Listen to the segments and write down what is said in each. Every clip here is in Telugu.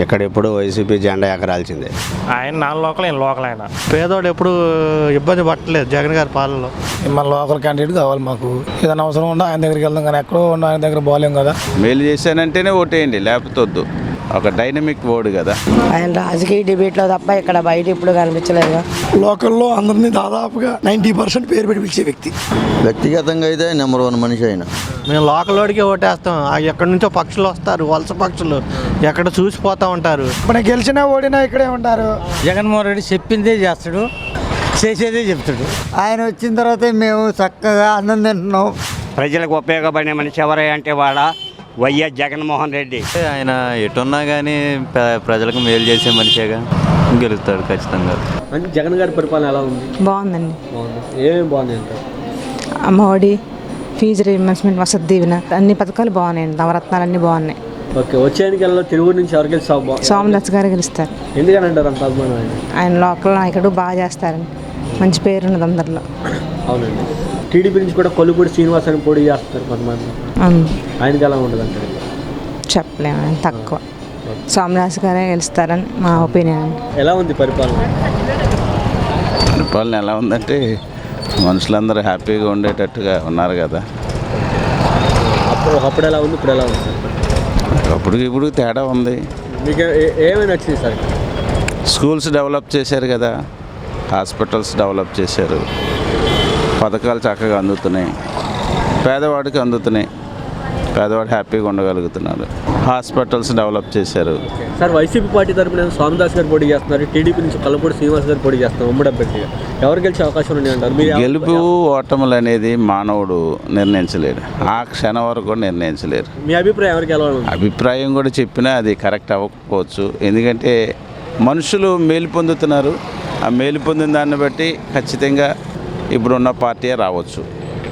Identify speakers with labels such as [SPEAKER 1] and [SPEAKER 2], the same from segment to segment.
[SPEAKER 1] ఇక్కడ ఎప్పుడు వైసీపీ జెండా ఎగరాల్సిందే.
[SPEAKER 2] ఆయన నాన్ లోకల్, ఆయన లోకల్. ఆయన పేదోడు ఎప్పుడు ఇబ్బంది పట్టలేదు జగన్ గారి పాలనలో.
[SPEAKER 3] మన లోకల్ క్యాండిడేట్ కావాలి మాకు. ఏదైనా అవసరం ఉందా ఆయన దగ్గరికి వెళ్దాం, కానీ ఎక్కడో ఉన్న ఆయన దగ్గర పోలేం కదా.
[SPEAKER 4] మేలు చేశానంటేనే ఓటేయండి, లేకపోతే వద్దు. ఒక డైనమిక్ ఓడు కదా
[SPEAKER 5] ఆయన. రాజకీయ డిబేట్లో తప్ప ఇక్కడ బయట ఇప్పుడు కనిపించలేదు.
[SPEAKER 3] లోకల్లో అందరినీ దాదాపుగా 90% పేరు పెట్టి పిలిచే వ్యక్తి.
[SPEAKER 6] వ్యక్తిగతంగా అయితే నెంబర్ 1 మనిషి ఆయన.
[SPEAKER 2] మేము లోకల్ వాడికి ఓటేస్తాం. ఎక్కడి నుంచో పక్షులు వస్తారు, వలస పక్షులు ఎక్కడ చూసిపోతూ ఉంటారు.
[SPEAKER 3] మన గెలిచినా ఓడినా ఇక్కడే ఉంటారు.
[SPEAKER 7] జగన్మోహన్ రెడ్డి చెప్పిందే చేస్తాడు, చేసేదే చెప్తాడు.
[SPEAKER 8] ఆయన వచ్చిన తర్వాత మేము చక్కగా అన్నం తింటున్నాం.
[SPEAKER 9] ప్రజలకు ఉపయోగపడే మనిషి ఎవరే అంటే వైఎస్ జగన్మోహన్ రెడ్డి.
[SPEAKER 10] ఆయన ఎటున్నా కానీ ప్రజలకు మేలు చేసే మనిషిగా గెలుస్తాడు ఖచ్చితంగా.
[SPEAKER 11] జగన్ గారి పరిపాలన ఎలా ఉంది?
[SPEAKER 5] బాగుందండి.
[SPEAKER 11] ఏమేమి బాగుంది అంటారు?
[SPEAKER 5] అమ్మఒడి, ఫీజు రీఇంబర్స్మెంట్, వసతి దీవెన, అన్ని పథకాలు బాగున్నాయండి. నవరత్నాలు అన్నీ బాగున్నాయి.
[SPEAKER 11] ఓకే, వచ్చే ఎన్నికల్లో తిరువురు నుంచి ఎవరు గెలిచి
[SPEAKER 5] సోమదాస్ గారు గెలుస్తారు.
[SPEAKER 11] ఎందుకని అంటారు అంత అభిమానం?
[SPEAKER 5] ఆయన లోకల్ నాయకుడు, బాగా చేస్తారండి, మంచి పేరు ఉన్నది అందరిలో.
[SPEAKER 11] అవునండి. టీడీపీ నుంచి కూడా కొల్లుపూడి శ్రీనివాస్ అని పోటీ చేస్తారు కొంతమంది. ఆయనకి ఎలా ఉంటుంది అంటారు?
[SPEAKER 5] చెప్పలేము, తక్కువ. సోమదాస్ గారే గెలుస్తారని మా ఒపీనియన్.
[SPEAKER 11] ఎలా ఉంది పరిపాలన?
[SPEAKER 4] పరిపాలన ఎలా ఉందంటే మనుషులందరూ హ్యాపీగా ఉండేటట్టుగా ఉన్నారు కదా.
[SPEAKER 11] అప్పుడు ఎలా ఉంది, ఇప్పుడు ఎలా ఉంది?
[SPEAKER 4] అప్పుడు ఇప్పుడు తేడా ఉంది.
[SPEAKER 11] మీకు ఏమైనా నచ్చింది సార్?
[SPEAKER 4] స్కూల్స్ డెవలప్ చేశారు కదా, హాస్పిటల్స్ డెవలప్ చేశారు, పథకాలు చక్కగా అందుతున్నాయి, పేదవాడికి అందుతున్నాయి, పేదవాడు హ్యాపీగా ఉండగలుగుతున్నారు. హాస్పిటల్స్ డెవలప్ చేశారు.
[SPEAKER 11] సార్, వైసీపీ పార్టీ తరపున స్వామిదాస్ గారు పోటీ చేస్తున్నారు, టీడీపీ నుంచి కొల్లుపూడి శ్రీనివాస్ గారు పోటీ చేస్తున్నారు. ఉమ్మడి అభ్యర్థిగా ఎవరు గెలిచే అవకాశం ఉంది అంటారు?
[SPEAKER 4] గెలుపు ఓటములు అనేది మానవుడు నిర్ణయించలేడు, ఆ క్షణం వరకు కూడా నిర్ణయించలేరు.
[SPEAKER 11] మీ అభిప్రాయం ఎవరికి ఎలా ఉంది?
[SPEAKER 4] అభిప్రాయం కూడా చెప్పినా అది కరెక్ట్ అవ్వకపోవచ్చు. ఎందుకంటే మనుషులు మేలు పొందుతున్నారు. ఆ మేలు పొందిన దాన్ని బట్టి ఖచ్చితంగా ఇప్పుడున్న పార్టీయే రావచ్చు.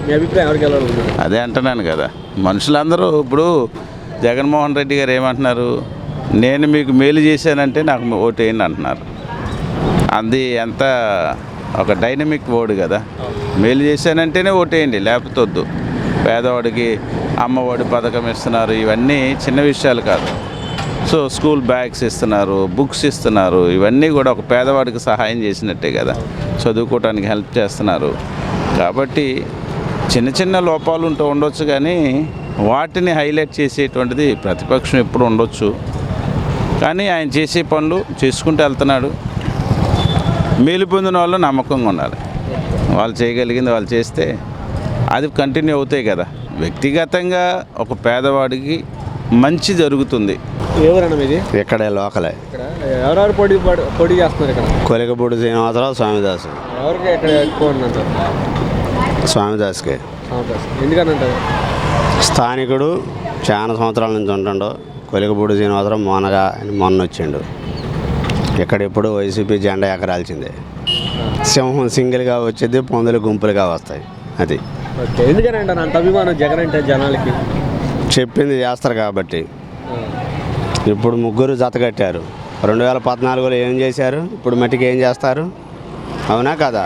[SPEAKER 11] మీ అభిప్రాయం ఎవరికి ఎలా ఉంది?
[SPEAKER 4] అదే అంటున్నాను కదా, మనుషులందరూ ఇప్పుడు జగన్మోహన్ రెడ్డి గారు ఏమంటున్నారు, నేను మీకు మేలు చేశానంటే నాకు ఓటేయండి అంటున్నారు. అది ఎంత ఒక డైనమిక్ ఓడు కదా. మేలు చేశానంటేనే ఓటేయండి, లేకపోతే వద్దు. పేదవాడికి అమ్మఒడి పథకం ఇస్తున్నారు, ఇవన్నీ చిన్న విషయాలు కాదు. సో స్కూల్ బ్యాగ్స్ ఇస్తున్నారు, బుక్స్ ఇస్తున్నారు, ఇవన్నీ కూడా ఒక పేదవాడికి సహాయం చేసినట్టే కదా. చదువుకోవటానికి హెల్ప్ చేస్తున్నారు. కాబట్టి చిన్న చిన్న లోపాలు ఉండొచ్చు, కానీ వాటిని హైలైట్ చేసేటువంటిది ప్రతిపక్షం ఎప్పుడు ఉండొచ్చు. కానీ ఆయన చేసే పనులు చేసుకుంటూ వెళ్తున్నాడు. మేలు పొందిన వాళ్ళు నమ్మకంగా ఉండాలి. వాళ్ళు చేయగలిగింది వాళ్ళు చేస్తే అది కంటిన్యూ అవుతాయి కదా. వ్యక్తిగతంగా ఒక పేదవాడికి మంచి జరుగుతుంది.
[SPEAKER 11] ఎవరన్నా ఇది?
[SPEAKER 1] ఇక్కడే లోకలే.
[SPEAKER 11] ఎవరెవరు పోటీ చేస్తున్నారు ఇక్కడ?
[SPEAKER 1] కొలికపూడి శ్రీనివాసరావు, స్వామిదాసు.
[SPEAKER 11] ఎవరికి ఇక్కడ ఎక్కువ అంటారు?
[SPEAKER 1] స్వామిదాస్కే.
[SPEAKER 11] ఎందుకని అంటారు?
[SPEAKER 1] స్థానికుడు, చాలా సంవత్సరాల నుంచి ఉంటుండో. కొలికపూడి శ్రీనివాసరావు మొన్న వచ్చిండు. ఇక్కడ ఎప్పుడు వైసీపీ జెండా ఎగరాల్సిందే. సింహం సింగిల్గా వచ్చేది, పొందులు గుంపులుగా వస్తాయి. అది
[SPEAKER 11] ఎందుకని అంటారు అంత అభిమానం జగన్ అంటే జనాలకి?
[SPEAKER 1] చెప్పింది చేస్తారు కాబట్టి. ఇప్పుడు ముగ్గురు జత కట్టారు. 2014లో ఏం చేశారు, ఇప్పుడు మట్టికి ఏం చేస్తారు? అవునా కదా?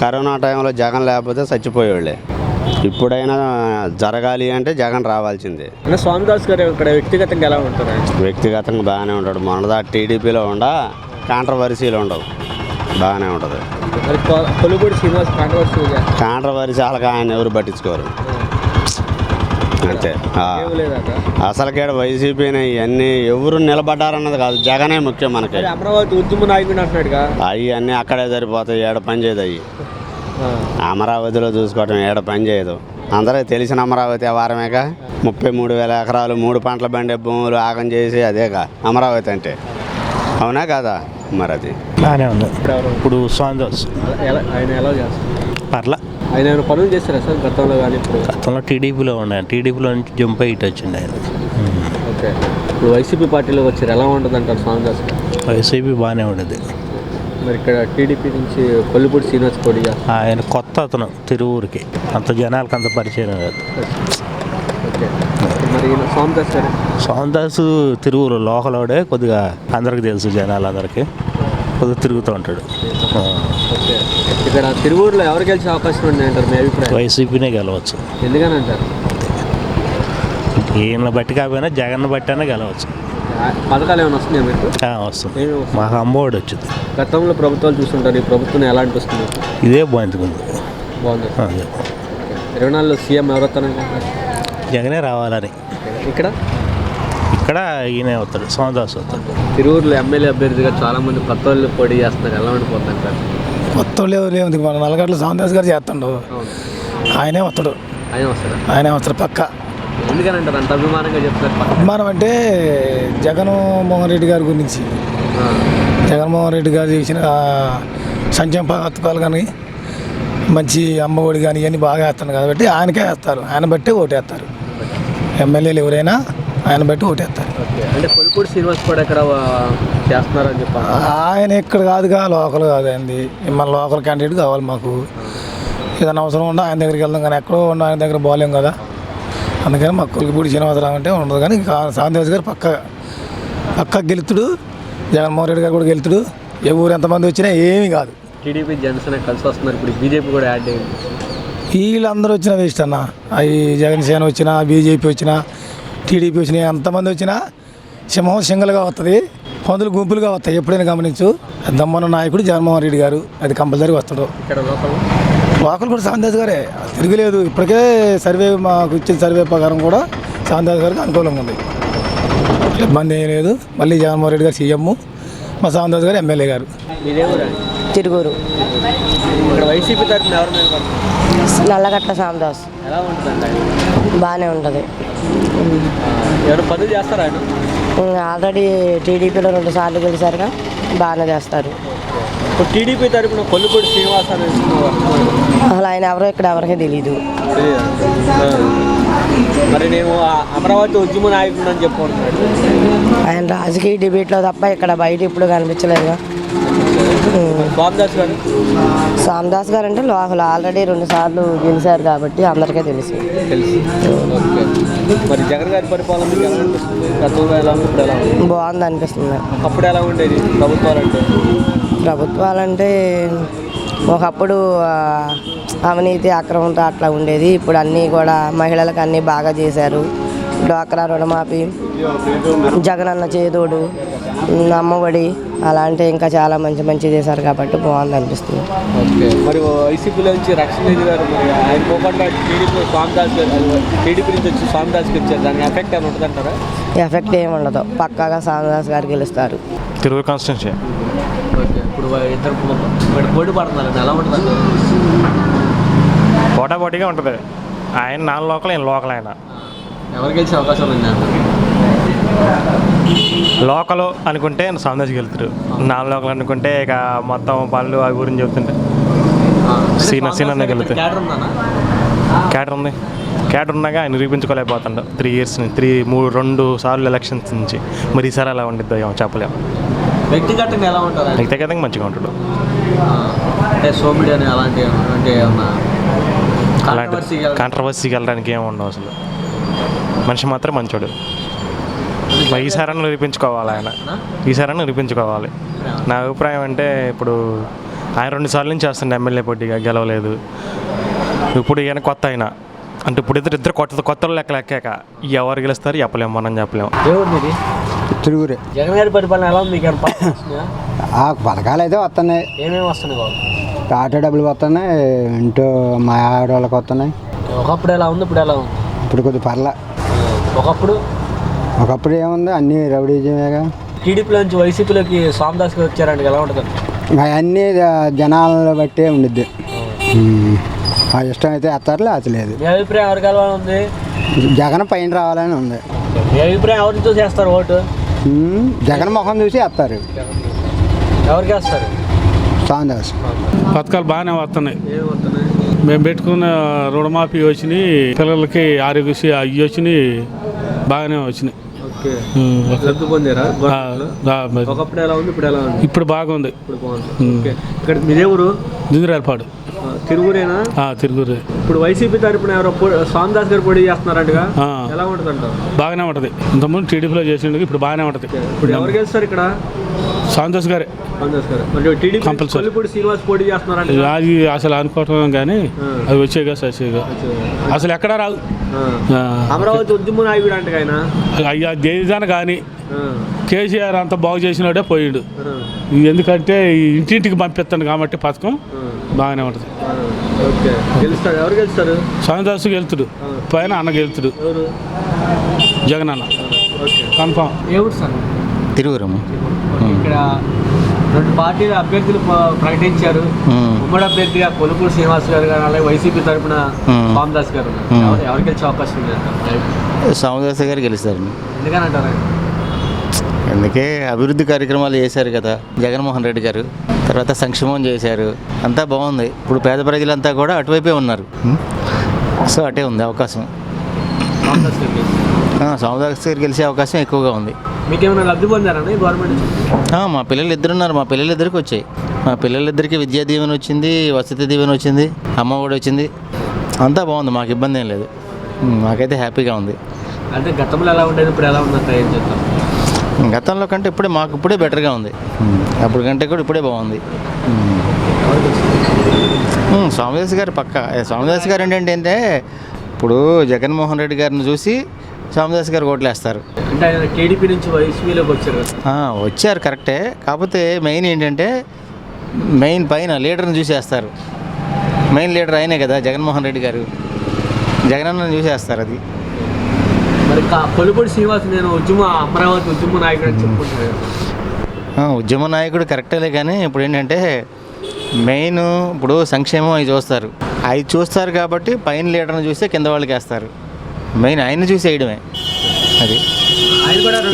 [SPEAKER 1] కరోనా టైంలో జగన్ లేకపోతే చచ్చిపోయేవాళ్ళే. ఇప్పుడైనా జరగాలి అంటే జగన్ రావాల్సిందే.
[SPEAKER 11] స్వామిదాస్ గారు ఇక్కడ వ్యక్తిగతంగా ఎలా ఉంటారు?
[SPEAKER 1] వ్యక్తిగతంగా బాగానే ఉంటాడు. మొన్నదా టీడీపీలో కాంట్రవర్సీలు ఉండవు, బాగానే ఉంటుంది.
[SPEAKER 11] కొల్లుపూడి శ్రీనివాస్
[SPEAKER 1] కాంట్రవర్సీ వాళ్ళకి ఆయన ఎవరు పట్టించుకోరు. అంతే. అసలుకేడ వైసీపీని ఇవన్నీ ఎవరు నిలబడ్డారన్నది కాదు, జగనే ముఖ్యం మనకి.
[SPEAKER 11] అమరావతి ఉద్యమ నాయకుడు అంటున్నాడుగా,
[SPEAKER 1] అవి అన్నీ అక్కడే సరిపోతాయి, ఏడ పని చేయదు. అవి అమరావతిలో చూసుకోవటం ఏడ పని చేయదు. అందరికీ తెలిసిన అమరావతి వారమేగా. 33,000 ఎకరాలు, 3 పంటల బండి భూములు ఆగం చేసి అదేగా అమరావతి అంటే. అవునా కదా? మరి అది
[SPEAKER 2] బాగానే ఉంది. ఇప్పుడు స్వామిదాస్
[SPEAKER 11] ఆయన ఎలా చేస్తారు?
[SPEAKER 2] పర్లా.
[SPEAKER 11] ఆయన ఏమైనా పనులు చేస్తారా సార్ గతంలో కానీ? ఇప్పుడు
[SPEAKER 2] గతంలో టీడీపీలో ఉన్నాను, టీడీపీలో నుంచి జంప్ అయ్యి ఇటు వచ్చింది ఆయన.
[SPEAKER 11] ఓకే, ఇప్పుడు వైసీపీ పార్టీలోకి వచ్చారు, ఎలా ఉంటుంది అంటారు స్వామిదాస్?
[SPEAKER 2] వైసీపీ బాగానే ఉండేది.
[SPEAKER 11] మరి ఇక్కడ టీడీపీ నుంచి కొల్లుపూడి శ్రీనివాస్ పోటీ చేస్తారు.
[SPEAKER 2] ఆయన కొత్త అతను, తిరువురికి అంత జనాలకు అంత పరిచయం కాదు.
[SPEAKER 11] ఓకే, మరి స్వామిదాస్ గారు?
[SPEAKER 2] స్వామిదాస్ తిరువురు లోకలోడే, కొద్దిగా అందరికి తెలుసు, జనాలందరికీ కొద్దిగా తిరుగుతూ ఉంటాడు.
[SPEAKER 11] ఓకే, ఇక్కడ తిరువూరులో ఎవరు గెలిచే అవకాశం ఉంది అంటారు మీ అభిప్రాయం?
[SPEAKER 2] వైసీపీనే గెలవచ్చు.
[SPEAKER 11] ఎందుకని అంటారు?
[SPEAKER 2] ఈయన బట్టి కాకపోయినా జగన్ బట్టి అయినా గెలవచ్చు.
[SPEAKER 11] పథకాలు ఏమైనా వస్తున్నాయా మీకు?
[SPEAKER 2] వస్తుంది.
[SPEAKER 11] ఏమేమి వస్తున్నాయి?
[SPEAKER 2] మాకు అమ్మఒడి వచ్చింది.
[SPEAKER 11] గతంలో ప్రభుత్వాలు చూస్తుంటారు, ఈ ప్రభుత్వం ఎలా అనిపిస్తుంది?
[SPEAKER 2] ఇదే బాగుంది.
[SPEAKER 11] బాగుంది. 24లో సీఎం ఎవరు వస్తారనుకుంటున్నారు?
[SPEAKER 2] జగనే రావాలని.
[SPEAKER 11] ఇక్కడ
[SPEAKER 2] ఈయనే వస్తాడు, సోమదాస్ వస్తాడు.
[SPEAKER 11] తిరువురులో ఎమ్మెల్యే అభ్యర్థిగా చాలా మంది కొత్త వాళ్ళు పోటీ చేస్తున్నారు, ఎలా ఉండిపోతారు సార్?
[SPEAKER 3] కొత్త లేవు మన నల్లగడ్డలో సాందాస్ గారు చేస్తాడు, ఆయనే వస్తాడు. ఆయనే వస్తాడు పక్క.
[SPEAKER 11] ఎందుకని అంటారు అంత అభిమానంగా చెప్తారు?
[SPEAKER 3] అభిమానం అంటే జగన్మోహన్ రెడ్డి గారి గురించి. జగన్మోహన్ రెడ్డి గారు చేసిన సంక్షేమ పథకాలు కానీ మంచి అమ్మఒడి కానీ ఇవన్నీ బాగా వేస్తాను కాబట్టి ఆయనకే వేస్తారు. ఆయన బట్టే ఓటేస్తారు. ఎమ్మెల్యేలు ఎవరైనా ఆయన బట్టి ఓటేస్తారు.
[SPEAKER 11] అంటే కొలుపూడి శ్రీనివాస్ కూడా ఎక్కడ చేస్తున్నారని చెప్పారు.
[SPEAKER 3] ఆయన ఇక్కడ కాదుగా, లోకల్ కాదు. ఆయనది మన లోకల్ క్యాండిడేట్ కావాలి మాకు. ఏదైనా అవసరం ఉంటే ఆయన దగ్గరికి వెళ్దాం, కానీ ఎక్కడో ఉన్న ఆయన దగ్గర పోలేం కదా. అందుకని మాకు కొలుపూడి శ్రీనివాసరావు అంటే ఉండదు. కానీ సాందేశ్ గారు పక్క గెలుతుడు. జగన్మోహన్ రెడ్డి గారు కూడా గెలుతుడు. ఏ ఊరు ఎంతమంది వచ్చినా ఏమీ కాదు.
[SPEAKER 11] టీడీపీ జనసేన కలిసి వస్తున్నారు, ఇప్పుడు బీజేపీ కూడా యాడ్ అయ్యింది.
[SPEAKER 3] వీళ్ళందరూ వచ్చినా వేస్ట్ అన్న. అవి జగన్సేన వచ్చినా, బీజేపీ వచ్చినా, టీడీపీ వచ్చినా, ఎంతమంది వచ్చినా సింహం సింగల్గా వస్తుంది, పందులు గుంపులుగా వస్తాయి. ఎప్పుడైనా గమనించు. దమ్మన్న నాయకుడు జగన్మోహన్ రెడ్డి గారు, అది కంపల్సరీ వస్తాడు.
[SPEAKER 11] ఇక్కడ
[SPEAKER 3] లోకల్ కూడా సాందాస్ గారే, తిరగలేదు. ఇప్పటికే సర్వే మాకు ఇచ్చిన సర్వే ప్రకారం కూడా సాందాస్ గారికి అనుకూలంగా ఉంది. ఇబ్బంది ఏం లేదు. మళ్ళీ జగన్మోహన్ రెడ్డి గారు సీఎం, మా సాందాస్ గారు ఎమ్మెల్యే గారు.
[SPEAKER 5] తిరుగురు.
[SPEAKER 11] ఇక్కడ వైసీపీ తరఫున ఎవరు నిలబడతారు?
[SPEAKER 5] నల్లగట్ల సాందాస్.
[SPEAKER 11] ఎలా ఉంటుందండి?
[SPEAKER 5] బాగానే ఉంటుంది.
[SPEAKER 11] ఎవరు పనులు చేస్తారా ఆయన?
[SPEAKER 5] ఆల్రెడీ టీడీపీలో 2 సార్లు గెలిచారుగా, బాగానే చేస్తారు.
[SPEAKER 11] ఇప్పుడు టీడీపీ తరఫున కొల్లుపూడి శ్రీనివాస్ అని
[SPEAKER 5] అసలు ఆయన ఎవరో ఇక్కడ ఎవరికీ తెలీదు.
[SPEAKER 11] మరి నేను అమరావతి ఉద్యమ నాయకుడు అని చెప్పుకుంటున్నాడు.
[SPEAKER 5] ఆయన రాజకీయ డిబేట్లో తప్ప ఇక్కడ బయట ఇప్పుడు కనిపించలేదుగా. సాందాస్ గారు అంటే లోకల్, ఆల్రెడీ 2 సార్లు గెలిచారు కాబట్టి అందరికీ తెలుసు.
[SPEAKER 11] మరి జగన్ గారి పరిపాలన గతంలో ఎలా ఉంది, ఇప్పుడు ఎలా ఉంది?
[SPEAKER 5] బాగుంది అనిపిస్తుంది.
[SPEAKER 11] అప్పుడు ఎలా ఉండేది
[SPEAKER 5] ప్రభుత్వాలంటే ఒకప్పుడు అవినీతి అక్రమంతో అట్లా ఉండేది. ఇప్పుడు అన్నీ కూడా మహిళలకు అన్నీ బాగా చేశారు. డ్వాక్రా రుణమాఫీ, జగనన్న చేదోడు, అమ్మఒడి అలాంటి ఇంకా చాలా మంచి చేశారు కాబట్టి బాగుంది అనిపిస్తుంది.
[SPEAKER 11] మరి వైసీపీలో నుంచి రక్షణ గారు ఆయన పోకుండా టీడీపీ స్వామిదాస్ గారు, టీడీపీ నుంచి వచ్చి స్వామిదాస్కి వచ్చారు, దాని ఎఫెక్ట్ ఏమైనా ఉంటుంది అంటారా?
[SPEAKER 5] ఎఫెక్ట్ ఏమి ఉండదు, పక్కాగా స్వామిదాస్ గారు గెలుస్తారు.
[SPEAKER 2] తిరువురు కాన్స్టిట్యూన్సీ.
[SPEAKER 11] ఇప్పుడు ఇద్దరు పోటీ పడుతున్నారు, ఎలా ఉంటుంది?
[SPEAKER 2] పోటాపోటీగా ఉంటుంది. ఆయన నాన్ లోకల్, ఆయన లోకల్. ఆయన
[SPEAKER 11] ఎవరు గెలిచే అవకాశం ఉంది?
[SPEAKER 2] లోకల్ అనుకుంటే సాందాస్ గెలుతారు. నాన్ లోకల్ అనుకుంటే ఇక మొత్తం పనులు అవి గురించి చెప్తుంటే సీన గెలుతారు. క్యాడర్ ఉంది. క్యాడర్ ఉన్నాగా ఆయన నిరూపించుకోలేకపోతుండ 3 years నుంచి 2 సార్లు ఎలక్షన్స్ నుంచి. మరి ఈసారి ఎలా ఉండిద్దో ఏమో చెప్పలేము.
[SPEAKER 11] వ్యక్తిగతంగా ఎలా ఉంటారు?
[SPEAKER 2] వ్యక్తిగతంగా మంచిగా ఉంటాడు.
[SPEAKER 11] అంటే సోమిడి అని అలాంటి
[SPEAKER 2] కాంట్రవర్సీకి వెళ్ళడానికి ఏమి ఉండవు అసలు. మనిషి మాత్రం మంచోడు. ఈసారని నిరూపించుకోవాలి. ఈసారని నిరూపించుకోవాలి. నా అభిప్రాయం అంటే ఇప్పుడు ఆయన 2 సార్లు నుంచి చేస్తుండే ఎమ్మెల్యే పోటీగా, గెలవలేదు. ఇప్పుడు ఈయన కొత్త అయినా అంటే ఇప్పుడు ఇద్దరు కొత్త లెక్కాక ఎవరు గెలుస్తారు చెప్పలేము, మనం చెప్పలేము.
[SPEAKER 8] తిరుగురే.
[SPEAKER 11] జగన్ గారి పరిపాలన ఎలా ఉంది?
[SPEAKER 8] పథకాలు అయితే వస్తున్నాయి.
[SPEAKER 11] ఏమేమి వస్తున్నాయి బాబు?
[SPEAKER 8] ఆటో డబ్బులు వస్తున్నాయి, ఇంటూ మా ఆడవాళ్ళకి వస్తున్నాయి.
[SPEAKER 11] ఒకప్పుడు ఎలా ఉంది, ఇప్పుడు ఎలా ఉంది?
[SPEAKER 8] ఇప్పుడు కొద్దిగా పర్లా. ఒకప్పుడు ఏముంది, అన్నీ రౌడీజమేగా.
[SPEAKER 11] టీడీపీలో నుంచి వైసీపీలోకి స్వామిదాస్ గారు వచ్చారంటే ఎలా ఉంటుంది?
[SPEAKER 8] అవన్నీ జనాలను బట్టే ఉండిద్ది. ఆ ఇష్టం అయితే వేస్తారు, లేచలేదు.
[SPEAKER 11] మీ అభిప్రాయం ఎవరికి ఎలా ఉంది?
[SPEAKER 8] జగన్ పైన రావాలని ఉంది.
[SPEAKER 11] మీ అభిప్రాయం ఎవరిని చూసి వేస్తారు ఓటు?
[SPEAKER 8] జగన్ మొహం చూసి వేస్తారు.
[SPEAKER 11] ఎవరికి వేస్తారు?
[SPEAKER 8] సాందాస్.
[SPEAKER 3] పథకాలు బాగానే వస్తున్నాయి. మేము పెట్టుకున్న రుణమాఫీ వచ్చినాయి, పిల్లలకి ఆరోగ్యశ్రీ అవి వచ్చినాయి, బాగానే వచ్చినాయి. ఒకప్పుడు ఎలా ఉంది, ఇప్పుడు ఎలా ఉంది? ఇప్పుడు బాగుంది. ఇక్కడ మీదే ఊరు? దిందురాలపాడు. తిరుగురేనా? తిరుగురే. ఇప్పుడు వైసీపీ తరపున ఎవరో స్వామిదాస్ గారు పోటీ చేస్తున్నారంటగా, ఎలా ఉంటుంది అంటారు? బాగానే ఉంటుంది. ఇంతకుముందు టీడీపీలో చేసిండు, ఇప్పుడు బాగానే ఉంటుంది. ఇప్పుడు ఎవరు గెలుస్తారు ఇక్కడ?
[SPEAKER 12] సంతోష్ గారే
[SPEAKER 11] స్వామిదాస్ గారు. మరి టీడీపీ
[SPEAKER 12] Compulsory.
[SPEAKER 11] కొల్లిపూడి శ్రీనివాస్ పోటీ చేస్తున్నారంటే
[SPEAKER 12] అది అసలు అనుకోవటం కానీ అది వచ్చేగా సచ్చేగా అసలు ఎక్కడా రాదు.
[SPEAKER 11] అమరావతి ఉద్యమ నాయకుడు అంటే ఆయన.
[SPEAKER 12] అయ్యా దేనిదాన కానీ కేసీఆర్ అంత బాగు చేసినాడే పోయిండు. ఎందుకంటే ఈ ఇంటింటికి పంపిస్తాను కాబట్టి పథకం బాగానే ఉంటుంది.
[SPEAKER 11] ఓకే, గెలుస్తాడు. ఎవరు గెలుస్తారు?
[SPEAKER 12] సంతోష్ గెలుతుడు, పైన అన్న గెలుతుడు,
[SPEAKER 11] ఎవరు?
[SPEAKER 12] జగన్ అన్న
[SPEAKER 11] ఓకే,
[SPEAKER 12] కన్ఫామ్.
[SPEAKER 11] ఎవరు సార్?
[SPEAKER 10] తిరుగురమ్మ.
[SPEAKER 11] ఇక్కడ 2 పార్టీల అభ్యర్థులు ప్రకటించారు. ఉమ్మడి అభ్యర్థిగా కొలుపూడి శ్రీనివాస్ గారు గారు, అలాగే వైసీపీ తరఫున స్వామిదాస్ గారు ఉన్నారు. ఎవరు గెలిచే అవకాశం ఉంది?
[SPEAKER 10] సోమదాస్ గారు గెలుస్తారండి.
[SPEAKER 11] ఎందుకని అంటారు?
[SPEAKER 10] అందుకే అభివృద్ధి కార్యక్రమాలు చేశారు కదా జగన్మోహన్ రెడ్డి గారు. తర్వాత సంక్షేమం చేశారు, అంతా బాగుంది. ఇప్పుడు పేద ప్రజలంతా కూడా అటువైపే ఉన్నారు. సో అటే ఉంది అవకాశం. సోమదాస్ గారు గెలిచే అవకాశం ఎక్కువగా ఉంది.
[SPEAKER 11] మీకేమైనా లబ్ధి పొందారండి గవర్నమెంట్?
[SPEAKER 10] మా పిల్లలు ఇద్దరు ఉన్నారు. మా పిల్లలిద్దరికి వచ్చాయి. మా పిల్లలిద్దరికి విద్యా దీవెన వచ్చింది, వసతి దీవెన వచ్చింది, అమ్మ ఒడి వచ్చింది. అంతా బాగుంది, మాకు ఇబ్బంది ఏం లేదు. మాకైతే హ్యాపీగా ఉంది.
[SPEAKER 11] అంటే గతంలో ఎలా ఉండేది, ఇప్పుడు ఎలా ఉందంట ఏం చెప్తాం?
[SPEAKER 10] గతంలో కంటే మాకు ఇప్పుడే బెటర్గా ఉంది. అప్పుడు కంటే కూడా ఇప్పుడే బాగుంది. స్వామిదాస్ గారు పక్కా. స్వామిదాస్ గారు ఏంటంటే ఇప్పుడు జగన్మోహన్ రెడ్డి గారిని చూసి స్వామిదాస్ గారు ఓట్లేస్తారు.
[SPEAKER 11] అంటే ఆయన టీడీపీ నుంచి వైసీపీలోకి వచ్చారు.
[SPEAKER 10] వచ్చారు కరెక్టే. కాకపోతే మెయిన్ ఏంటంటే పైన లీడర్ని చూసేస్తారు. మెయిన్ లీడర్ ఆయనే కదా జగన్మోహన్ రెడ్డి గారు. జగనన్నని చూసేస్తారు. అది
[SPEAKER 11] మరి కొలుపూడి శ్రీనివాస్ నేను అమరావతి ఉద్యమ నాయకుడు అని చెప్పుకుంటున్నాను.
[SPEAKER 10] ఉద్యమ నాయకుడు కరెక్టేలే, కానీ ఇప్పుడు ఏంటంటే మెయిన్ ఇప్పుడు సంక్షేమం అవి చూస్తారు కాబట్టి పైన లీడర్ని చూస్తే కింద వాళ్ళకి వేస్తారు. మెయిన్ ఆయన్ని చూసి వేయడమే. అది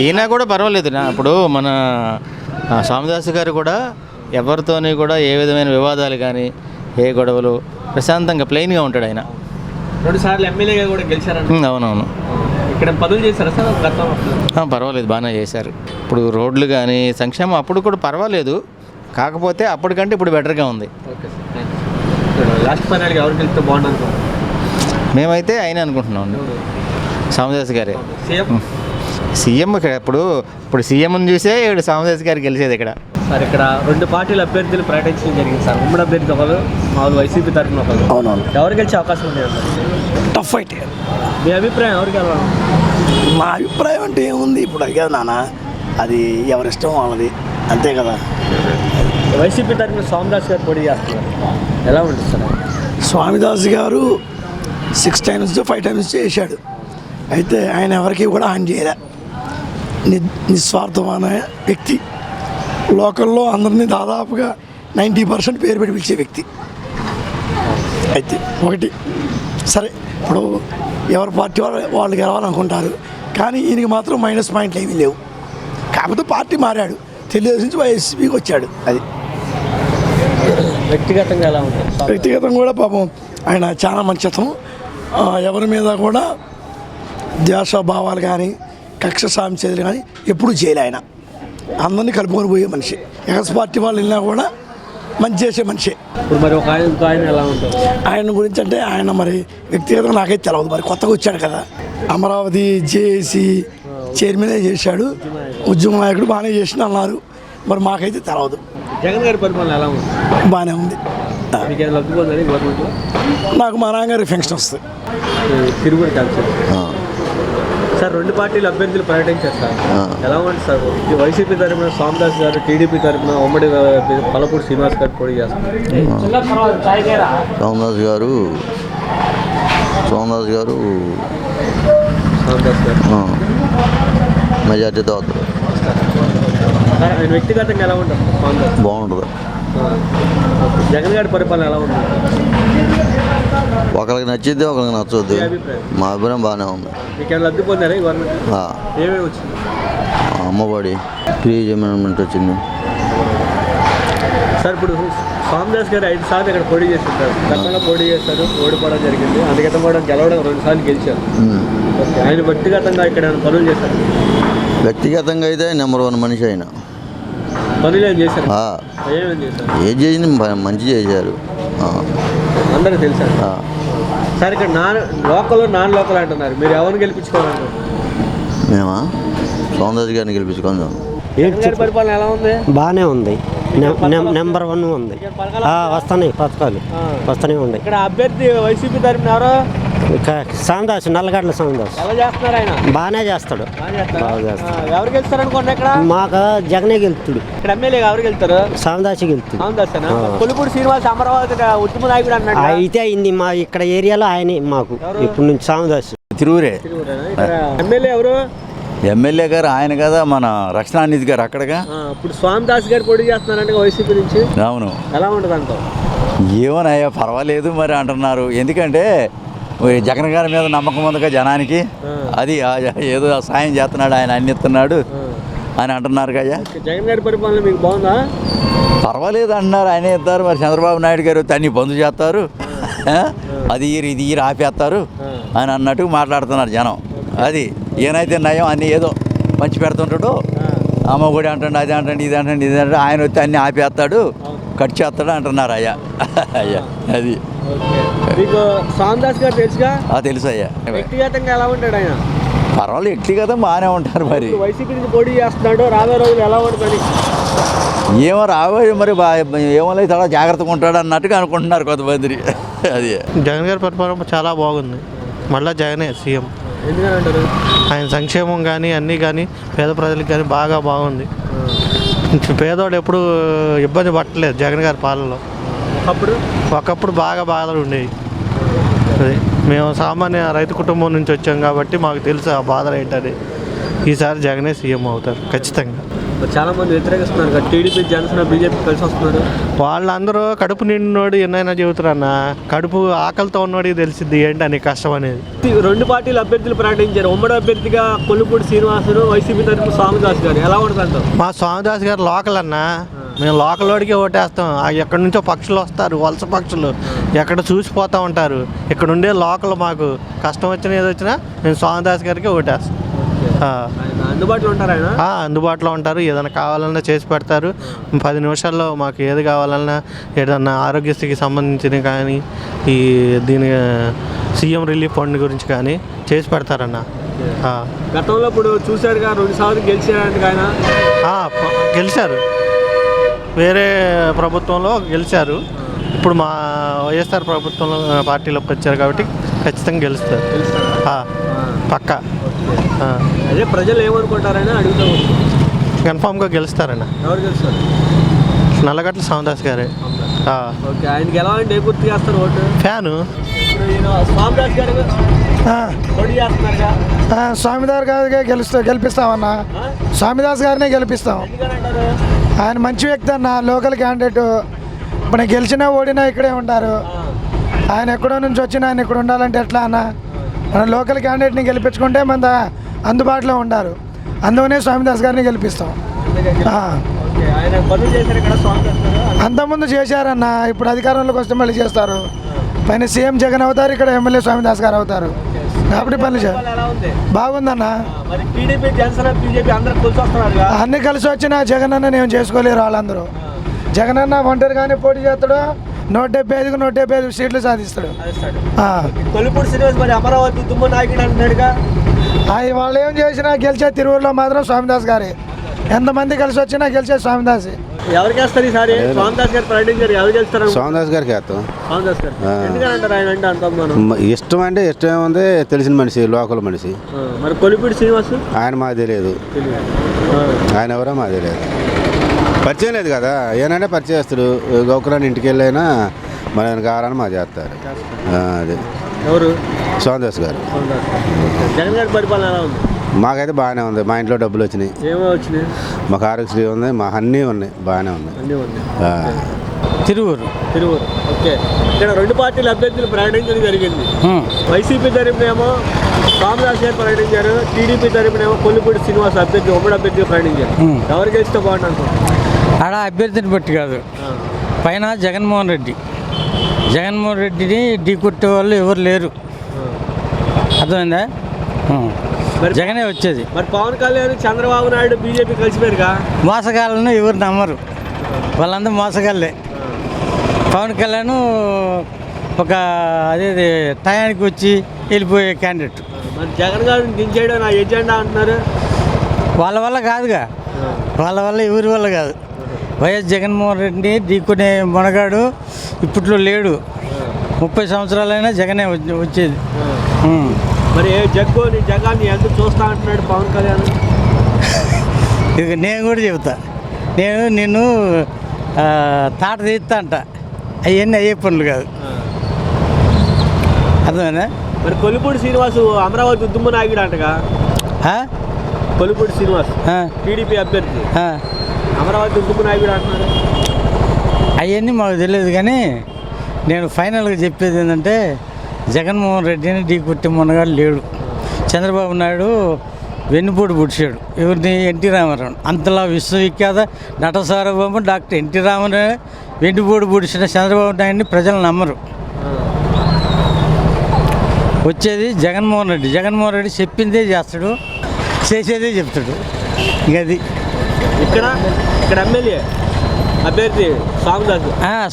[SPEAKER 10] ఈయన కూడా పర్వాలేదు. ఇప్పుడు మన స్వామిదాస్ గారు కూడా ఎవరితోని కూడా ఏ విధమైన వివాదాలు కానీ ఏ గొడవలు ప్రశాంతంగా ప్లెయిన్గా ఉంటాడు ఆయన.
[SPEAKER 11] 2 సార్లు ఎమ్మెల్యేగా కూడా గెలిచారండి.
[SPEAKER 10] అవునవును.
[SPEAKER 11] ఇక్కడ పనులు చేశారా సార్ గతంలో?
[SPEAKER 10] పర్వాలేదు, బాగానే చేశారు. ఇప్పుడు రోడ్లు కానీ సంక్షేమం అప్పుడు కూడా పర్వాలేదు. కాకపోతే అప్పటికంటే ఇప్పుడు బెటర్గా ఉంది.
[SPEAKER 11] ఓకే సార్, లాస్ట్ ఫైనల్గా ఎవరు గెలిస్తే బాగుంటుంది?
[SPEAKER 10] మేమైతే ఆయన అనుకుంటున్నాం, స్వామిదాస్ గారే సీఎం. ఇప్పుడు సీఎంని చూసే ఇప్పుడు స్వామిదాస్ గారు గెలిచేది ఇక్కడ.
[SPEAKER 11] సార్ ఇక్కడ 2 పార్టీల అభ్యర్థులు ప్రకటించడం జరిగింది సార్. ఉమ్మడి అభ్యర్థి ఒకరు, మామూలు వైసీపీ తరఫున ఒకరు.
[SPEAKER 3] అవునవును.
[SPEAKER 11] ఎవరు గెలిచే అవకాశం ఉంది?
[SPEAKER 3] Tough fight.
[SPEAKER 11] మీ అభిప్రాయం ఎవరికి వెళ్ళాలి?
[SPEAKER 3] మా అభిప్రాయం అంటే ఏముంది, ఇప్పుడు అడిగారు నాన్న, అది ఎవరిష్టం వాళ్ళది, అంతే కదా.
[SPEAKER 11] వైసీపీ తరఫున స్వామిదాస్ గారు పోటీ చేస్తున్నారు, ఎలా ఉంటుంది సార్?
[SPEAKER 3] స్వామిదాస్ గారు 6 times 5 times చేశాడు. అయితే ఆయన ఎవరికి కూడా హాని చేయలే. నిస్వార్థమైన వ్యక్తి. లోకల్లో అందరినీ దాదాపుగా 90% పేరు పెట్టి పిలిచే వ్యక్తి. అయితే ఒకటి సరే, ఇప్పుడు ఎవరి పార్టీ వాళ్ళు గెలవాలనుకుంటారు, కానీ ఈయనకి మాత్రం మైనస్ పాయింట్లు ఏమీ లేవు. కాకపోతే పార్టీ మారాడు, తెలుగుదేశం నుంచి వైఎస్పీకి వచ్చాడు. అది
[SPEAKER 11] వ్యక్తిగతంగా ఎలా ఉంటుంది?
[SPEAKER 3] వ్యక్తిగతంగా కూడా పాపం ఆయన చాలా మంచితనం. ఎవరి మీద కూడా ద్వేషభావాలు కానీ కక్ష సాంశయాలు కానీ ఎప్పుడూ చేయలే. ఆయన అందరినీ కలుపుకొని పోయే మనిషి. ఎక్స్ పార్టీ వాళ్ళు వెళ్ళినా కూడా మంచి చేసే మనిషి.
[SPEAKER 11] ఇప్పుడు మరి ఒక ఆయన ఎలా ఉంటుంది?
[SPEAKER 3] ఆయన గురించి అంటే ఆయన మరి వ్యక్తిగతంగా నాకైతే తెలియదు. మరి కొత్తగా వచ్చాడు కదా, అమరావతి జేఏసీ చైర్మనే చేశాడు, ఉద్యమ నాయకుడు బాగానే చేసిన అన్నారు. మరి మాకైతే తెలియదు.
[SPEAKER 11] జగన్ గారి పరిపాలన ఎలా ఉంది?
[SPEAKER 3] బాగానే ఉంది.
[SPEAKER 11] లబ్ధి పొందని గవర్నమెంట్లో
[SPEAKER 3] నాకు మా నాన్నగారి ఫెన్షన్ వస్తుంది.
[SPEAKER 11] తిరుగుడు క్యాన్సర్ సార్. 2 పార్టీల అభ్యర్థులు ప్రకటించారు సార్, ఎలా ఉంది సార్? వైసీపీ తరఫున స్వామిదాస్ గారు, టీడీపీ తరఫున ఉమ్మడి కొల్లిపూడి శ్రీనివాస్ గారు పోటీ చేస్తున్నారు.
[SPEAKER 6] స్వామిదాస్ గారు మెజార్టీతో అవుతారు.
[SPEAKER 11] ఆయన వ్యక్తిగతంగా ఎలా ఉంటుంది?
[SPEAKER 6] బాగుంటుంది.
[SPEAKER 11] జగన్ గారి పరిపాలన ఎలా ఉంటుంది?
[SPEAKER 6] ఒకరికి నచ్చిద్ది, ఒకరికి నచ్చొద్ది. మా అభిప్రాయం బాగానే ఉంది.
[SPEAKER 11] మీకు లబ్ధి పొందారా ఈ గవర్నమెంట్? ఏమేమి వచ్చింది?
[SPEAKER 6] అమ్మఒడి, ఫ్రీ అమెండ్మెంట్ వచ్చింది
[SPEAKER 11] సార్. ఇప్పుడు స్వామిదాస్ గారు 5 సార్లు ఇక్కడ పోటీ చేస్తుంటారు. గతంలో పోటీ చేస్తారు, ఓడిపోవడం జరిగింది. అందుకని కూడా గెలవడం 2 సార్లు గెలిచారు. ఆయన వ్యక్తిగతంగా ఇక్కడ పనులు చేశారు.
[SPEAKER 6] వ్యక్తిగతంగా అయితే నెంబర్ 1 మనిషి ఆయన.
[SPEAKER 11] పనులు ఏం చేశారు? ఏమేమి చేశారు?
[SPEAKER 6] ఏం చేసింది మంచి చేశారు,
[SPEAKER 11] అందరికీ తెలుసా సార్? ఇక్కడ నాన్ లోకల్ అంటున్నారు, మీరు ఎవరిని గెలిపించుకోవాలంటారు?
[SPEAKER 6] మేమా స్వామిదాస్ గారిని గెలిపించుకుందాం.
[SPEAKER 11] జగన్ గారి పరిపాలన ఎలా ఉంది?
[SPEAKER 8] బాగానే ఉంది, నెంబర్ 1 ఉంది. వస్తున్నాయి పథకాలు, వస్తూనే ఉన్నాయి.
[SPEAKER 11] ఇక్కడ అభ్యర్థి వైసీపీ తరపున ఎవరో
[SPEAKER 8] సామదాసు, నల్లగడ్డల సామదాసు
[SPEAKER 11] ఎలా చేస్తున్నారు ఆయన?
[SPEAKER 8] బాగానే చేస్తాడు. బాగా చేస్తాడు.
[SPEAKER 11] ఎవరు గెలుస్తారు అనుకోండి ఇక్కడ?
[SPEAKER 8] మాకు జగనే గెలుతుడు.
[SPEAKER 11] ఇక్కడ ఎమ్మెల్యేగా ఎవరు గెలుతారు?
[SPEAKER 8] సామదాసు గెలుతుడు.
[SPEAKER 11] అవును, కొలుపూడి శ్రీనివాస్ అమరావతి ఉత్తమ నాయకుడు అన్నాడు.
[SPEAKER 8] అయితే అయింది మా ఇక్కడ ఏరియాలో ఆయనే మాకు ఇప్పుడు నుంచి సామదాసు.
[SPEAKER 13] తిరువురే
[SPEAKER 11] ఎమ్మెల్యే ఎవరు?
[SPEAKER 13] ఎమ్మెల్యే గారు ఆయన కదా, మన రక్షణానిధి గారు అక్కడగా.
[SPEAKER 11] ఇప్పుడు స్వామిదాస్ గారు పోటీ చేస్తున్నారంటే వైసీపీ నుంచి.
[SPEAKER 13] అవును.
[SPEAKER 11] ఎలా ఉంటుంది అంటావు?
[SPEAKER 13] ఏమోనయ్యా పర్వాలేదు మరి అంటున్నారు. ఎందుకంటే జగన్ గారి మీద నమ్మకం ఉందిగా జనానికి. అది ఏదో సాయం చేస్తున్నాడు, ఆయన అన్ని ఇస్తున్నాడు అని అంటున్నారు కదా.
[SPEAKER 11] జగన్ గారి పరిపాలన మీకు బాగుందా?
[SPEAKER 13] పర్వాలేదు అంటున్నారు, ఆయన ఇస్తారు. మరి చంద్రబాబు నాయుడు గారు అన్ని బంద్ చేస్తారు, అది ఇది ఆపేస్తారు అని అన్నట్టు మాట్లాడుతున్నారు జనం. అది ఏనైతే నయం అన్నీ ఏదో పంచి పెడుతుంటాడు. అమ్మ కూడా అంటాడు, అది అంటండి, ఇది అంటండి, ఇది అంటే ఆయన వచ్చి అన్నీ ఆపేస్తాడు, కట్ చేస్తాడు అంటున్నారు అయ్యా. అయ్యా అది
[SPEAKER 11] మీకు స్వామిదాస్ గారు తెలుసుగా?
[SPEAKER 13] తెలుసు అయ్యా.
[SPEAKER 11] వ్యక్తిగతంగా ఎలా ఉంటాడు ఆయన?
[SPEAKER 13] పర్వాలేదు, వ్యక్తిగతం బాగానే ఉంటారు. మరి
[SPEAKER 11] వైసీపీ నుంచి పోటీ చేస్తున్నాడు, రాబోయే రోజులు ఎలా ఉంటుంది?
[SPEAKER 13] ఏమో రాబోయే మరి ఏమో చాలా జాగ్రత్తగా ఉంటాడు అన్నట్టుగా అనుకుంటున్నారు కొంతమంది. అది
[SPEAKER 2] జగన్ గారి పరిపాలన చాలా బాగుంది. మళ్ళీ జగనే సీఎం.
[SPEAKER 11] ఎందుకంటారు?
[SPEAKER 2] ఆయన సంక్షేమం కానీ అన్నీ కానీ పేద ప్రజలకు కానీ బాగా బాగుంది. పేదోడు ఎప్పుడు ఇబ్బంది పట్టలేదు జగన్ గారి పాలనలో. ఒకప్పుడు బాగా బాధలు ఉండేవి. అది మేము సామాన్య రైతు కుటుంబం నుంచి వచ్చాం కాబట్టి మాకు తెలుసు ఆ బాధలు ఏంటని. ఈసారి జగనే సీఎం అవుతారు ఖచ్చితంగా.
[SPEAKER 11] చాలా మంది వ్యతిరేకిస్తున్నారు, టీడీపీ, జనసేన, బీజేపీ కలిసి వస్తున్నారు.
[SPEAKER 2] వాళ్ళందరూ కడుపు నిండినోడు ఎన్నైనా చెబుతారన్న, కడుపు ఆకలితో ఉన్నోడికి తెలిసింది ఏంటి అని కష్టం అనేది.
[SPEAKER 11] 2 పార్టీలు అభ్యర్థులు ప్రకటించారు. ఉమ్మడి అభ్యర్థిగా కొల్లుపూడి శ్రీనివాసులు, వైసీపీ తరఫున స్వామిదాస్ గారు. ఎలా ఉంటుంది?
[SPEAKER 2] మా స్వామిదాస్ గారు లోకల్ అన్న, మేము లోకల్ వాడికే ఓటేస్తాం. ఎక్కడి నుంచో పక్షులు వస్తారు, వలస పక్షులు ఎక్కడ చూసిపోతూ ఉంటారు. ఇక్కడ ఉండే లోకల్ మాకు కష్టం వచ్చినా ఏది వచ్చినా మేము స్వామిదాస్ గారికి ఓటేస్తాం.
[SPEAKER 11] అందుబాటులో ఉంటారు ఆయన?
[SPEAKER 2] అందుబాటులో ఉంటారు. ఏదైనా కావాలన్నా చేసి పెడతారు. 10 నిమిషాల్లో మాకు ఏది కావాలన్నా, ఏదన్నా ఆరోగ్యశ్రీకి సంబంధించిన కానీ, ఈ దీని సీఎం రిలీఫ్ ఫండ్ గురించి కానీ చేసి పెడతారన్న.
[SPEAKER 11] గతంలో ఇప్పుడు చూశారుగా 2 సార్లు గెలిచారంటే ఆయన.
[SPEAKER 2] గెలిచారు, వేరే ప్రభుత్వంలో గెలిచారు. ఇప్పుడు మా వైఎస్ఆర్ ప్రభుత్వంలో పార్టీలోకి వచ్చారు కాబట్టి ఖచ్చితంగా గెలుస్తారు. పక్క.
[SPEAKER 11] అదే ప్రజలు ఏమనుకుంటారని అడుగుతాం.
[SPEAKER 2] కన్ఫామ్గా గెలుస్తారన్న.
[SPEAKER 11] ఎవరు గెలుస్తారు?
[SPEAKER 2] నల్లగడ్డల సామదాస్ గారే.
[SPEAKER 11] ఓకే, ఆయనకి ఎలా అంటే గుర్తు చేస్తారు ఓటు?
[SPEAKER 2] ఫ్యాను.
[SPEAKER 11] స్వామిదాస్ గారు పోటీ చేస్తున్నారుగా.
[SPEAKER 3] స్వామిదాస్ గారికి గెలిపిస్తామన్నా. స్వామిదాస్ గారినే గెలిపిస్తాం. ఆయన మంచి వ్యక్తి అన్న, లోకల్ క్యాండిడేట్. ఇప్పుడు గెలిచినా ఓడినా ఇక్కడే ఉంటారు. ఆయన ఎక్కడో నుంచి వచ్చినా ఆయన ఇక్కడ ఉండాలంటే ఎట్లా అన్న? మన లోకల్ క్యాండిడేట్ని గెలిపించుకుంటే మన అందుబాటులో ఉంటారు. అందుకనే స్వామిదాస్ గారిని గెలిపిస్తాం. అంతకుముందు చేశారన్న, ఇప్పుడు అధికారంలోకి వస్తే మళ్ళీ చేస్తారు. పైన సీఎం జగన్ అవుతారు, ఇక్కడ ఎమ్మెల్యే స్వామిదాస్ గారు అవుతారు. కాబట్టి పనులు బాగుందన్న. అన్ని కలిసి వచ్చిన జగన్ అన్న నేను చేసుకోలేరు. వాళ్ళందరూ జగన్ అన్న ఒంటరిగానే పోటీ చేస్తాడు. 175కు 175 సీట్లు సాధిస్తాడు.
[SPEAKER 11] కొల్లుపూడి శ్రీనివాస్ మరి అమరావతి ఉత్తమ నాయకుడు అంటున్నాడుగా.
[SPEAKER 3] వాళ్ళు ఏం చేసినా గెలిచే తిరువురులో మాత్రం స్వామిదాస్ గారే. ఎంతమంది కలిసి వచ్చినా గెలిచే స్వామిదాస్.
[SPEAKER 11] ఎవరికి వేస్తారు ఈసారి? స్వామిదాస్ గారు ప్రకటించారు, ఎవరు గెలుస్తారు?
[SPEAKER 1] స్వామిదాస్ గారికి వేస్తాం.
[SPEAKER 11] స్వామిదాస్ గారు ఎందుకంటారు? ఆయన అంటే అంటాం
[SPEAKER 1] ఇష్టం అంటే ఇష్టం ఏముంది, తెలిసిన మనిషి, లోకల్ మనిషి.
[SPEAKER 11] మరి కొల్లుపూడి శ్రీనివాస్
[SPEAKER 1] ఆయన మాకు తెలియదు. ఆయన ఎవరో మాకు తెలియదు, పరిచయం లేదు కదా. ఏనంటే పరిచయస్తుడు, గౌకురాని ఇంటికి వెళ్ళైనా మన కావాలని మాకు చేస్తారు. అదే
[SPEAKER 11] ఎవరు?
[SPEAKER 1] స్వామిదాస్ గారు.
[SPEAKER 11] జగన్ గారి పరిపాలన ఎలా ఉంది?
[SPEAKER 1] మాకైతే బాగానే ఉంది. మా ఇంట్లో డబ్బులు వచ్చినాయి.
[SPEAKER 11] ఏమో వచ్చినాయి?
[SPEAKER 1] మాకు ఆరోగ్యశ్రీ ఉంది, మా అన్నీ ఉన్నాయి, బాగానే ఉన్నాయి.
[SPEAKER 2] తిరువురు.
[SPEAKER 11] ఓకే, ఇక్కడ 2 పార్టీల అభ్యర్థులు ప్రకటించడం జరిగింది. వైసీపీ తరపునేమో స్వామిదాస్ గారు ప్రకటించారు, టీడీపీ తరపునేమో కొల్లుపూడి శ్రీనివాస్ అభ్యర్థి, ఉమ్మడి అభ్యర్థిగా ప్రకటించారు. ఎవరు గెలిస్తే బాగుంటుంది?
[SPEAKER 7] ఆడ అభ్యర్థిని బట్టి కాదు, పైన జగన్మోహన్ రెడ్డిని ఢీ కొట్టే వాళ్ళు ఎవరు లేరు. అర్థమైందా? జగనే వచ్చేది.
[SPEAKER 11] మరి పవన్ కళ్యాణ్, చంద్రబాబు నాయుడు, బీజేపీ కలిసిపోయారుగా.
[SPEAKER 7] మోసగాళ్ళను ఎవరు నమ్మరు, వాళ్ళందరూ మోసగాళ్ళే. పవన్ కళ్యాణ్ ఒక అదే టయానికి వచ్చి వెళ్ళిపోయే క్యాండిడేట్.
[SPEAKER 11] మరి జగన్ గారిని దించేయడం నా ఎజెండా అంటున్నారు.
[SPEAKER 7] వాళ్ళ వల్ల కాదుగా, వాళ్ళ వల్ల ఎవరి వల్ల కాదు. వైఎస్ జగన్మోహన్ రెడ్డిని ఢీకొనే మొనగాడు ఇప్పట్లో లేడు. 30 సంవత్సరాలైనా జగనే వచ్చేది.
[SPEAKER 11] మరి జగాన్ని ఎందుకు చూస్తా అంటున్నాడు పవన్ కళ్యాణ్?
[SPEAKER 7] ఇక నేను కూడా చెబుతా, నిన్ను తాట తీస్తా అంట. అవన్నీ అయ్యే పనులు కాదు, అర్థమైనా?
[SPEAKER 11] మరి కొల్లిపూడి శ్రీనివాసు అమరావతి ఉద్యమ నాయకుడు అంటగా. కొల్లిపూడి శ్రీనివాస్ టీడీపీ అభ్యర్థి అమరావతి ఉద్యమ నాయకుడు అంటున్నారు.
[SPEAKER 7] అవన్నీ మాకు తెలియదు, కానీ నేను ఫైనల్గా చెప్పేది ఏంటంటే జగన్మోహన్ రెడ్డిని ఢీ కొట్టి మొన్నగాడు లేడు. చంద్రబాబు నాయుడు వెన్నుపోటు పుడిచాడు. ఎవరిని? ఎన్టీ రామారావు. అంతలా విశ్వవిఖ్యాత నట సార్వభౌమ డాక్టర్ ఎన్టీ రామారావు వెన్నుపోటు పుడిచిన చంద్రబాబు నాయుడిని ప్రజలు నమ్మరు. వచ్చేది జగన్మోహన్ రెడ్డి. జగన్మోహన్ రెడ్డి చెప్పిందే చేస్తాడు, చేసేదే చెప్తాడు. ఇక అది
[SPEAKER 11] ఇక్కడ ఎమ్మెల్యే అభ్యర్థి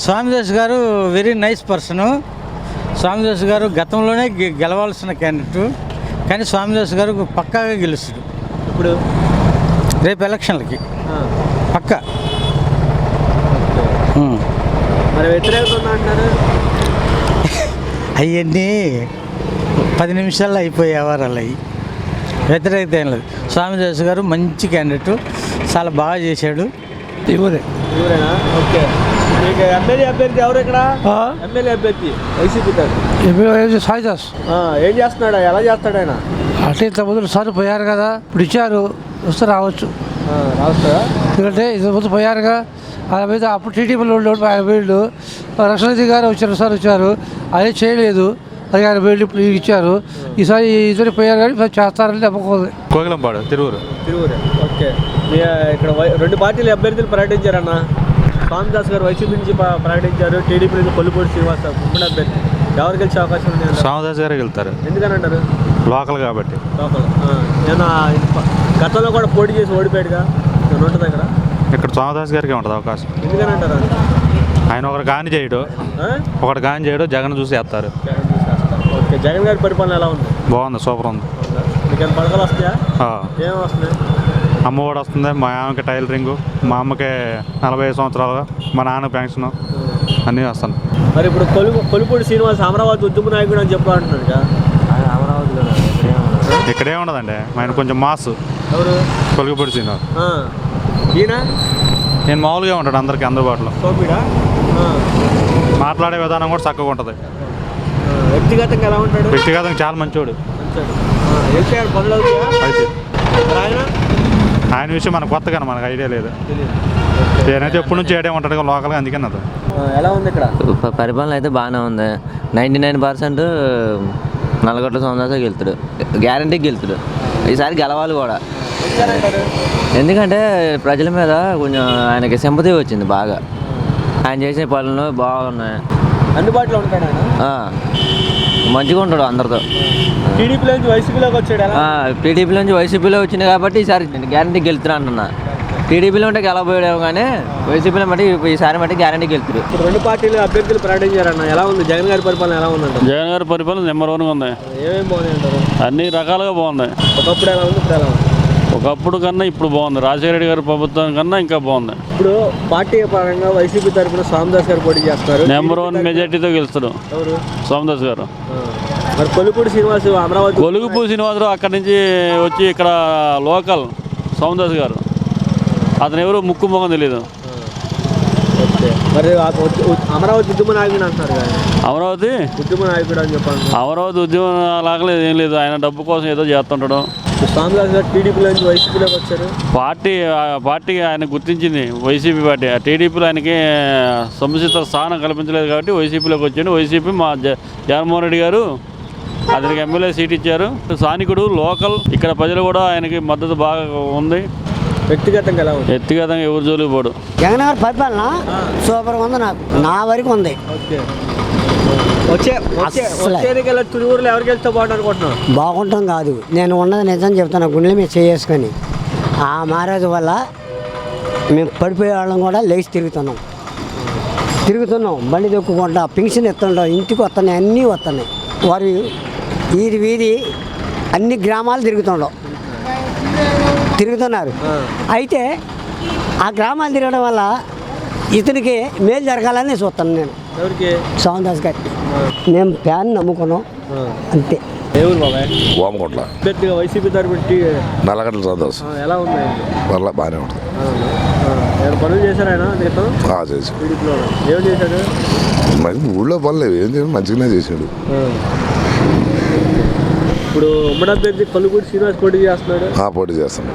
[SPEAKER 7] స్వామిదాస్ గారు వెరీ నైస్ పర్సను. స్వామిదాస్ గారు గతంలోనే గెలవాల్సిన క్యాండిడేటు, కానీ స్వామిదాస్ గారు పక్కాగా గెలుస్తాడు.
[SPEAKER 11] ఇప్పుడు
[SPEAKER 7] రేపు ఎలక్షన్లకి పక్కా.
[SPEAKER 11] మరి వ్యతిరేకత అంటారు.
[SPEAKER 7] అవన్నీ 10 నిమిషాల్లో అయిపోయే వ్యవహారాలు అవి. వ్యతిరేకత ఏం లేదు. స్వామిదాస్ గారు మంచి క్యాండిడేటు, చాలా బాగా చేశాడు.
[SPEAKER 11] ఊరేనా? ఓకే. మీకు ఎమ్మెల్యే అభ్యర్థి ఎవరు ఇక్కడ? ఎమ్మెల్యే అభ్యర్థి వైసీపీ
[SPEAKER 3] సాయిదాస్
[SPEAKER 11] ఏం చేస్తున్నాడు? ఎలా చేస్తాడు ఆయన?
[SPEAKER 3] అంటే ఇంత ముందు సార్ పోయారు కదా, ఇప్పుడు ఇచ్చారు, వస్తే రావచ్చు.
[SPEAKER 11] రావచ్చుదా?
[SPEAKER 3] ఎందుకంటే ఇంత ముందు పోయారుగా, ఆయన మీద అప్పుడు టీడీపీలో ఆయన వీళ్ళు రక్షణాధికారి గారు వచ్చారు, సార్ వచ్చారు, అదే చేయలేదు. అది ఆయన వీళ్ళు ఇప్పుడు ఇచ్చారు. ఈసారి ఇద్దరు పోయారు కానీ చేస్తారని నమ్మకం.
[SPEAKER 2] కోగిలంపాడు తిరువురు.
[SPEAKER 11] ఓకే. ఇక్కడ 2 పార్టీలు అభ్యర్థులు ప్రకటించారన్న. స్వామిదాస్ గారు వైసీపీ నుంచి ప్రకటించారు, టీడీపీ నుంచి కొల్లిపూడి శ్రీనివాస్ ఉమ్మడి అభ్యర్థి. ఎవరు గెలిచే అవకాశం ఉంది?
[SPEAKER 2] స్వామిదాస్ గారే వెళ్తారు.
[SPEAKER 11] ఎందుకని అంటారు?
[SPEAKER 2] లోకల్ కాబట్టి.
[SPEAKER 11] లోకల్. ఏమన్నా గతంలో కూడా పోటీ చేసి ఓడిపోయాడుగా, ఉంటుంది ఇక్కడ.
[SPEAKER 2] ఇక్కడ స్వామిదాస్ గారికి ఉంటుంది అవకాశం.
[SPEAKER 11] ఎందుకని అంటారు?
[SPEAKER 2] ఆయన ఒకటి గాని చేయడు, జగన్ చూసి వేస్తారు.
[SPEAKER 11] ఓకే. జగన్ గారి పరిపాలన ఎలా ఉంది?
[SPEAKER 2] బాగుంది, సూపర్ ఉంది.
[SPEAKER 11] మీకు పథకాలు వస్తాయా? ఏం వస్తున్నాయి?
[SPEAKER 2] అమ్మఒడి వస్తుంది, మా ఆమెకి టైలరింగు, మా అమ్మకి 45 సంవత్సరాలుగా, మా నాన్న పెన్షన్ అన్నీ వస్తాను.
[SPEAKER 11] మరి ఇప్పుడు కొల్లిపూడి శ్రీనివాస్ అమరావతి ఉద్యమ నాయకుడు అని చెప్పి అంటున్నాడు. అమరావతిలో
[SPEAKER 2] ఇక్కడే ఉండదండి, ఆయన కొంచెం మాస్.
[SPEAKER 11] ఎవరు?
[SPEAKER 2] కొల్లిపూడి శ్రీనివాస్.
[SPEAKER 11] ఈయన
[SPEAKER 2] నేను మామూలుగా ఉంటాడు, అందరికీ అందుబాటులో. మాట్లాడే విధానం కూడా చక్కగా ఉంటుంది.
[SPEAKER 11] వ్యక్తిగతంగా ఎలా ఉంటాడు?
[SPEAKER 2] వ్యక్తిగతంగా చాలా మంచివాడు. అయితే ఆయన విషయం మనకు కొత్త కానీ మనకు ఐడియా లేదు. నేనైతే ఎప్పటి నుంచి ఏడే ఉంటాడు లోకల్గా, అందుకని అది.
[SPEAKER 11] ఎలా ఉంది ఇక్కడ
[SPEAKER 14] పరిపాలన? అయితే బాగానే ఉంది. 99% నల్లగొట్ల సోమదాసే గెలుతాడు, గ్యారంటీకి గెలుతాడు. ఈసారి గెలవాలి కూడా. ఎందుకంటే ప్రజల మీద కొంచెం ఆయనకి సింపతి వచ్చింది బాగా. ఆయన చేసే పనులు బాగున్నాయి,
[SPEAKER 11] అందుబాటులో ఉంటాడు ఆయన,
[SPEAKER 14] మంచిగా ఉంటాడు అందరితో.
[SPEAKER 11] టీడీపీ నుంచి వైసీపీలోకి వచ్చాడు.
[SPEAKER 14] టీడీపీ నుంచి వైసీపీలో వచ్చింది కాబట్టి ఈసారి గ్యారంటీకి గెలుతున్నా అంటున్నా. టీడీపీలో ఉంటే గెలవబోయాడేమో కానీ వైసీపీలో బట్టి ఈసారి బట్టి గ్యారంటీకి గెలుతుడు.
[SPEAKER 11] 2 పార్టీలు అభ్యర్థులు ప్రకటించారన్న. ఎలా ఉంది జగన్ గారి పరిపాలన? ఎలా ఉందంట?
[SPEAKER 15] జగన్ గారి పరిపాలన నెంబర్ 1గా ఉంది.
[SPEAKER 11] ఏమేమి బాగున్నాయి అంటారు?
[SPEAKER 15] అన్ని రకాలుగా బాగున్నాయి.
[SPEAKER 11] ఒకప్పుడు ఎలా ఉంది, ఇప్పుడు ఎలా ఉంది?
[SPEAKER 15] ఒకప్పుడు కన్నా ఇప్పుడు బాగుంది. రాజశేఖర రెడ్డి గారి ప్రభుత్వం కన్నా ఇంకా బాగుంది.
[SPEAKER 11] ఇప్పుడు పార్టీ పరంగా వైసీపీ తరఫున స్వామిదాస్ గారు పోటీ చేస్తారు.
[SPEAKER 15] నెంబర్ 1 మెజార్టీతో గెలుస్తాడు స్వామిదాస్ గారు.
[SPEAKER 11] మరి కొల్లిపూడి శ్రీనివాస్ అమరావతి.
[SPEAKER 15] కొల్లిపూడి శ్రీనివాసరావు అక్కడి నుంచి వచ్చి ఇక్కడ లోకల్ స్వామిదాస్ గారు, అతను ఎవరు ముక్కు మొహం తెలియదు.
[SPEAKER 11] మరి అమరావతి ఉద్యమ నాయకుడు అంటున్నారు కదా.
[SPEAKER 15] అమరావతి
[SPEAKER 11] ఉద్యమ నాయకుడు అని చెప్పాను.
[SPEAKER 15] అమరావతి ఉద్యమం లాగలేదు, ఏం లేదు. ఆయన డబ్బు కోసం ఏదో చేస్తుంటాడు.
[SPEAKER 11] స్వామిదాస్ గారు టీడీపీ నుంచి వైసీపీలోకి వచ్చారు.
[SPEAKER 15] పార్టీ ఆయన గుర్తించింది వైసీపీ పార్టీ. ఆ టీడీపీలో ఆయనకి సముచిత స్థానం కల్పించలేదు కాబట్టి వైసీపీలోకి వచ్చాడు. వైసీపీ మా జగన్మోహన్ రెడ్డి గారు అతనికి ఎమ్మెల్యే సీట్ ఇచ్చారు. స్థానికుడు, లోకల్. ఇక్కడ ప్రజలు కూడా ఆయనకి మద్దతు బాగా ఉంది.
[SPEAKER 11] వ్యక్తిగతంగా ఎలా ఉంది?
[SPEAKER 15] వ్యక్తిగతంగా ఎవరు జోలికి పోడు.
[SPEAKER 16] జగన్ గారి పరిపాలన సూపర్గా ఉంది, నా వరకు ఉంది.
[SPEAKER 11] తురువురులో ఎవరికి వెళ్తే బాగుంటుంది అనుకుంటున్నాను?
[SPEAKER 16] బాగుంటాం కాదు, నేను ఉన్నది నిజం చెప్తాను. గుండెలు మీద చేసుకొని ఆ మ్యారేజ్ వల్ల మేము పడిపోయే వాళ్ళం కూడా లేచి తిరుగుతున్నాం, బండి దొక్కుకుంటా, పెన్షన్ ఎత్తుంటాం, ఇంటికి వస్తున్నాయి, అన్నీ వస్తున్నాయి. వారు వీధి అన్ని గ్రామాలు తిరుగుతుండవు. తిరుగుతున్నారు. అయితే ఆ గ్రామాలు తిరగడం వల్ల ఇతనికి మేలు జరగాలని చూస్తాను నేను.
[SPEAKER 11] ఎవరికి?
[SPEAKER 16] సోమన్ దాస్ గారికి. మేము ఫ్యాన్ నమ్ముకున్నాం అంతే.
[SPEAKER 11] ఎవరు బాబాయ్?
[SPEAKER 17] వామకోట్ల
[SPEAKER 11] అభ్యర్థిగా వైసీపీ తరపున
[SPEAKER 17] నల్లగడ్డల సంతోష్
[SPEAKER 11] ఎలా ఉన్నాయి?
[SPEAKER 17] వల్ల బాగానే ఉంటుంది.
[SPEAKER 11] ఏమైనా పనులు చేశారు ఆయన దీంతో?
[SPEAKER 17] చేసి
[SPEAKER 11] టీడీపీలో ఏం చేశాడు?
[SPEAKER 17] మరి ఊళ్ళో పనులు ఏం చేయాలి, మంచిగానే చేసాడు.
[SPEAKER 11] ఇప్పుడు ఉమ్మడి అభ్యర్థి కొల్లుపూడి శ్రీనివాస్ పోటీ చేస్తున్నాడు.
[SPEAKER 17] పోటీ చేస్తాను.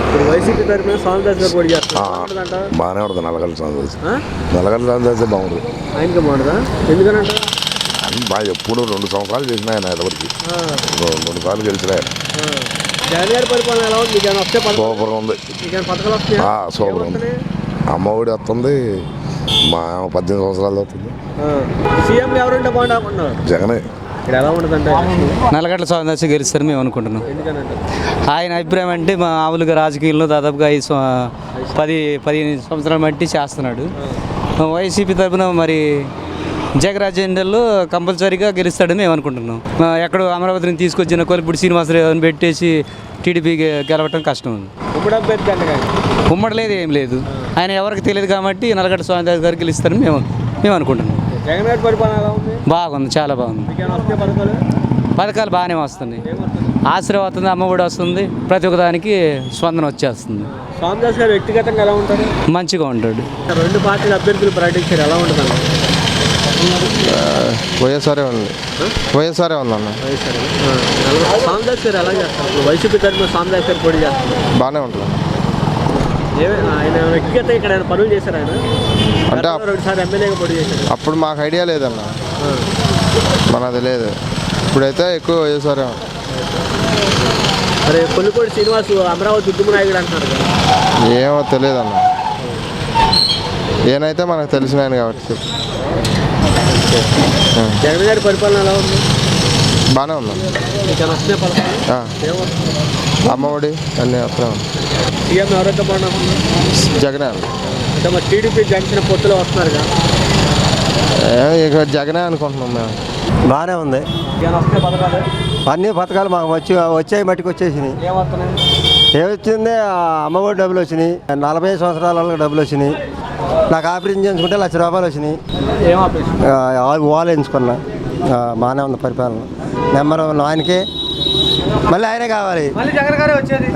[SPEAKER 11] ఇప్పుడు వైసీపీ తరపున సోమన్ దాస్ గారు పోటీ చేస్తున్నారు.
[SPEAKER 17] బాగానే ఉంటుంది. నల్లగడ్డల సంతోష్ బాగుంటుంది.
[SPEAKER 11] ఆయనకి బాగుంటుందా? ఎందుకనంట?
[SPEAKER 17] బాగా ఎప్పుడు 2 సంవత్సరాలు చేసిన ఆయన ఎవరికి 2 సార్లు గెలిచిన ఆయన.
[SPEAKER 11] జగన్ గారి పరిపాలన ఎలా ఉంది?
[SPEAKER 17] సూపర్ ఉంది.
[SPEAKER 11] పథకాలు వస్తాయా?
[SPEAKER 17] సూపర్ ఉంది. అమ్మఒడి వస్తుంది. మా 18 సంవత్సరాలు అవుతుంది.
[SPEAKER 11] సీఎం ఎవరుంటే బాగుంటుంది అనుకుంటున్నారు?
[SPEAKER 17] జగనే.
[SPEAKER 11] ఇక్కడ ఎలా ఉంటుందంటే
[SPEAKER 7] నల్లగడ్డల సోమన్ దాస్ గెలుస్తారు మేము అనుకుంటున్నాం.
[SPEAKER 11] ఎందుకనంటే
[SPEAKER 7] ఆయన అభిప్రాయం అంటే మా ఆవులుగా రాజకీయాల్లో దాదాపుగా 10-15 సంవత్సరాల మట్టి చేస్తున్నాడు. వైసీపీ తరఫున మరి జగరాజేందర్లో కంపల్సరీగా గెలుస్తాడని మేము అనుకుంటున్నాం. ఎక్కడో అమరావతిని తీసుకొచ్చిన కొల్లిపూడి శ్రీనివాసరావుని పెట్టేసి టీడీపీకి గెలవటం కష్టం ఉంది.
[SPEAKER 11] ఉమ్మడి అభ్యర్థి అంటే
[SPEAKER 7] ఉమ్మడి లేదు, ఏం లేదు. ఆయన ఎవరికి తెలియదు కాబట్టి నల్లగడ్డ సోమన్ దాస్ గారు గెలుస్తారని మేము అనుకుంటున్నాం.
[SPEAKER 11] జగన్ గారి పరిపాలన ఎలా ఉంది?
[SPEAKER 7] బాగుంది, చాలా బాగుంది. పథకాలు బాగానే వస్తున్నాయి. ఆశ్రయం వస్తుంది, అమ్మఒడి వస్తుంది, ప్రతి ఒక్కదానికి స్పందన వచ్చేస్తుంది.
[SPEAKER 11] సోమన్ దాస్ గారు వ్యక్తిగతంగా ఎలా ఉంటారు?
[SPEAKER 7] మంచిగా ఉంటాడు.
[SPEAKER 11] 2 పార్టీల అభ్యర్థులు ప్రకటించారు, ఎలా ఉంటుంది?
[SPEAKER 18] వైఎస్ఆర్ఏ ఉంది. వైఎస్ఆర్ఏ ఉందన్న.
[SPEAKER 11] సోమన్ దాస్ గారు ఎలా చేస్తారు? వైసీపీ తరఫున సోమన్ దాస్ గారు పోటీ చేస్తారు.
[SPEAKER 18] బాగానే ఉంటుంది.
[SPEAKER 11] ఆయన వ్యక్తిగత ఇక్కడ పనులు చేశారు. ఆయన
[SPEAKER 18] అంటే
[SPEAKER 11] 2 సార్లు ఎమ్మెల్యేగా పోటీ చేశారు.
[SPEAKER 18] అప్పుడు మాకు ఐడియా లేదన్న, మనది లేదు. ఇప్పుడైతే ఎక్కువ వైఎస్ఆర్ఏ.
[SPEAKER 11] మరి కొల్లుపూడి శ్రీనివాస్ అమరావతి ఉద్యమ నాయకుడు అంటున్నారు కదా,
[SPEAKER 18] ఏమో తెలియదన్న. ఏనైతే మనకు తెలిసిన ఆయన కాబట్టి.
[SPEAKER 11] జగన్ గారి పరిపాలన ఎలా ఉంది?
[SPEAKER 18] బాగానే ఉందన్న. అమ్మఒడి అన్నీ వస్తున్నాం.
[SPEAKER 11] సీఎం ఎవరైతే బాగున్నారు?
[SPEAKER 18] జగనే అన్న.
[SPEAKER 11] అంటే మరి టీడీపీ జంక్షన్ పొత్తులో వస్తున్నారు కదా,
[SPEAKER 18] ఇక జగనే అనుకుంటున్నాం మేము.
[SPEAKER 8] బాగానే ఉంది. అన్ని పథకాలు మాకు వచ్చాయి, మట్టికి వచ్చేసినాయి. ఏమొచ్చింది? అమ్మఒడి డబ్బులు వచ్చినాయి. 40 సంవత్సరాల వాళ్ళకి డబ్బులు వచ్చినాయి. నాకు ఆపరేషన్ చేయించుకుంటే ₹1,00,000 వచ్చినాయి. వాల్ ఎంచుకున్నా. బాగానే ఉంది పరిపాలన. నెంబర్ 1 ఆయనకే, మళ్ళీ ఆయనే కావాలి.
[SPEAKER 11] జగన్ గారే వచ్చేది.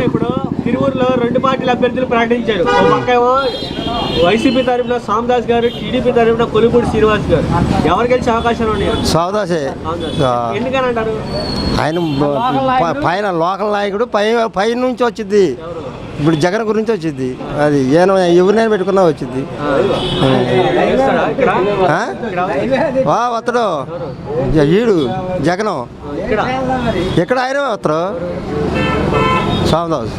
[SPEAKER 11] ఇప్పుడు తిరువూరులో 2 పార్టీల అభ్యర్థులు ప్రకటించారు. ఒక పక్క ఏమో వైసీపీ తరఫున సోమన్ దాస్ గారు, టీడీపీ తరఫున కొల్లుపూడి శ్రీనివాస్ గారు. ఎవరు గెలిచే అవకాశాలు ఉన్నాయి?
[SPEAKER 8] సోమదాసే.
[SPEAKER 11] ఎందుకని అంటారు?
[SPEAKER 8] ఆయన పైన లోకల్ నాయకుడు, పై నుంచి వచ్చింది. ఇప్పుడు జగన్ గురించి వచ్చింది. అది ఎవరినైనా పెట్టుకున్నా వచ్చింది. వస్తాడు ఈడు జగన్. ఎక్కడ ఆయన వస్తారు సోమదాస్.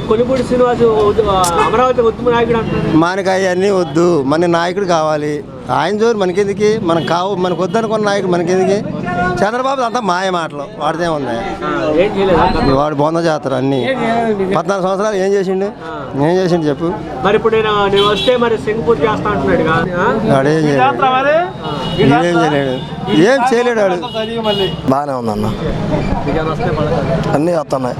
[SPEAKER 11] కొల్లుపూడి శ్రీనివాస్ అమరావతి ఉద్యమ నాయకుడు అంటారు.
[SPEAKER 8] మనకి అవన్నీ వద్దు, మన నాయకుడు కావాలి. ఆయన జోరు మనకెందుకు? మనకు వద్దనుకున్న నాయకుడు మనకెందుకు? చంద్రబాబు అంతా మాయ మాటలు, వాడితే ఉంది. వాడు బొంద చేస్తారు అన్నీ. 14 సంవత్సరాలు ఏం చేసిండు చెప్పు.
[SPEAKER 11] మరి ఇప్పుడు నేను వస్తే మరి సింగపూర్ చేస్తా అంటున్నాడు.
[SPEAKER 8] వాడేం చేయలేడు, ఏం చేయలేడు వాడు. బాగానే ఉందన్న. అన్నీ వస్తున్నాయి.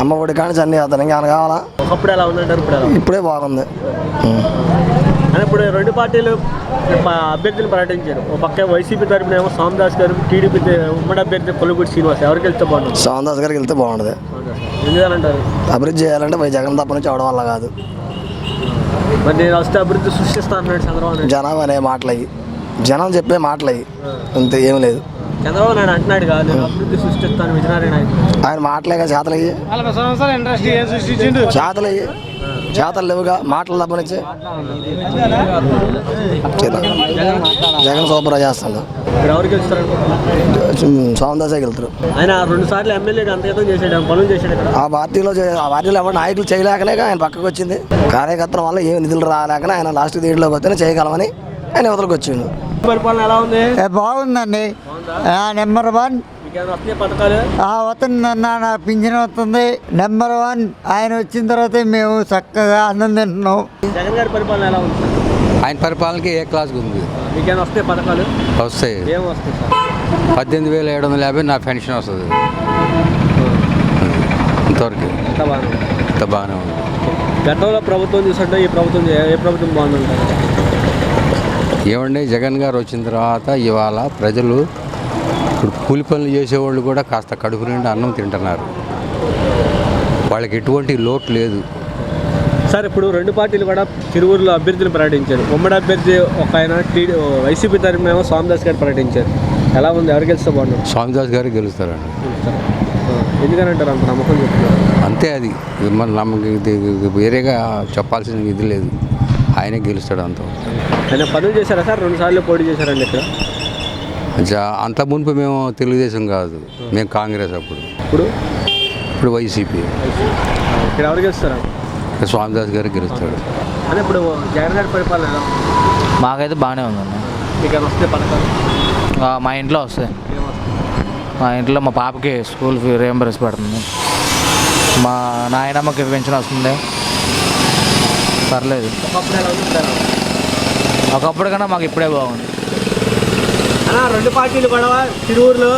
[SPEAKER 8] అమ్మఒడి కానీ అన్నీ వస్తున్నాయి. ఇంకా కావాలా?
[SPEAKER 11] ఒకప్పుడు ఎలా ఉందంటారు?
[SPEAKER 8] ఇప్పుడే బాగుంది.
[SPEAKER 11] ఇప్పుడు 2 పార్టీలు అభ్యర్థులు ప్రకటించారు. ఒక పక్క వైసీపీ తరఫున ఏమో సోమన్ దాస్ గారు, టీడీపీ ఉమ్మడి అభ్యర్థి కొల్లుపూడి శ్రీనివాస్. ఎవరికి వెళ్తే బాగుంటుంది?
[SPEAKER 8] సోమన్ దాస్ గారికి వెళ్తే బాగుంటుంది.
[SPEAKER 11] ఎందుకంటారు?
[SPEAKER 8] అభివృద్ధి చేయాలంటే జగన్ తప్ప నుంచి అవడం వల్ల కాదు.
[SPEAKER 11] మరి నేను వస్తే అభివృద్ధి సృష్టిస్తా అన్నాడు చంద్రబాబు.
[SPEAKER 8] జనం అనే మాటలయ్యి, జనం చెప్పే మాటలయ్యి, అంతే, ఏం లేదు.
[SPEAKER 11] చంద్రబాబు నాయుడు అంటున్నాడు కాదు, నేను అభివృద్ధి సృష్టిస్తాను విజయనారాయణ.
[SPEAKER 8] ఆయన మాటలేగా, చేతలయ్యి. చేతలయ్యి, చేతలు లేవుగా, మాటలు తప్పనిచ్చి. జగన్ సూపర్ చేస్తాడు.
[SPEAKER 11] ఎవరికి గెలుస్తారు?
[SPEAKER 8] సోమన్ దాసే గెలుతారు.
[SPEAKER 11] ఆయన 2 సార్లు ఎమ్మెల్యే అంతగతం చేసాడు, పనులు చేశాడు.
[SPEAKER 8] ఆ పార్టీలో ఎవరు నాయకులు చేయలేకనే ఆయన పక్కకు వచ్చింది. కార్యకర్తల వల్ల ఏమి నిధులు రాలేకనే ఆయన లాస్ట్ దీంట్లోకి వస్తేనే చేయగలమని ఆయన యువతలకు వచ్చిండు.
[SPEAKER 11] పరిపాలన ఎలా ఉంది?
[SPEAKER 19] బాగుందండి. నెంబర్ 1 వస్తుందన్న, నా పింఛన్ వస్తుంది. నెంబర్ 1 ఆయన వచ్చిన తర్వాత మేము చక్కగా అన్నం తింటున్నాం.
[SPEAKER 11] జగన్ గారి పరిపాలన ఎలా ఉంది?
[SPEAKER 20] ఆయన పరిపాలనకి ఏ క్లాస్ ఉంది?
[SPEAKER 11] మీకేమైనా వస్తాయి పథకాలు?
[SPEAKER 20] వస్తాయి.
[SPEAKER 11] ఏం వస్తాయి సార్?
[SPEAKER 20] 18,750 నా పెన్షన్ వస్తుంది. అంతవరకు
[SPEAKER 11] అంత బాగానే ఉంది.
[SPEAKER 20] అంత బాగానే ఉంది.
[SPEAKER 11] గతంలో ప్రభుత్వం చూస్తుంటే ఈ ప్రభుత్వం ఏ ప్రభుత్వం బాగుందంటారు?
[SPEAKER 20] ఏమండి జగన్ గారు వచ్చిన తర్వాత ఇవాళ ప్రజలు ఇప్పుడు కూలి పనులు చేసేవాళ్ళు కూడా కాస్త కడుపు నిండా అన్నం తింటున్నారు. వాళ్ళకి ఎటువంటి లోటు లేదు.
[SPEAKER 11] సార్ ఇప్పుడు రెండు పార్టీలు కూడా తిరువురులో అభ్యర్థులు ప్రకటించారు. ఉమ్మడి అభ్యర్థి ఒక ఆయన వైసీపీ తరఫున ఏమో స్వామిదాస్ గారు ప్రకటించారు. ఎలా ఉంది? ఎవరు గెలిస్తే బాగుంటుంది?
[SPEAKER 20] స్వామిదాస్ గారు గెలుస్తారండి.
[SPEAKER 11] ఎందుకని అంటారు అంత నమ్మకం చెప్తున్నారు?
[SPEAKER 20] అంతే, అది మన నమ్మకం, ఇది వేరేగా చెప్పాల్సిన ఇది లేదు. ఆయనే గెలుస్తాడు. అంత
[SPEAKER 11] ఆయన పనులు చేశారా సార్? 2 సార్లు పోటీ చేశారండి ఇక్కడ.
[SPEAKER 20] అంత మునుపు మేము తెలుగుదేశం కాదు, మేము కాంగ్రెస్. అప్పుడు ఇప్పుడు వైసీపీ.
[SPEAKER 11] ఇక్కడ ఎవరు గెలుస్తారా?
[SPEAKER 20] స్వామిదాస్ గారు గెలుస్తాడు.
[SPEAKER 11] అంటే ఇప్పుడు జగన్ గారి పరిపాలన ఎలా ఉంది?
[SPEAKER 14] మాకైతే బాగానే ఉందన్న.
[SPEAKER 11] మీకు వస్తే పథకాలు
[SPEAKER 14] మా ఇంట్లో వస్తాయి. మా ఇంట్లో మా పాపకి స్కూల్ ఫీ రీయింబర్స్ పడుతుంది. మా నాయనమ్మకి పెన్షన్ వస్తుంది. పర్లేదు. ఒకప్పుడు కన్నా మాకు ఇప్పుడే బాగుంది.
[SPEAKER 11] రెండు పార్టీలు కూడా తిరువురులో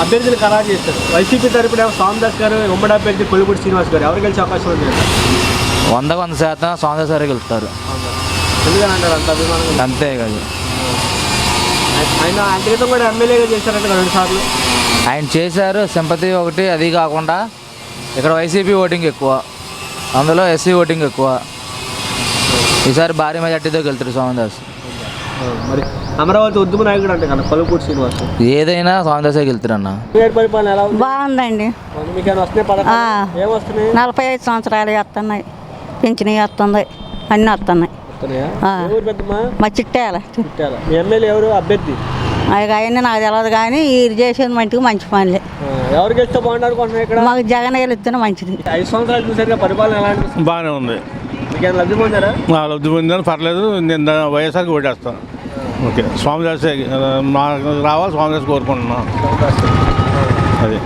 [SPEAKER 11] అభ్యర్థులు ఖరారు చేస్తారు. వైసీపీ తరపున స్వామిదాస్ గారు, ఉమ్మడి అభ్యర్థి కొలుపూడి శ్రీనివాస్ గారు. ఎవరు గెలిచే అవకాశం ఉంది?
[SPEAKER 14] 100% స్వామిదాస్ గారు గెలుస్తారు.
[SPEAKER 11] ఎందుకని అంటారు అంత అభిమానం?
[SPEAKER 14] అంతే కదా.
[SPEAKER 11] ఆయన అంతరితం కూడా ఎమ్మెల్యేగా చేశారంటే 2 సార్లు
[SPEAKER 14] ఆయన చేశారు. సింపతి ఒకటి, అది కాకుండా ఇక్కడ వైసీపీ ఓటింగ్ ఎక్కువ, అందులో ఎస్సీ ఓటింగ్ ఎక్కువ. ఈసారి భారీ మెజార్టీతో గెలుతారు స్వామిదాస్.
[SPEAKER 11] మరి అమరావతి ఉద్యమ నాయకుడు అంటే కదా కొలుపూడి శ్రీనివాస్.
[SPEAKER 14] ఏదైనా స్వామిదాసే గెలుతారన్న.
[SPEAKER 11] పరిపాలన ఎలా ఉంది?
[SPEAKER 21] బాగుందండి.
[SPEAKER 11] మీకు వస్తున్నాయి పథకాలు? ఏం వస్తున్నాయి?
[SPEAKER 21] 45 సంవత్సరాలు వస్తున్నాయి, పింఛన్ వస్తుంది, అన్నీ వస్తున్నాయి. మా చిట్టాల.
[SPEAKER 11] మీ ఎమ్మెల్యే ఎవరు అభ్యర్థి?
[SPEAKER 21] అవన్నీ నాకు తెలియదు, కానీ వీరు చేసేది మటుకు మంచి పనులే.
[SPEAKER 11] ఎవరు గెలిస్తే బాగుంటారు అనుకుంటున్నాను ఇక్కడ?
[SPEAKER 21] మాకు జగన్ గెలిస్తేనే మంచిది.
[SPEAKER 11] 5 సంవత్సరాలు చూసారుగా, పరిపాలన ఎలా అనిపిస్తుంది?
[SPEAKER 12] బాగానే ఉంది.
[SPEAKER 11] మీకేమైనా లబ్ధి పొందారా?
[SPEAKER 12] లబ్ధి పొందాను, పర్లేదు. నేను వైఎస్ఆర్కి ఓటేస్తాను. ఓకే, స్వామిదాస్ మాకు రావాలి, స్వామిదాస్ కోరుకుంటున్నాను. అది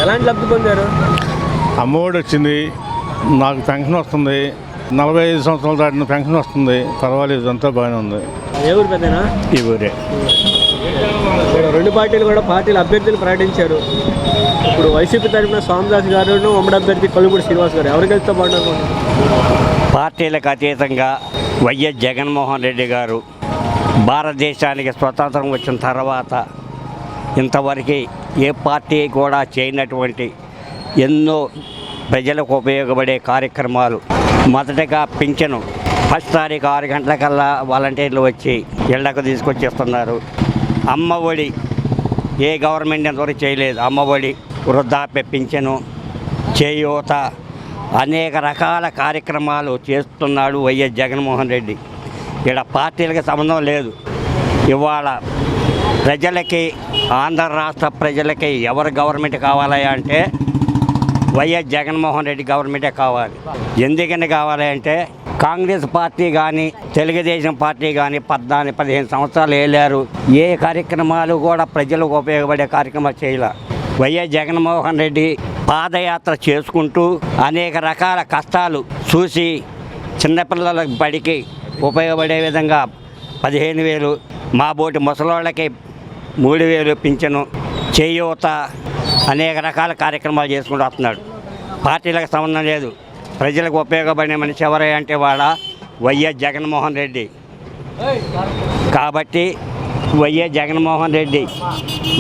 [SPEAKER 11] ఎలాంటి లబ్ధి పొందారు?
[SPEAKER 12] అమ్మఒడి వచ్చింది, నాకు పెన్షన్ వస్తుంది. 45 సంవత్సరాలు దాటిన పెన్షన్ వస్తుంది. పర్వాలేదు, అంతా బాగానే ఉంది.
[SPEAKER 11] ఏ ఊరు పెద్దనా?
[SPEAKER 12] ఈ ఊరే.
[SPEAKER 11] రెండు పార్టీలు కూడా అభ్యర్థులు ప్రకటించారు. ఇప్పుడు వైసీపీ తరఫున స్వామిదాస్ గారు, ఉమ్మడి అభ్యర్థి కొలుపూడి శ్రీనివాస్ గారు. ఎవరు గెలిస్తే బాగుంటారు?
[SPEAKER 9] పార్టీలకు అతీతంగా వైఎస్ జగన్మోహన్ రెడ్డి గారు భారతదేశానికి స్వతంత్రం వచ్చిన తర్వాత ఇంతవరకు ఏ పార్టీ కూడా చేయనటువంటి ఎన్నో ప్రజలకు ఉపయోగపడే కార్యక్రమాలు. మొదటగా పింఛను ఫస్ట్ తారీఖు 6 గంటలకల్లా వాలంటీర్లు వచ్చి ఇళ్లకు తీసుకొచ్చేస్తున్నారు. అమ్మఒడి ఏ గవర్నమెంట్ ఎంతవరకు చేయలేదు. అమ్మఒడి, వృద్ధాప్య పింఛను, చేయూత, అనేక రకాల కార్యక్రమాలు చేస్తున్నాడు వైఎస్ జగన్మోహన్ రెడ్డి. ఇక్కడ పార్టీలకు సంబంధం లేదు. ఇవాళ ప్రజలకి, ఆంధ్ర రాష్ట్ర ప్రజలకి ఎవరు గవర్నమెంట్ కావాలి అంటే వైఎస్ జగన్మోహన్ రెడ్డి గవర్నమెంటే కావాలి. ఎందుకని కావాలి అంటే కాంగ్రెస్ పార్టీ కానీ తెలుగుదేశం పార్టీ కానీ 14-15 సంవత్సరాలు ఏలారు. ఏ కార్యక్రమాలు కూడా ప్రజలకు ఉపయోగపడే కార్యక్రమాలు చేయాలి. వైఎస్ జగన్మోహన్ రెడ్డి పాదయాత్ర చేసుకుంటూ అనేక రకాల కష్టాలు చూసి చిన్నపిల్లల బడికి ఉపయోగపడే విధంగా 15,000, మా బోటి ముసలోళ్ళకి 3,000 పింఛను, చేయూత, అనేక రకాల కార్యక్రమాలు చేసుకుంటూ వస్తున్నాడు. పార్టీలకు సంబంధం లేదు. ప్రజలకు ఉపయోగపడే మనిషి ఎవరే అంటే వాడ వైఎస్ జగన్మోహన్ రెడ్డి. కాబట్టి వైఎస్ జగన్మోహన్ రెడ్డి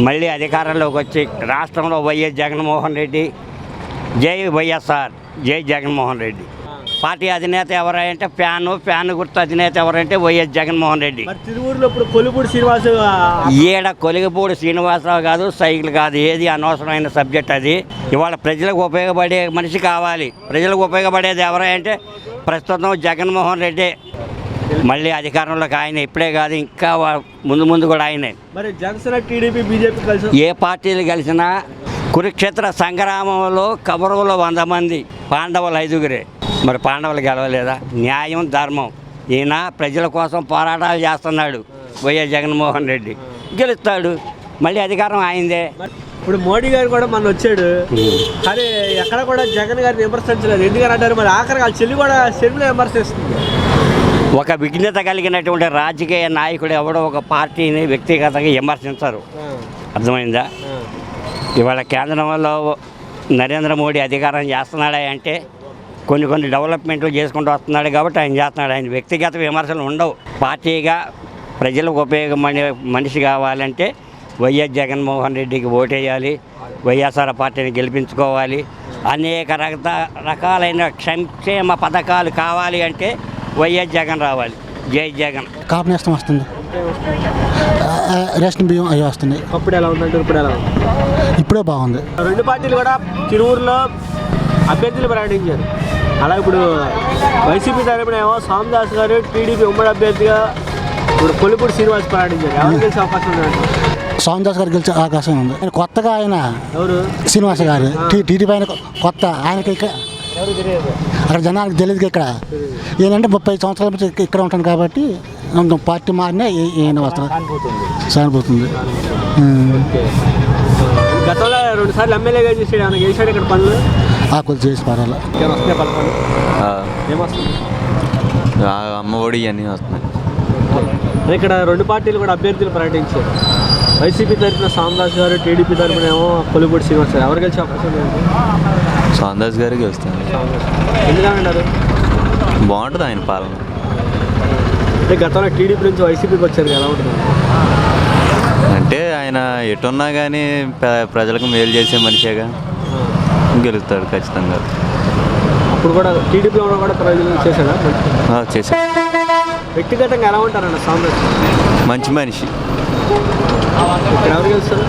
[SPEAKER 9] మళ్ళీ అధికారంలోకి వచ్చి రాష్ట్రంలో వైఎస్ జగన్మోహన్ రెడ్డి, జై వైఎస్ఆర్, జై జగన్మోహన్ రెడ్డి. పార్టీ అధినేత ఎవరంటే ఫ్యాన్ గుర్తు అధినేత ఎవరంటే వైఎస్ జగన్మోహన్ రెడ్డి.
[SPEAKER 11] తిరువూరులో ఇప్పుడు కొలుపూడి శ్రీనివాస్.
[SPEAKER 9] ఈడ కొలిగిపూడి శ్రీనివాసరావు కాదు, సైకిల్ కాదు, ఏది అనవసరమైన సబ్జెక్ట్ అది. ఇవాళ ప్రజలకు ఉపయోగపడే మనిషి కావాలి. ప్రజలకు ఉపయోగపడేది ఎవరంటే ప్రస్తుతం జగన్మోహన్ రెడ్డి. మళ్ళీ అధికారంలోకి ఆయన ఇప్పుడే కాదు, ఇంకా ముందు కూడా ఆయనే.
[SPEAKER 11] మరి జనసేన, టీడీపీ, బీజేపీ కలిసి
[SPEAKER 9] ఏ పార్టీలు కలిసినా కురుక్షేత్ర సంగ్రామంలో కౌరవులు 100 మంది, పాండవులు 5గురే. మరి పాండవులు గెలవలేదా? న్యాయం, ధర్మం. ఈయన ప్రజల కోసం పోరాటాలు చేస్తున్నాడు వైఎస్ జగన్మోహన్ రెడ్డి. గెలుస్తాడు. మళ్ళీ అధికారం ఆయనదే.
[SPEAKER 11] ఇప్పుడు మోడీ గారు కూడా మన వచ్చాడు, కానీ ఎక్కడ కూడా జగన్ గారిని విమర్శించలేదు. ఎందుకని అంటారు? మరి ఆఖరికి వాళ్ళ చెల్లి కూడా చెల్లిలో విమర్శిస్తుంది.
[SPEAKER 9] ఒక విఘ్నత కలిగినటువంటి రాజకీయ నాయకుడు ఎవడో ఒక పార్టీని వ్యక్తిగతంగా విమర్శించరు. అర్థమైందా? ఇవాళ కేంద్రంలో నరేంద్ర మోడీ అధికారం చేస్తున్నాడా అంటే కొన్ని డెవలప్మెంట్లు చేసుకుంటూ వస్తున్నాడు కాబట్టి ఆయన చేస్తున్నాడు. ఆయన వ్యక్తిగత విమర్శలు ఉండవు. పార్టీగా ప్రజలకు ఉపయోగపడే మనిషి కావాలంటే వైఎస్ జగన్మోహన్ రెడ్డికి ఓటేయాలి, వైఎస్ఆర్ పార్టీని గెలిపించుకోవాలి. అనేక రకాలైన సంక్షేమ పథకాలు కావాలి అంటే వైఎస్ జగన్ రావాలి. జై జగన్.
[SPEAKER 4] కాపు నేస్తం వస్తుంది, రేషన్ బియ్యం అవి వస్తున్నాయి.
[SPEAKER 11] అప్పుడు ఎలా ఉందంటే ఇప్పుడు ఎలా ఉంది?
[SPEAKER 4] ఇప్పుడే బాగుంది.
[SPEAKER 11] రెండు పార్టీలు కూడా తిరువురులో అభ్యర్థులు ప్రకటించారు. అలా ఇప్పుడు వైసీపీ తరపున ఏమో సోమదాస్ గారు టీడీపీ ఉమ్మడి అభ్యర్థిగా ఇప్పుడు కొల్లిపూడి శ్రీనివాస్ ప్రకటించారు. ఎవరు గెలిచే అవకాశం ఉంది?
[SPEAKER 4] సోమదాస్ గారు గెలిచే అవకాశం ఉంది. కొత్తగా ఆయన
[SPEAKER 11] ఎవరు?
[SPEAKER 4] శ్రీనివాస్ గారు టీడీపీ ఆయన కొత్త, ఆయనకి ఇక్కడ అక్కడ జనానికి తెలియదు. ఇక్కడ ఏంటంటే 30 సంవత్సరాల నుంచి ఇక్కడ ఉంటాను కాబట్టి పార్టీ మారినా ఈయన వస్తారు, సానిపోతుంది.
[SPEAKER 11] గతంలో 2 సార్లు ఎమ్మెల్యేగా చేసాడు, ఆయన చేశాడు ఇక్కడ పనులు
[SPEAKER 4] కొద్ది చేసి పడాలి.
[SPEAKER 22] అమ్మ ఒడి అన్నీ వస్తున్నాయి.
[SPEAKER 11] ఇక్కడ రెండు పార్టీలు కూడా అభ్యర్థులు ప్రకటించారు. వైసీపీ తరఫున సోమదాస్ గారు, టీడీపీ తరఫున ఏమో కొల్లిపూడి శ్రీనివాస్ గారు. ఎవరు గెలిచే అవకాశం లేదు?
[SPEAKER 22] సోమదాస్ గారికి వస్తుంది.
[SPEAKER 11] ఎందుకంటారు?
[SPEAKER 22] బాగుంటుంది ఆయన పాలన.
[SPEAKER 11] అంటే గతంలో టీడీపీ నుంచి వైసీపీకి వచ్చారు, ఎలా ఉంటుంది?
[SPEAKER 22] అంటే ఆయన ఎటున్నా కానీ ప్రజలకు మేలు చేసే మనిషిగా గెలుస్తాడు ఖచ్చితంగా.
[SPEAKER 11] అప్పుడు కూడా టీడీపీలో కూడా ప్రజలు చేశాడా?
[SPEAKER 22] చేశాడు.
[SPEAKER 11] వ్యక్తిగతంగా ఎలా ఉంటారన్న సోమదాస్?
[SPEAKER 22] మంచి మనిషి.
[SPEAKER 11] ఇక్కడ ఎవరు గెలుస్తారు?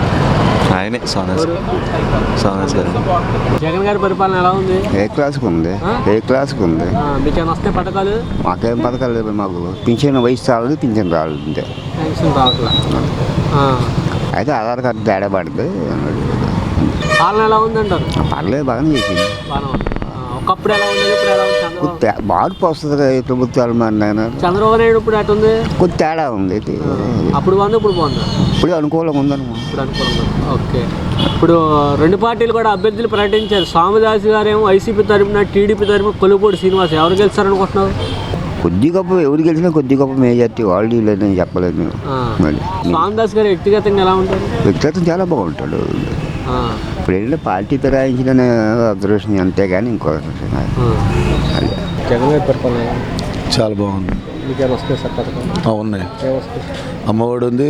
[SPEAKER 22] ఆయనే సోమదాస్ గారు.
[SPEAKER 11] జగన్ గారి పరిపాలన ఎలా ఉంది?
[SPEAKER 1] ఏ క్లాస్కి ఉంది?
[SPEAKER 11] మీకేమైనా వస్తాయి పథకాలు?
[SPEAKER 1] మాకేం పథకాలు లేవు. మాకు పింఛన్ వయసు రాలేదు, పింఛన్ రాలేదు అంతే.
[SPEAKER 11] పెన్షన్ రావట్లా.
[SPEAKER 1] అయితే ఆధార్ కార్డు తేడా పడుతుంది.
[SPEAKER 11] పాలన ఎలా ఉందంటారు?
[SPEAKER 1] పర్లేదు, బాగానే చేసింది.
[SPEAKER 11] ఒకప్పుడు ఎలా ఉంది, ఇప్పుడు ఎలా ఉంది?
[SPEAKER 1] మార్పు వస్తుంది ప్రభుత్వాలు మారిన.
[SPEAKER 11] చంద్రబాబు నాయుడు ఇప్పుడు ఎటుంది?
[SPEAKER 1] కొద్ది తేడా ఉంది.
[SPEAKER 11] అప్పుడు బాగుంది, ఇప్పుడు బాగుందా?
[SPEAKER 1] ఇప్పుడు అనుకూలంగా ఉందన్నమాట.
[SPEAKER 11] ఇప్పుడు అనుకూలంగా. ఓకే. ఇప్పుడు రెండు పార్టీలు కూడా అభ్యర్థులు ప్రకటించారు. సోమదాస్ గారేమో వైసీపీ తరఫున, టీడీపీ తరఫున కొల్లిపూడి శ్రీనివాస్. ఎవరు గెలుస్తారనుకుంటున్నారు?
[SPEAKER 1] కొద్ది గొప్ప ఎవరు గెలిచినా కొద్ది గొప్ప మేజార్టీ వాళ్ళు లేదని చెప్పలేదు.
[SPEAKER 11] సోమదాస్ గారు వ్యక్తిగతంగా ఎలా ఉంటారు?
[SPEAKER 1] వ్యక్తిగతం చాలా బాగుంటాడు. ఇప్పుడు ఏంటంటే పార్టీ ఫిరాయించిన అదృష్టం అంతేగాని ఇంకో
[SPEAKER 11] జగన్ గారి పరిపాలన
[SPEAKER 4] చాలా బాగుంది. ఉన్నాయి. అమ్మఒడి ఉంది,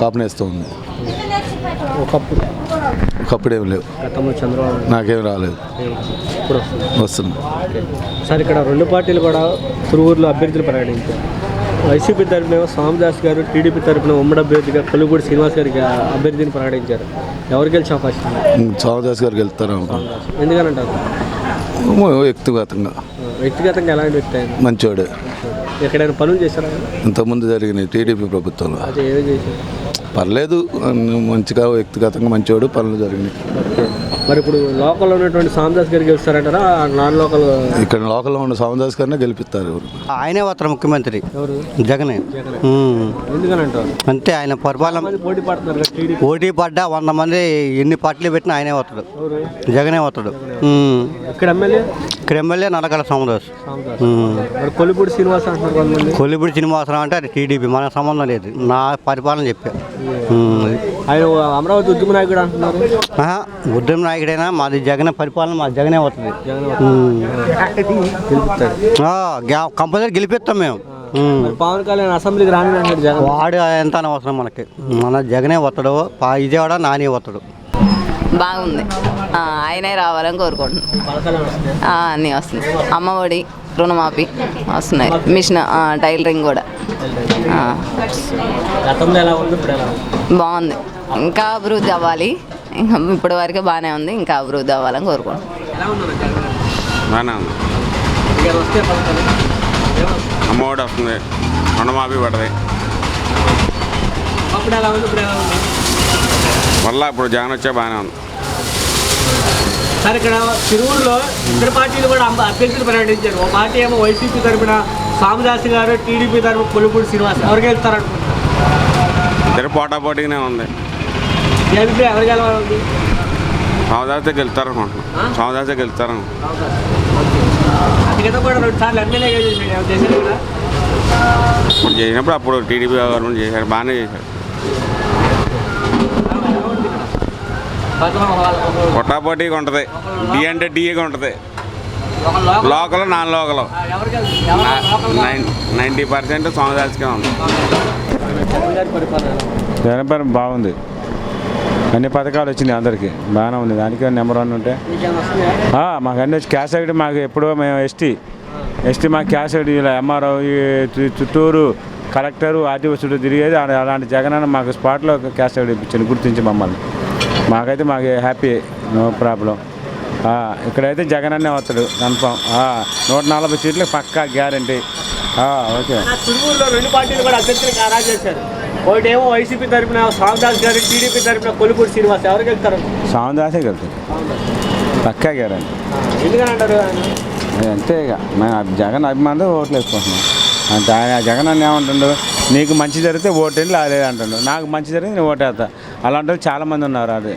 [SPEAKER 4] కాపునేస్తూ ఉంది. ఒకప్పుడు ఏమి లేవు.
[SPEAKER 11] గతంలో చంద్రబాబు
[SPEAKER 4] నాకేం రాలేదు,
[SPEAKER 11] ఇప్పుడు
[SPEAKER 4] వస్తుంది.
[SPEAKER 11] సార్ ఇక్కడ రెండు పార్టీలు కూడా తిరువూరులో అభ్యర్థులు ప్రకటించారు. వైసీపీ తరఫున సోమదాస్ గారు, టీడీపీ తరఫున ఉమ్మడి అభ్యర్థిగా కొల్లిపూడి శ్రీనివాస్ గారికి అభ్యర్థిని ప్రకటించారు. ఎవరు గెలిచే అవకాశం?
[SPEAKER 4] సోమదాస్ గారు గెలుస్తారు.
[SPEAKER 11] ఎందుకనంటారు? వ్యక్తిగతంగా ఎలాంటి వ్యక్తి?
[SPEAKER 4] మంచోడే.
[SPEAKER 11] ఎక్కడైనా పనులు చేశారా?
[SPEAKER 4] ఇంతకుముందు జరిగినాయి టీడీపీ ప్రభుత్వంలో.
[SPEAKER 11] అదే ఏదో చేశారు.
[SPEAKER 4] పర్లేదు, మంచిగా వ్యక్తిగతంగా మంచివాడు, పనులు జరిగినాయి.
[SPEAKER 11] మరి ఇప్పుడు లోకల్లో ఉన్నటువంటి సోమదాస్ గారికి గెలుస్తారంటారా? నాన్ లోకల్
[SPEAKER 4] ఇక్కడ లోకల్లో ఉన్న సోమదాస్ గారినే గెలిపిస్తారు.
[SPEAKER 1] ఆయనే వస్తారు ముఖ్యమంత్రి.
[SPEAKER 11] ఎవరు?
[SPEAKER 1] జగనే.
[SPEAKER 11] ఎందుకనంటారు?
[SPEAKER 1] అంటే ఆయన పరిపాలన
[SPEAKER 11] పోటీ పడుతున్నారు.
[SPEAKER 1] పోటీ పడ్డా 100 మంది ఎన్ని పార్టీలు పెట్టినా ఆయనే వస్తాడు. జగనే వస్తాడు.
[SPEAKER 11] ఇక్కడ
[SPEAKER 1] ఎమ్మెల్యే నల్లగల సోమదాస్.
[SPEAKER 11] కొల్లిపూడి శ్రీనివాస్ అంటున్నారు.
[SPEAKER 1] కొల్లిపూడి శ్రీనివాసరావు అంటే అది టీడీపీ, మనకు సంబంధం లేదు. నా పరిపాలన చెప్పా.
[SPEAKER 11] ఆయన అమరావతి ఉద్యమ నాయకుడు అంటున్నారు.
[SPEAKER 1] ఉద్యమ నాయకుడైనా మాది జగన్ పరిపాలన, మా జగనే వస్తుంది. కంపల్సరీ గెలిపిస్తాం మేము.
[SPEAKER 11] పవన్ కళ్యాణ్ అసెంబ్లీకి రాని జగన్
[SPEAKER 1] వాడు ఎంత అవసరం మనకి. మన జగనే వస్తాడు, విజయవాడ నాని వస్తాడు.
[SPEAKER 23] బాగుంది. ఆయనే రావాలని కోరుకుంటున్నాను. అన్నీ వస్తున్నాయి. అమ్మఒడి, రుణమాఫీ వస్తున్నాయి. మిషన్ టైలరింగ్ కూడా బాగుంది. ఇంకా అభివృద్ధి అవ్వాలి. ఇంకా ఇప్పటి వరకు బాగానే ఉంది, ఇంకా అభివృద్ధి అవ్వాలని కోరుకుంటున్నాను.
[SPEAKER 24] అమ్మఒడి వస్తుంది, రుణమాఫీ పడుతుంది. మళ్ళీ ఇప్పుడు జగన్ వచ్చే బాగానే ఉంది.
[SPEAKER 11] సార్ ఇక్కడ తిరువూరులో ఇద్దరు పార్టీలు కూడా అభ్యర్థులు ప్రకటించారు. ఒక పార్టీ ఏమో వైసీపీ తరఫున సోమదాస్ గారు, టీడీపీ తరఫున కొల్లిపూడి శ్రీనివాస్. ఎవరికి వెళ్తారు అనుకుంటున్నారు?
[SPEAKER 24] ఇద్దరు పోటాపోటీగానే ఉంది.
[SPEAKER 11] మీ అభిప్రాయం ఎవరు గెలవాలి?
[SPEAKER 24] సోమదాసే గెలుస్తారు అనుకుంటున్నాను. సోమదాసే గెలుస్తారు.
[SPEAKER 11] అందుకైతే కూడా 2 సార్లు ఎమ్మెల్యేగా చేశారు కదా.
[SPEAKER 24] ఇప్పుడు చేసినప్పుడు అప్పుడు టీడీపీ గవర్నమెంట్ చేశారు, బాగానే చేశారు. పొట్టాపోటీగా ఉంటుంది. డి అంటే డిఏగా ఉంటుంది. లోకల్ నాన్ లోకల్ 90% సోమదాస్కే ఉంది.
[SPEAKER 5] జగన్ బాగుంది. అన్ని పథకాలు వచ్చినాయి అందరికీ బాగానే ఉంది. దానికి నెంబర్ 1 ఉంటే మాకు అన్నీ వచ్చి క్యాష్ ఐడి మాకు ఎప్పుడో మేము ఎస్టీ మాకు క్యాష్ ఐడి ఇలా ఎంఆర్ఓ చుట్టూరు కలెక్టరు ఆర్టీఓ చుట్టూ తిరిగేది. అలాంటి జగనన్న మాకు స్పాట్లో క్యాష్ ఐడి ఇప్పించింది గుర్తించి మమ్మల్ని. మాకు హ్యాపీ, నో ప్రాబ్లం. ఇక్కడైతే జగనన్నే వస్తాడు కన్ఫామ్. 140 సీట్లు పక్కా గ్యారంటీ. ఓకే.
[SPEAKER 11] తిరుమూరులో 2 పార్టీలు కూడా అభ్యర్థులు ఖరారు చేశారు. ఒకటేమో వైసీపీ తరఫున స్వామిదాస్ గారు, టీడీపీ తరఫున కొలుపూడి శ్రీనివాస్. ఎవరికి వెళ్తారు?
[SPEAKER 5] స్వామిదాసే వెళ్తారు పక్కా గ్యారంటీ.
[SPEAKER 11] ఎందుకని అంటారు?
[SPEAKER 5] అంతే ఇక మేము జగన్ అభిమానులు ఓట్లు వేసుకుంటున్నాం అంటే. ఆయన జగన్ అని ఏమంటుండు, నీకు మంచి జరిగితే ఓటేళ్ళు లాలేదు అంటుండు. నాకు మంచి జరిగితే నేను ఓటేస్తా. అలాంటి చాలామంది ఉన్నారు. అది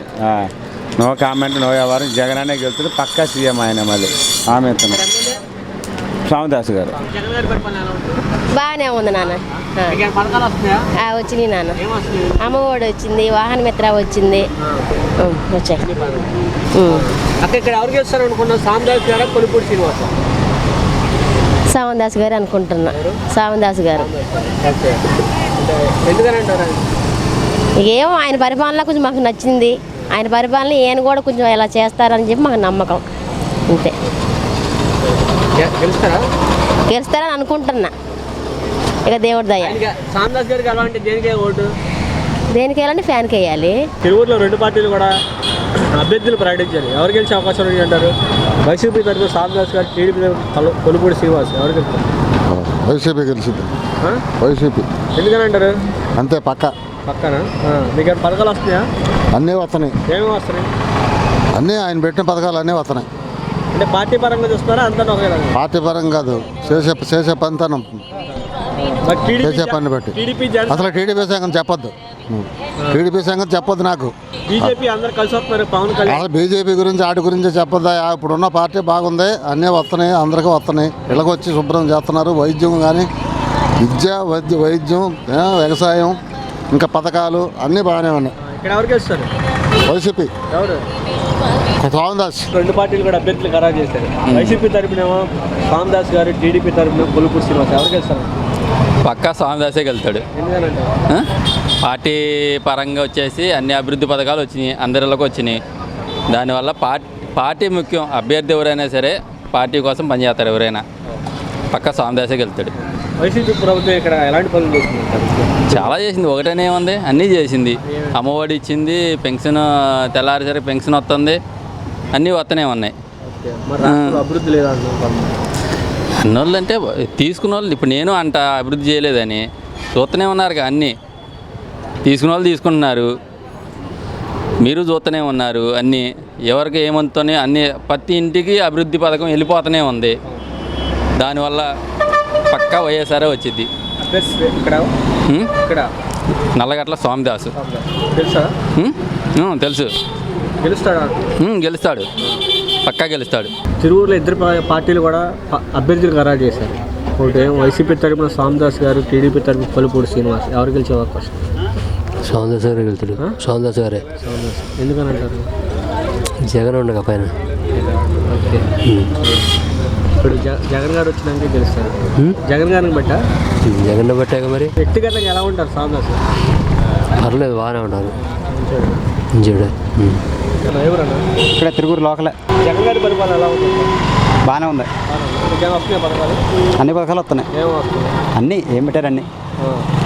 [SPEAKER 5] నో కామెంట్, నో ఎవరు. జగన్ అనే గెలుతాడు పక్కా సీఎం ఆయన. మళ్ళీ ఆమె ఎత్తున్నాం స్వామిదాస్ గారు.
[SPEAKER 6] బాగానే ఉంది నాన్న. వచ్చినాయి నాన్న. అమ్మఒడి వచ్చింది, వాహన మిత్ర వచ్చింది, వచ్చాయి.
[SPEAKER 11] ఇక్కడ ఎవరికి వస్తారు అనుకున్నాం? సామదాస్ గారు, కొలుపూడి శ్రీనివాస్?
[SPEAKER 6] సామందాస్ గారు అనుకుంటున్నా. సామందాస్ గారు.
[SPEAKER 11] ఎందుకని అంటారు?
[SPEAKER 6] ఏమో ఆయన పరిపాలన కొంచెం మాకు నచ్చింది. ఆయన పరిపాలన ఈయన కూడా కొంచెం ఇలా చేస్తారని చెప్పి మాకు నమ్మకం. అంతే. గెలుస్తారని అనుకుంటున్నా. ఇక దేవుడి దయ.
[SPEAKER 11] సామదాస్ గారికి ఎలా అంటే దేనికి ఓటు?
[SPEAKER 6] దేనికి వేయాలంటే ఫ్యాన్కి వేయాలి.
[SPEAKER 11] తిరువురులో 2 పార్టీలు కూడా అభ్యర్థులు ప్రకటించారు. ఎవరు గెలిచే అవకాశం ఉంది అంటారు? వైసీపీ తరఫున సామదాస్ గారు, టీడీపీ కొలుపూడి శ్రీనివాస్. ఎవరు గెలుస్తారు?
[SPEAKER 18] వైసీపీ గెలిచింది. వైసీపీ.
[SPEAKER 11] ఎందుకని అంటారు?
[SPEAKER 18] అంతే
[SPEAKER 11] పక్కన. మీకు పథకాలు వస్తున్నాయా?
[SPEAKER 18] అన్నీ వస్తున్నాయి.
[SPEAKER 11] ఏమేమి వస్తున్నాయి?
[SPEAKER 18] అన్నీ ఆయన పెట్టిన పథకాలు అన్నీ వస్తున్నాయి.
[SPEAKER 11] అంటే పార్టీ పరంగా చూస్తున్నారా? అంతా ఒకే రకంగా?
[SPEAKER 18] పార్టీ పరంగా కాదు, చేసే పనితనం, చేసే పని బట్టి. అసలు టీడీపీ సంగతి చెప్పొద్దు. టీడీపీ సంగతి చెప్పొద్దు నాకు.
[SPEAKER 11] బీజేపీ అందరు కలిసి వస్తున్నారు. పవన్ కళ్యాణ్
[SPEAKER 18] అసలు బీజేపీ గురించి వాటి గురించి చెప్పొద్దా? ఇప్పుడున్న పార్టీ బాగుంది, అన్నీ వస్తున్నాయి, అందరికీ వస్తున్నాయి. ఇళ్ళకి వచ్చి శుభ్రం చేస్తున్నారు. వైద్యం కానీ, విద్య, వైద్యం, వ్యవసాయం, ఇంకా పథకాలు అన్నీ బాగానే ఉన్నాయి.
[SPEAKER 11] ఇక్కడ ఎవరికి వస్తారు?
[SPEAKER 18] వైసీపీ.
[SPEAKER 11] ఎవరు?
[SPEAKER 18] స్వామిదాస్.
[SPEAKER 11] 2 పార్టీలు కూడా అభ్యర్థులు ఖరారు చేశారు. వైసీపీ తరపునేమో స్వామిదాస్ గారు, టీడీపీ తరపున కొలుపూడి శ్రీనివాస్. ఎవరికి వెళ్తారు?
[SPEAKER 10] పక్కా స్వామిదాసే వెళ్తాడు. పార్టీ పరంగా వచ్చేసి అన్ని అభివృద్ధి పథకాలు వచ్చినాయి, అందరిలోకి వచ్చినాయి. దానివల్ల పార్టీ ముఖ్యం. అభ్యర్థి ఎవరైనా సరే పార్టీ కోసం పనిచేస్తారు. ఎవరైనా పక్కా స్వామిదాసే వెళ్తాడు.
[SPEAKER 11] వైసీపీ ప్రభుత్వం ఇక్కడ ఎలాంటి పనులు చేసింది?
[SPEAKER 10] చాలా చేసింది. ఒకటనే ఉంది, అన్నీ చేసింది. అమ్మఒడి ఇచ్చింది, పెన్షన్ తెల్లారిసరి పెన్షన్ వస్తుంది, అన్నీ వస్తూనే ఉన్నాయి.
[SPEAKER 11] అభివృద్ధి లేదా
[SPEAKER 10] అన్నోళ్ళు అంటే తీసుకున్న వాళ్ళు. ఇప్పుడు నేను అంట అభివృద్ధి చేయలేదని చూస్తూనే ఉన్నారు. అన్నీ తీసుకున్న వాళ్ళు తీసుకుంటున్నారు, మీరు చూస్తూనే ఉన్నారు. అన్నీ ఎవరికి ఏమంతోనే అన్నీ ప్రతి ఇంటికి అభివృద్ధి పథకం వెళ్ళిపోతూనే ఉంది. దానివల్ల పక్కా వైఎస్ఆర్ వచ్చింది. నల్లగట్ల స్వామిదాసు. తెలుసు. గెలుస్తాడు పక్కా గెలుస్తాడు.
[SPEAKER 11] తిరువురులో 2 పార్టీలు కూడా అభ్యర్థులు ఖరారు చేశారు. ఒకటేమో వైసీపీ తరపున స్వామిదాస్ గారు, టీడీపీ తరపున కొలుపూడి శ్రీనివాస్. ఎవరు గెలిచే అవకాశం?
[SPEAKER 13] స్వామిదాస్ గారే వెళ్తాడు. స్వామిదాస్ గారే.
[SPEAKER 11] ఎందుకని అంటారు?
[SPEAKER 13] జగన్ ఉండగా పైన.
[SPEAKER 11] ఇప్పుడు జగన్ గారు వచ్చినాక గెలుస్తారు. జగన్ గారిని బట్ట?
[SPEAKER 13] జగన్ బట్టాక మరి.
[SPEAKER 11] వ్యక్తిగతంగా ఎలా ఉంటారు స్వామిదాస్?
[SPEAKER 13] పర్లేదు, బాగానే ఉంటారు.
[SPEAKER 25] ఇక్కడ తిరుగురు లోకలే.
[SPEAKER 11] జగన్ గారి పరిపాలన ఎలా ఉంటుంది?
[SPEAKER 25] బాగానే ఉంది. అన్ని పథకాలు వస్తున్నాయి. అన్నీ ఏం పెట్టారు? అన్నీ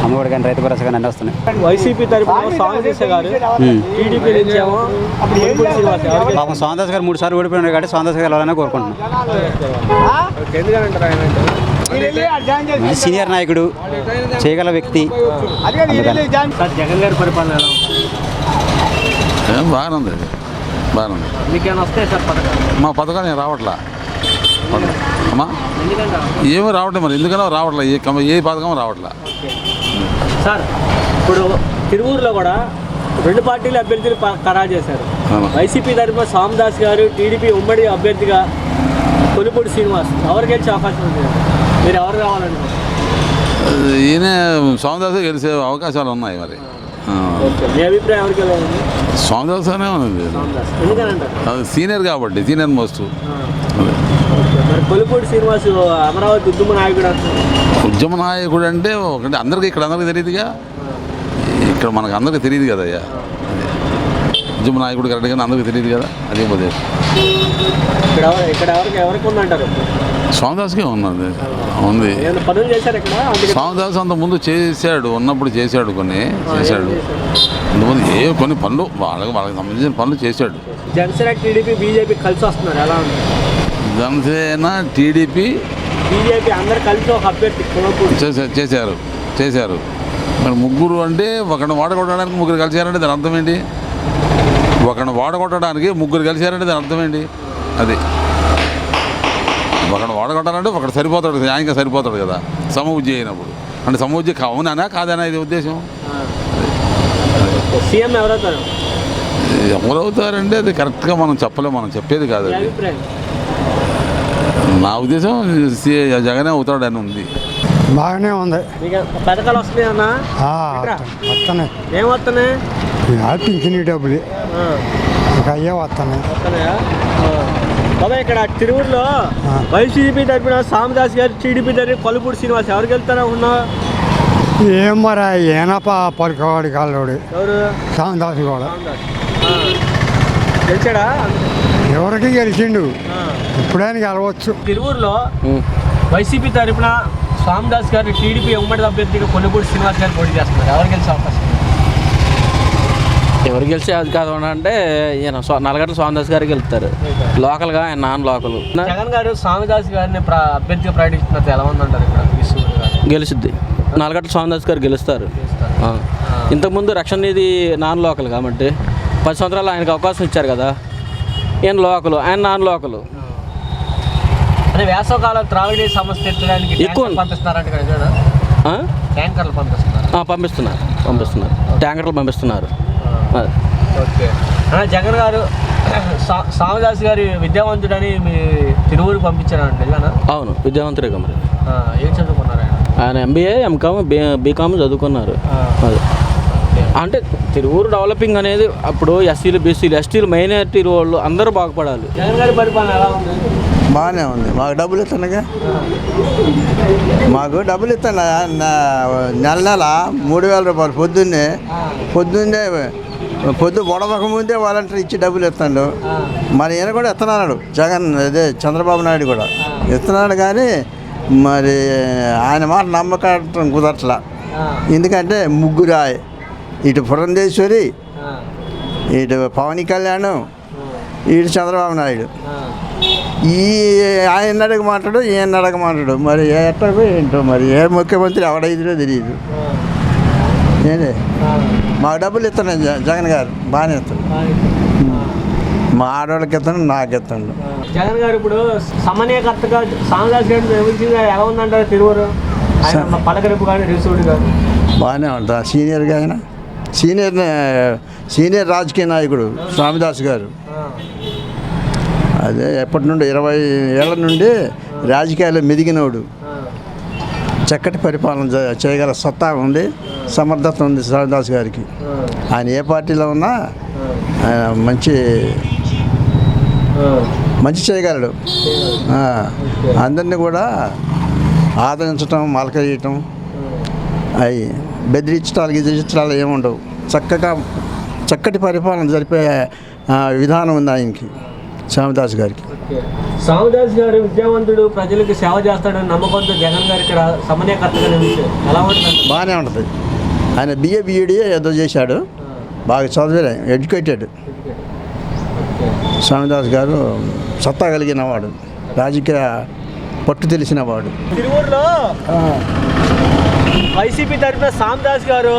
[SPEAKER 25] అమ్మఒడి కానీ, రైతు భరోసా కానీ అన్నీ వస్తున్నాయి.
[SPEAKER 11] వైసీపీ తరపున స్వామిదాస్ గారు, టీడీపీ నుంచి ఏమో
[SPEAKER 25] పాపం స్వామిదాస్ గారు 3 సార్లు ఓడిపోయినారు కాబట్టి స్వామిదాస్ గారు వెళ్ళాలని కోరుకుంటున్నాను. సీనియర్ నాయకుడు, చేయగల వ్యక్తి.
[SPEAKER 11] జగన్ గారి పరిపాలన
[SPEAKER 26] బాగానే ఉంది.
[SPEAKER 11] మీకేమైనా వస్తాయి సార్ పథకాలు?
[SPEAKER 26] మా పథకాలు ఏం రావట్లా అమ్మా. ఏమీ రావట్లేదు. మరి ఎందుకన్నా రావట్లే, ఏ పథకం రావట్లా
[SPEAKER 11] సార్. ఇప్పుడు తిరువూరులో కూడా 2 పార్టీలు అభ్యర్థులు ఖరారు చేశారు. వైసీపీ తరఫున స్వామిదాస్ గారు, టీడీపీ ఉమ్మడి అభ్యర్థిగా కొలుపూడి శ్రీనివాస్. ఎవరు గెలిచే అవకాశం ఉంది? మీరు ఎవరు కావాలంటున్నారు?
[SPEAKER 26] ఈయన స్వామిదాస్ గెలిచే అవకాశాలు ఉన్నాయి. మరి
[SPEAKER 11] మీ అభిప్రాయం ఎవరికి వెళ్ళాలి?
[SPEAKER 26] స్వామిదాస్ అనే ఉంది. అది సీనియర్ కాబట్టి, సీనియర్ మోస్ట్.
[SPEAKER 11] మరి కొలుపూడి శ్రీనివాస్ అమరావతి ఉద్యమ నాయకుడు
[SPEAKER 26] ఉద్యమ నాయకుడు అంటే ఒకటి అందరికీ ఇక్కడ అందరికీ తెలియదుగా, ఇక్కడ మనకు అందరికీ తెలియదు కదా అయ్యా. ఉద్యమ నాయకుడు కరెక్ట్గా అందరికీ తెలియదు కదా, అదే పోతే
[SPEAKER 11] ఇక్కడ ఎవరికి ఉందంటారు?
[SPEAKER 26] స్వామిదాస్కే ఉన్నది ఉంది.
[SPEAKER 11] పనులు చేశారు ఇక్కడ.
[SPEAKER 26] స్వామిదాస్ అంత ముందు చేశాడు, ఉన్నప్పుడు చేశాడు, కొన్ని చేశాడు ఇంతకుముందు కొన్ని పనులు వాళ్ళకి సంబంధించిన పనులు చేశాడు.
[SPEAKER 11] జనసేన టీడీపీ బీజేపీ కలిసి వస్తున్నారు, ఎలా ఉంది?
[SPEAKER 26] జనసేన టీడీపీ
[SPEAKER 11] బీజేపీ అందరు కలిసి ఒక అభ్యర్థి
[SPEAKER 26] చేశారు. మరి ముగ్గురు అంటే ఒకరిని వాడగొట్టడానికి ముగ్గురు కలిసారంటే దాని అర్థం ఏంటి? ఒకరిని వాడగొట్టడానికి ముగ్గురు కలిసారంటే దాని అర్థం ఏంటి? అది ఒకరిని వాడగొట్టాలంటే ఒకటి సరిపోతాడు, న్యాయంగా సరిపోతాడు కదా సమవుజ్జి అయినప్పుడు. అంటే సమవుజ్జి అవునా కాదనా ఇది ఉద్దేశం.
[SPEAKER 11] సీఎం ఎవరవుతారు?
[SPEAKER 26] ఎవరవుతారంటే అది కరెక్ట్గా మనం చెప్పలేము, మనం చెప్పేది కాదు. నా ఉద్దేశం జగనే అవుతాడు అని ఉంది.
[SPEAKER 2] బాగానే ఉంది.
[SPEAKER 11] పథకాలు వస్తున్నాయన్నా?
[SPEAKER 2] వస్తున్నాయి.
[SPEAKER 11] ఏం వస్తున్నాయి?
[SPEAKER 2] పింఛనీ డబ్బులు ఇంకా అయ్యే వస్తున్నాయా?
[SPEAKER 11] బాబా ఇక్కడ తిరువురులో వైసీపీ తరఫున సామదాస్ గారు, టీడీపీ తరఫున కొలుపూడి శ్రీనివాస్ ఎవరికి వెళ్తారా ఉన్నా?
[SPEAKER 2] ఏం మరి ఏనప్ప పలికవాడి కాళ్ళోడు
[SPEAKER 11] ఎవరు?
[SPEAKER 2] సామదాస్ కూడా
[SPEAKER 11] గెలిచాడా?
[SPEAKER 2] ఎవరికి గెలిచిండు, ఇప్పుడైనా గెలవచ్చు.
[SPEAKER 11] తిరువురులో వైసీపీ తరఫున స్వామిదాస్ గారు, టీడీపీ ఉమ్మడి అభ్యర్థిగా కొలుపూడి శ్రీనివాస్ గారు పోటీ చేస్తున్నారు. ఎవరు గెలిచే అవకాశం?
[SPEAKER 3] ఎవరు గెలిచే అధికారం అంటే ఈయన నల్లగడ్డ స్వామిదాస్ గారికి వెళ్తారు. లోకల్గా ఆయన నాన్ లోకల్.
[SPEAKER 11] జగన్ గారు స్వామిదాస్ గారిని అభ్యర్థిగా ప్రకటిస్తున్నారు, ఎలా ఉందంటారు? ఇక్కడ
[SPEAKER 3] గెలుస్తుంది. నల్లగడ్డ స్వామిదాస్ గారు గెలుస్తారు. ఇంతకుముందు రక్షణ నిధి నాన్ లోకల్ కాబట్టి 10 సంవత్సరాలు ఆయనకు అవకాశం ఇచ్చారు కదా. ఈయన లోకలు, ఆయన నాన్ లోకలు.
[SPEAKER 11] అంటే వేసవకాలం త్రాగునీటి సమస్య తీర్చడానికి ఎక్కువ పంపిస్తున్నారంటే ట్యాంకర్లు
[SPEAKER 3] పంపిస్తున్నారు ట్యాంకర్లు పంపిస్తున్నారు.
[SPEAKER 11] ఓకే. జగన్ గారు స్వామిదాస్ గారి విద్యావంతుడని మీ తిరువురు పంపించారండి?
[SPEAKER 3] అవును, విద్యావంతుడే మరి.
[SPEAKER 11] ఏం చదువుకున్నారు
[SPEAKER 3] ఆయన? ఎంబీఏ, ఎంకామ్, బీకామ్ చదువుకున్నారు. అది అంటే తిరువురు డెవలపింగ్ అనేది అప్పుడు ఎస్సీలు, బీసీలు, ఎస్టీలు, మైనారిటీ వాళ్ళు అందరూ బాగుపడాలి.
[SPEAKER 11] జగన్ గారి పరిపాలన ఎలా ఉంది?
[SPEAKER 8] బాగానే ఉంది. మాకు డబ్బులు ఇస్తున్నాగా, మాకు డబ్బులు ఇస్తున్నా. నెల 3,000 రూపాయలు పొద్దున్నే పొద్దు గొడవక ముందే వాలంటీర్ ఇచ్చి డబ్బులు ఇస్తాడు. మరి ఈయన కూడా ఇస్తున్నాడు, జగన్ అదే చంద్రబాబు నాయుడు కూడా ఇస్తున్నాడు. కానీ మరి ఆయన మాట నమ్మకం కుదరట్లా. ఎందుకంటే ముగ్గురు, ఇటు పురంధేశ్వరి, ఇటు పవన్ కళ్యాణ్, ఇటు చంద్రబాబు నాయుడు. ఆయన అడగమంటాడు, ఈయన అడగమంటాడు. మరి ఎట్టకు ఏంటో, మరి ఏ ముఖ్యమంత్రి ఎవడైతుందో తెలియదు. నేనే మాకు డబ్బులు ఇస్తున్నాను జగన్ గారు, బాగానే ఇస్తాడు. మా ఆడవాళ్ళకి ఇస్తాను, నాకు ఇస్తాడు.
[SPEAKER 11] జగన్ గారు ఇప్పుడు సమన్వయకర్తగా సామదాస్ గారు ఎలా ఉందంటారు తిరువురు? పలకరింపు కానీ రిసూడు కానీ
[SPEAKER 8] బాగానే ఉంటా. సీనియర్గా ఆయన సీనియర్ రాజకీయ నాయకుడు స్వామిదాస్ గారు. అదే ఎప్పటి నుండి 20 ఏళ్ళ నుండి రాజకీయాల్లో మెదిగినోడు. చక్కటి పరిపాలన చేయగల సత్తా ఉంది, సమర్థత ఉంది స్వామిదాస్ గారికి. ఆయన ఏ పార్టీలో ఉన్నా మంచి చేయగలడు. అందరినీ కూడా ఆదరించటం, మలకరియటం, అవి బెదిరించడాలు ఏముండవు. చక్కటి పరిపాలన జరిపే విధానం ఉంది ఆయనకి, స్వామిదాస్ గారికి.
[SPEAKER 11] స్వామిదాస్ గారు విద్యావంతుడు, ప్రజలకు సేవ చేస్తాడని నమ్మకంతో జగన్ గారు ఇక్కడ సమన్వయకర్తగా నిలిచారు. ఎలా ఉంటుంది?
[SPEAKER 8] బాగానే ఉంటుంది. ఆయన BA ఏదో చేశాడు, బాగా చదివే, ఎడ్యుకేటెడ్. స్వామిదాస్ గారు సత్తా కలిగినవాడు, రాజకీయ పట్టు తెలిసినవాడు.
[SPEAKER 11] తిరువూరులో వైసీపీ తరఫున సామదాస్ గారు,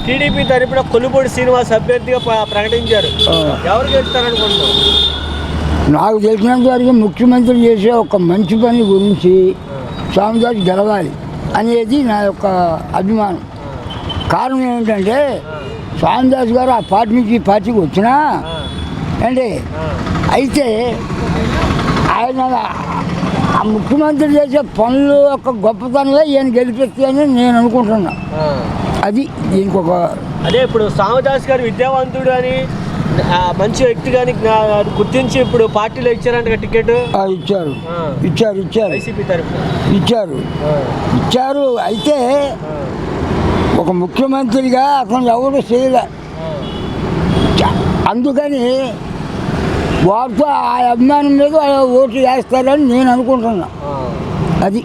[SPEAKER 11] టీడీపీ తరఫున కొలుపూడి శ్రీనివాస్ అభ్యర్థిగా ప్రకటించారు. ఎవరు గెలుస్తారనుకుంటున్నారు?
[SPEAKER 7] నాకు తెలిసినంత వరకు ముఖ్యమంత్రి చేసే ఒక మంచి పని గురించి స్వామిదాస్ గెలవాలి అనేది నా యొక్క అభిమానం. కారణం ఏమిటంటే స్వామిదాస్ గారు ఆ పార్టీ నుంచి ఈ పార్టీకి వచ్చినా అంటే అయితే ఆయన ఆ ముఖ్యమంత్రి చేసే పనులు యొక్క గొప్పతనంగా ఈయన గెలిపిస్తాయని నేను అనుకుంటున్నా. అది దీనికి ఒక
[SPEAKER 11] అదే ఇప్పుడు సామదాస్ గారు విద్యావంతుడు అని మంచి వ్యక్తి కానీ గుర్తించి ఇప్పుడు పార్టీలో ఇచ్చారంట టికెట్.
[SPEAKER 7] ఇచ్చారు
[SPEAKER 11] వైసీపీ తరఫున
[SPEAKER 7] ఇచ్చారు. అయితే ఒక ముఖ్యమంత్రిగా అతను ఎవరు చేయలే, అందుకని వారితో ఆ అభిమానం మీద ఓట్లు వేస్తారని నేను అనుకుంటున్నా. అది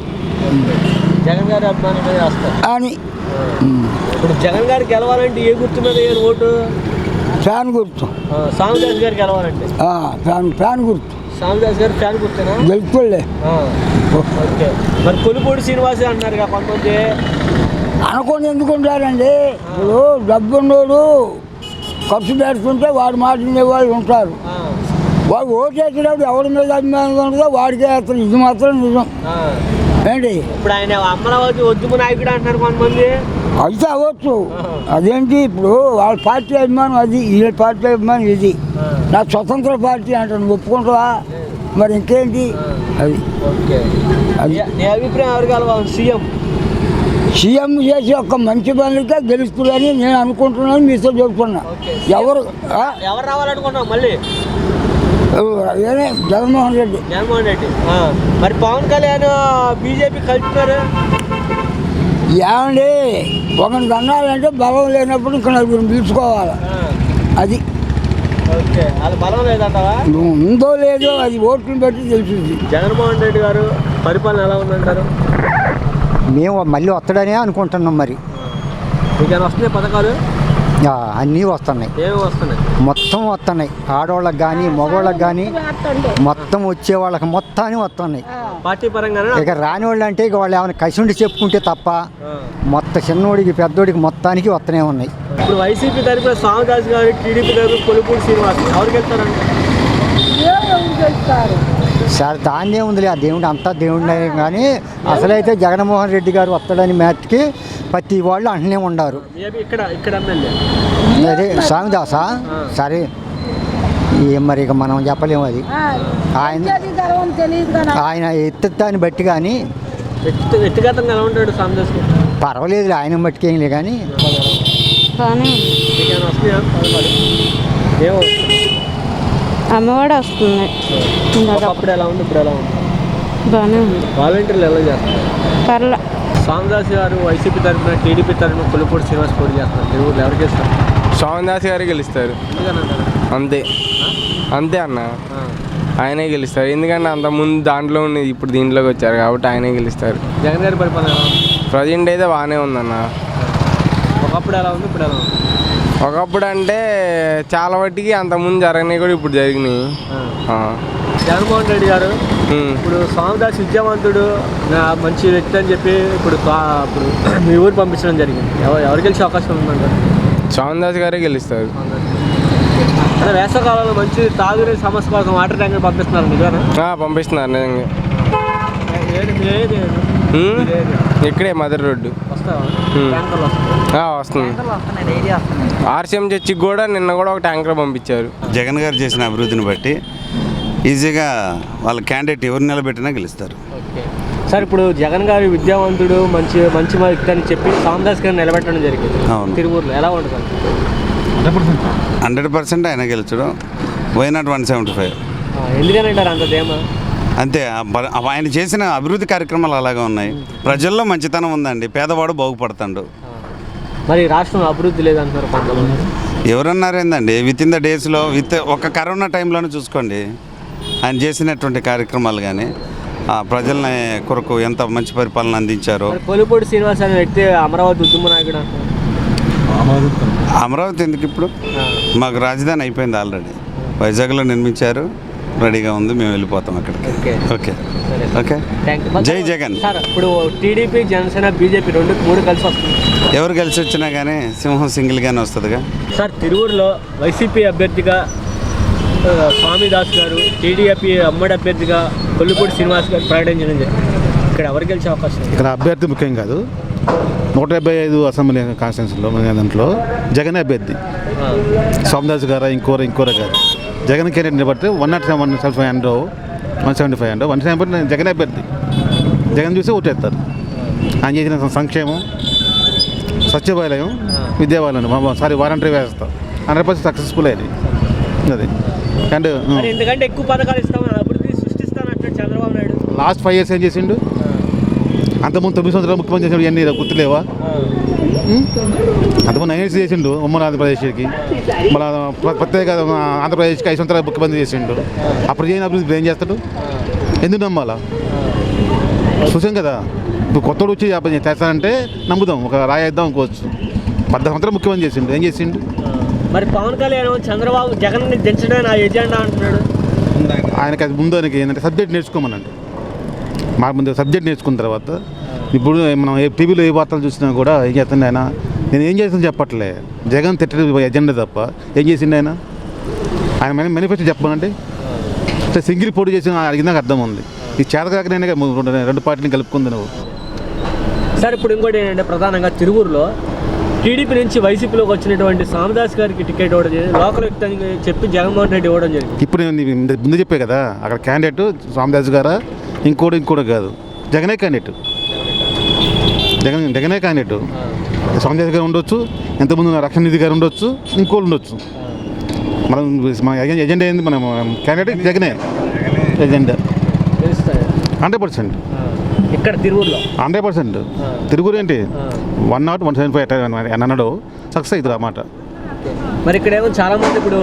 [SPEAKER 11] జగన్ గారి అభిమానం మీద వేస్తారు
[SPEAKER 7] అని.
[SPEAKER 11] ఇప్పుడు జగన్ గారు గెలవాలంటే ఏ గుర్తు మీద వేయాలి ఓటు?
[SPEAKER 7] ఫ్యాన్ గుర్తు.
[SPEAKER 11] సామదాస్ గారు గెలవాలంటే
[SPEAKER 7] ఫ్యాన్ గుర్తు.
[SPEAKER 11] సామదాస్ గారు ఫ్యాన్ గుర్తునా?
[SPEAKER 7] గెలుపులే.
[SPEAKER 11] ఓకే. మరి కొలుపూడి శ్రీనివాసే అంటున్నారు కొంతమంది.
[SPEAKER 7] అనుకోని ఎందుకుంటారండి, ఇప్పుడు డబ్బు ఉన్నోడు ఖర్చు పెడుతుంటే వాడు మాట వినేవాళ్ళు ఉంటారు. వాడు ఓటేసినప్పుడు ఎవరి మీద అభిమానం ఉంటుందో వాడికే వేస్తారు. ఇది మాత్రం నిజం ఏంటి.
[SPEAKER 11] ఇప్పుడు ఆయన అమరావతి ఉద్యమ నాయకుడు అంటున్నారు కొంతమంది.
[SPEAKER 7] అయితే అవ్వచ్చు. అదేంటి ఇప్పుడు వాళ్ళ పార్టీ అభిమానం అది, ఈ పార్టీ అభిమానం ఇది. నా స్వతంత్ర పార్టీ అంటాను, ఒప్పుకుంటావా? మరి ఇంకేంటి అది.
[SPEAKER 11] అది నీ అభిప్రాయం ఎవరు కలవాలి?
[SPEAKER 7] సీఎం చేసి ఒక మంచి పనులకే గెలుస్తుందని నేను అనుకుంటున్నాను, మీతో చెబుతున్నా. ఎవరు
[SPEAKER 11] రావాలనుకున్నావు మళ్ళీ?
[SPEAKER 7] జగన్మోహన్ రెడ్డి.
[SPEAKER 11] మరి పవన్ కళ్యాణ్ బీజేపీ కలుపుతారు
[SPEAKER 7] ఏమండి? ఒకరికి అన్నారంటే బలం లేనప్పుడు ఇక్కడ నలుగురు పిలుచుకోవాలి. అది
[SPEAKER 11] బలం లేదంటావా?
[SPEAKER 7] ఉందో లేదో అది ఓట్లు బట్టి తెలుస్తుంది.
[SPEAKER 11] జగన్మోహన్ రెడ్డి గారు పరిపాలన ఎలా ఉందంటారు?
[SPEAKER 25] మేము మళ్ళీ వస్తాడనే అనుకుంటున్నాం. మరి
[SPEAKER 11] మీకేమైనా వస్తున్నాయి పథకాలు?
[SPEAKER 25] అన్నీ వస్తున్నాయి, మొత్తం వస్తున్నాయి. ఆడవాళ్ళకి కానీ మగవాళ్ళకి కానీ మొత్తం వచ్చే వాళ్ళకి మొత్తాన్ని వస్తున్నాయి.
[SPEAKER 11] పార్టీ పరంగా
[SPEAKER 25] ఇక రాని వాళ్ళు అంటే ఇక వాళ్ళు ఏమైనా కసిఉండి చెప్పుకుంటే తప్ప మొత్తం చిన్నోడికి పెద్దోడికి మొత్తానికి వస్తూనే ఉన్నాయి.
[SPEAKER 11] ఇప్పుడు వైసీపీ తరఫున సామదాస్ గారు, టీడీపీ తరఫున కొలుపూడి శ్రీనివాస్ ఎవరికి వెళ్తారంటే?
[SPEAKER 25] సార్ దాన్నే ఉందిలే, ఆ దేవుడు అంతా దేవుడినే. కానీ అసలైతే జగన్మోహన్ రెడ్డి గారు వస్తాడని మ్యాచ్కి ప్రతి వాళ్ళు అంటనే ఉండారు. అదే సామిదాసా సరే మరి ఇక మనం చెప్పలేము. అది ఆయన ఎత్తుతాన్ని బట్టి కానీ పర్వాలేదు, ఆయన బట్టికి ఏం లే. కానీ
[SPEAKER 14] అమ్మఒడి వస్తుంది.
[SPEAKER 11] అప్పుడు ఎలా ఉంది, ఇప్పుడు ఎలా ఉంది?
[SPEAKER 14] బాగానే ఉంది.
[SPEAKER 11] వాలంటీర్లు ఎలా చేస్తారు?
[SPEAKER 14] పర్లే.
[SPEAKER 11] సామదాస్ గారు వైసీపీ తరఫున, టీడీపీ తరఫున కొలుపూడి శ్రీనివాస్ పోటీ చేస్తారు. తిరుగురు ఎవరికి ఇస్తారు?
[SPEAKER 15] సామదాస్ గారు గెలుస్తారు. అంతే అంతే అన్న, ఆయనే గెలుస్తారు. ఎందుకంటే అంత ముందు దాంట్లో ఉండేది, ఇప్పుడు దీంట్లోకి వచ్చారు కాబట్టి ఆయనే గెలుస్తారు.
[SPEAKER 11] జగన్ గారి పరిపాలన
[SPEAKER 15] ప్రజెంట్ అయితే బాగానే ఉందన్న.
[SPEAKER 11] ఒకప్పుడు ఎలా ఉంది, ఇప్పుడు ఎలా ఉంది?
[SPEAKER 15] ఒకప్పుడు అంటే చాలా మట్టికి అంతకుముందు జరగనివి కూడా ఇప్పుడు జరిగినాయి.
[SPEAKER 11] జగన్మోహన్ రెడ్డి గారు ఇప్పుడు సామదాస్ విద్యావంతుడు మంచి వ్యక్తి అని చెప్పి ఇప్పుడు మీ ఊరు పంపించడం జరిగింది. ఎవరు గెలిచే అవకాశం ఉందంటారు?
[SPEAKER 15] సామదాస్ గారే గెలుస్తారు.
[SPEAKER 11] వేసవకాలంలో మంచి తాగునీటి సమస్య కోసం వాటర్ ట్యాంకర్ పంపిస్తున్నారు నిజంగా?
[SPEAKER 15] పంపిస్తున్నారు నిజంగా. ఇక్కడే మదర్ రోడ్డు వస్తుంది. ఆర్సీఎం చర్చికి కూడా నిన్న కూడా ఒక ట్యాంకర్ పంపించారు.
[SPEAKER 16] జగన్ గారు చేసిన అభివృద్ధిని బట్టి ఈజీగా వాళ్ళ క్యాండిడేట్ ఎవరు నిలబెట్టినా గెలుస్తారు.
[SPEAKER 11] సార్ ఇప్పుడు జగన్ గారు విద్యావంతుడు మంచి మంచి వ్యక్తి అని చెప్పి సామదాస్ గారిని నిలబెట్టడం జరిగింది.
[SPEAKER 16] అవును.
[SPEAKER 11] తిరువూరులో ఎలా ఉంటుంది?
[SPEAKER 16] 100% ఆయన గెలుచడం. Why not 175?
[SPEAKER 11] ఎందుకనంటారు అంత ధీమా?
[SPEAKER 16] అంతే, ఆయన చేసిన అభివృద్ధి కార్యక్రమాలు అలాగే ఉన్నాయి. ప్రజల్లో మంచితనం ఉందండి, పేదవాడు బాగుపడతాడు.
[SPEAKER 11] మరి రాష్ట్రంలో అభివృద్ధి లేదంటారు కొంతమంది.
[SPEAKER 16] ఎవరన్నారు ఏందండి? విత్ ఇన్ ద డేస్లో ఒక కరోనా టైంలోనే చూసుకోండి ఆయన చేసినటువంటి కార్యక్రమాలు కానీ ప్రజలని కొరకు ఎంత మంచి పరిపాలన అందించారో.
[SPEAKER 11] కొలుపూడి శ్రీనివాస్ అనే వ్యక్తి అమరావతి ఉద్యమ నాయకుడు.
[SPEAKER 16] అమరావతి ఎందుకు? ఇప్పుడు మాకు రాజధాని అయిపోయింది ఆల్రెడీ, వైజాగ్లో నిర్మించారు, రెడీగా ఉంది, మేము వెళ్ళిపోతాం అక్కడికి. ఓకే ఓకే, జై జగన్.
[SPEAKER 11] సార్ ఇప్పుడు టీడీపీ, జనసేన, బీజేపీ మూడు కలిసి వస్తుంది.
[SPEAKER 16] ఎవరు కలిసి వచ్చినా కానీ సింహం సింగిల్గానే వస్తుందిగా.
[SPEAKER 11] సార్ తిరువూరులో వైసీపీ అభ్యర్థిగా స్వామిదాస్ గారు, టీడీపీ అమ్మడి అభ్యర్థిగా కొల్లుపూడి శ్రీనివాస్ గారు ప్రకటించడం జరిగింది. ఇక్కడ ఎవరు గెలిచే అవకాశం?
[SPEAKER 17] ఇక్కడ అభ్యర్థి ముఖ్యం కాదు. 175 అసెంబ్లీ కాన్స్టిట్యూన్సీలో మన దాంట్లో జగన్ అభ్యర్థి. స్వామిదాస్ గారా ఇంకోరా కాదు. జగన్ క్యాండిడేట్ నిలబడితే 175 జగన్ అభ్యర్థి. జగన్ చూసి ఓటేస్తారు. ఆయన చేసిన సంక్షేమం సచివాలయం విద్యాలయం సారీ వాలంటరీ వ్యవస్థ 100% సక్సెస్ఫుల్ అయింది అది. అండ్
[SPEAKER 11] ఎందుకంటే ఎక్కువ పథకాలు ఇస్తామని అభివృద్ధి సృష్టిస్తానంటే చంద్రబాబు నాయుడు
[SPEAKER 17] లాస్ట్ 5 years ఏం చేసిండు? అంతకుముందు 9 సంవత్సరాలు ముఖ్యమంత్రి చేసిండు, ఇవన్నీ గుర్తులేవా? అంతకుముందు 9 years చేసిండు ఉమ్మడి ఆంధ్రప్రదేశ్కి, మళ్ళీ ప్రత్యేక ఆంధ్రప్రదేశ్కి 5 సంవత్సరాలు ముఖ్యమంత్రి చేసిండు. అప్పుడు చేయని అభివృద్ధి ఏం చేస్తాడు? ఎందుకు నమ్మాలా? చూసాం కదా, ఇప్పుడు కొత్తడు వచ్చి చేస్తానంటే నమ్ముదాం, ఒక రాయేద్దాం అనుకోవచ్చు. 10 సంవత్సరాలు ముఖ్యమంత్రి చేసిండు, ఏం చేసిండు?
[SPEAKER 11] మరి పవన్ కళ్యాణ్ చంద్రబాబు జగన్ దించడం నా ఎజెండా అంటున్నాడు.
[SPEAKER 17] ఆయనకి అది ముందు ఆయనకి ఏంటంటే సబ్జెక్ట్ నేర్చుకోమనండి. మా ముందు సబ్జెక్ట్ నేర్చుకున్న తర్వాత ఇప్పుడు మనం టీవీలో ఏ వార్తలు చూసినా కూడా ఏం చేస్తుంది ఆయన, నేను ఏం చేస్తాను చెప్పట్లే, జగన్ తిట్టడం ఎజెండా తప్ప ఏం చేసిండు ఆయన? ఆయన మేనిఫెస్టో చెప్పమనండి. అంటే సింగిల్ పోటీ చేసి అడిగినాక అర్థం ఉంది. ఈ చేతకాకనే 2 పార్టీని కలుపుకుంది నువ్వు.
[SPEAKER 11] సార్ ఇప్పుడు ఇంకోటి ఏంటంటే ప్రధానంగా తిరువూరులో టీడీపీ నుంచి వైసీపీలోకి వచ్చినటువంటి సామదాస్ గారికి టికెట్ ఇవ్వడం జరిగింది. లోకల్ వ్యక్తి అని చెప్పి జగన్మోహన్ రెడ్డి ఇవ్వడం జరిగింది.
[SPEAKER 17] ఇప్పుడు నేను ముందు చెప్పే కదా, అక్కడ క్యాండిడేట్ సామదాస్ గారా ఇంకోటి కాదు, జగనే క్యాండిడేట్. జగనే క్యాండిడేట్. సామదాస్ గారు ఉండొచ్చు, ఎంతమంది రక్షణ నిధి గారు ఉండొచ్చు, ఇంకోళ్ళు ఉండొచ్చు. మన ఎజెండా ఏంది? మనం క్యాండిడేట్ జగనే ఎజెండా 100%.
[SPEAKER 11] ఇక్కడ తిరువూరులో
[SPEAKER 17] 100%. తిరుగురు ఏంటి 175 అని అన్నాడు, సక్సెస్ అవుతుంది అన్నమాట.
[SPEAKER 11] మరి ఇక్కడేమో చాలా మంది ఇప్పుడు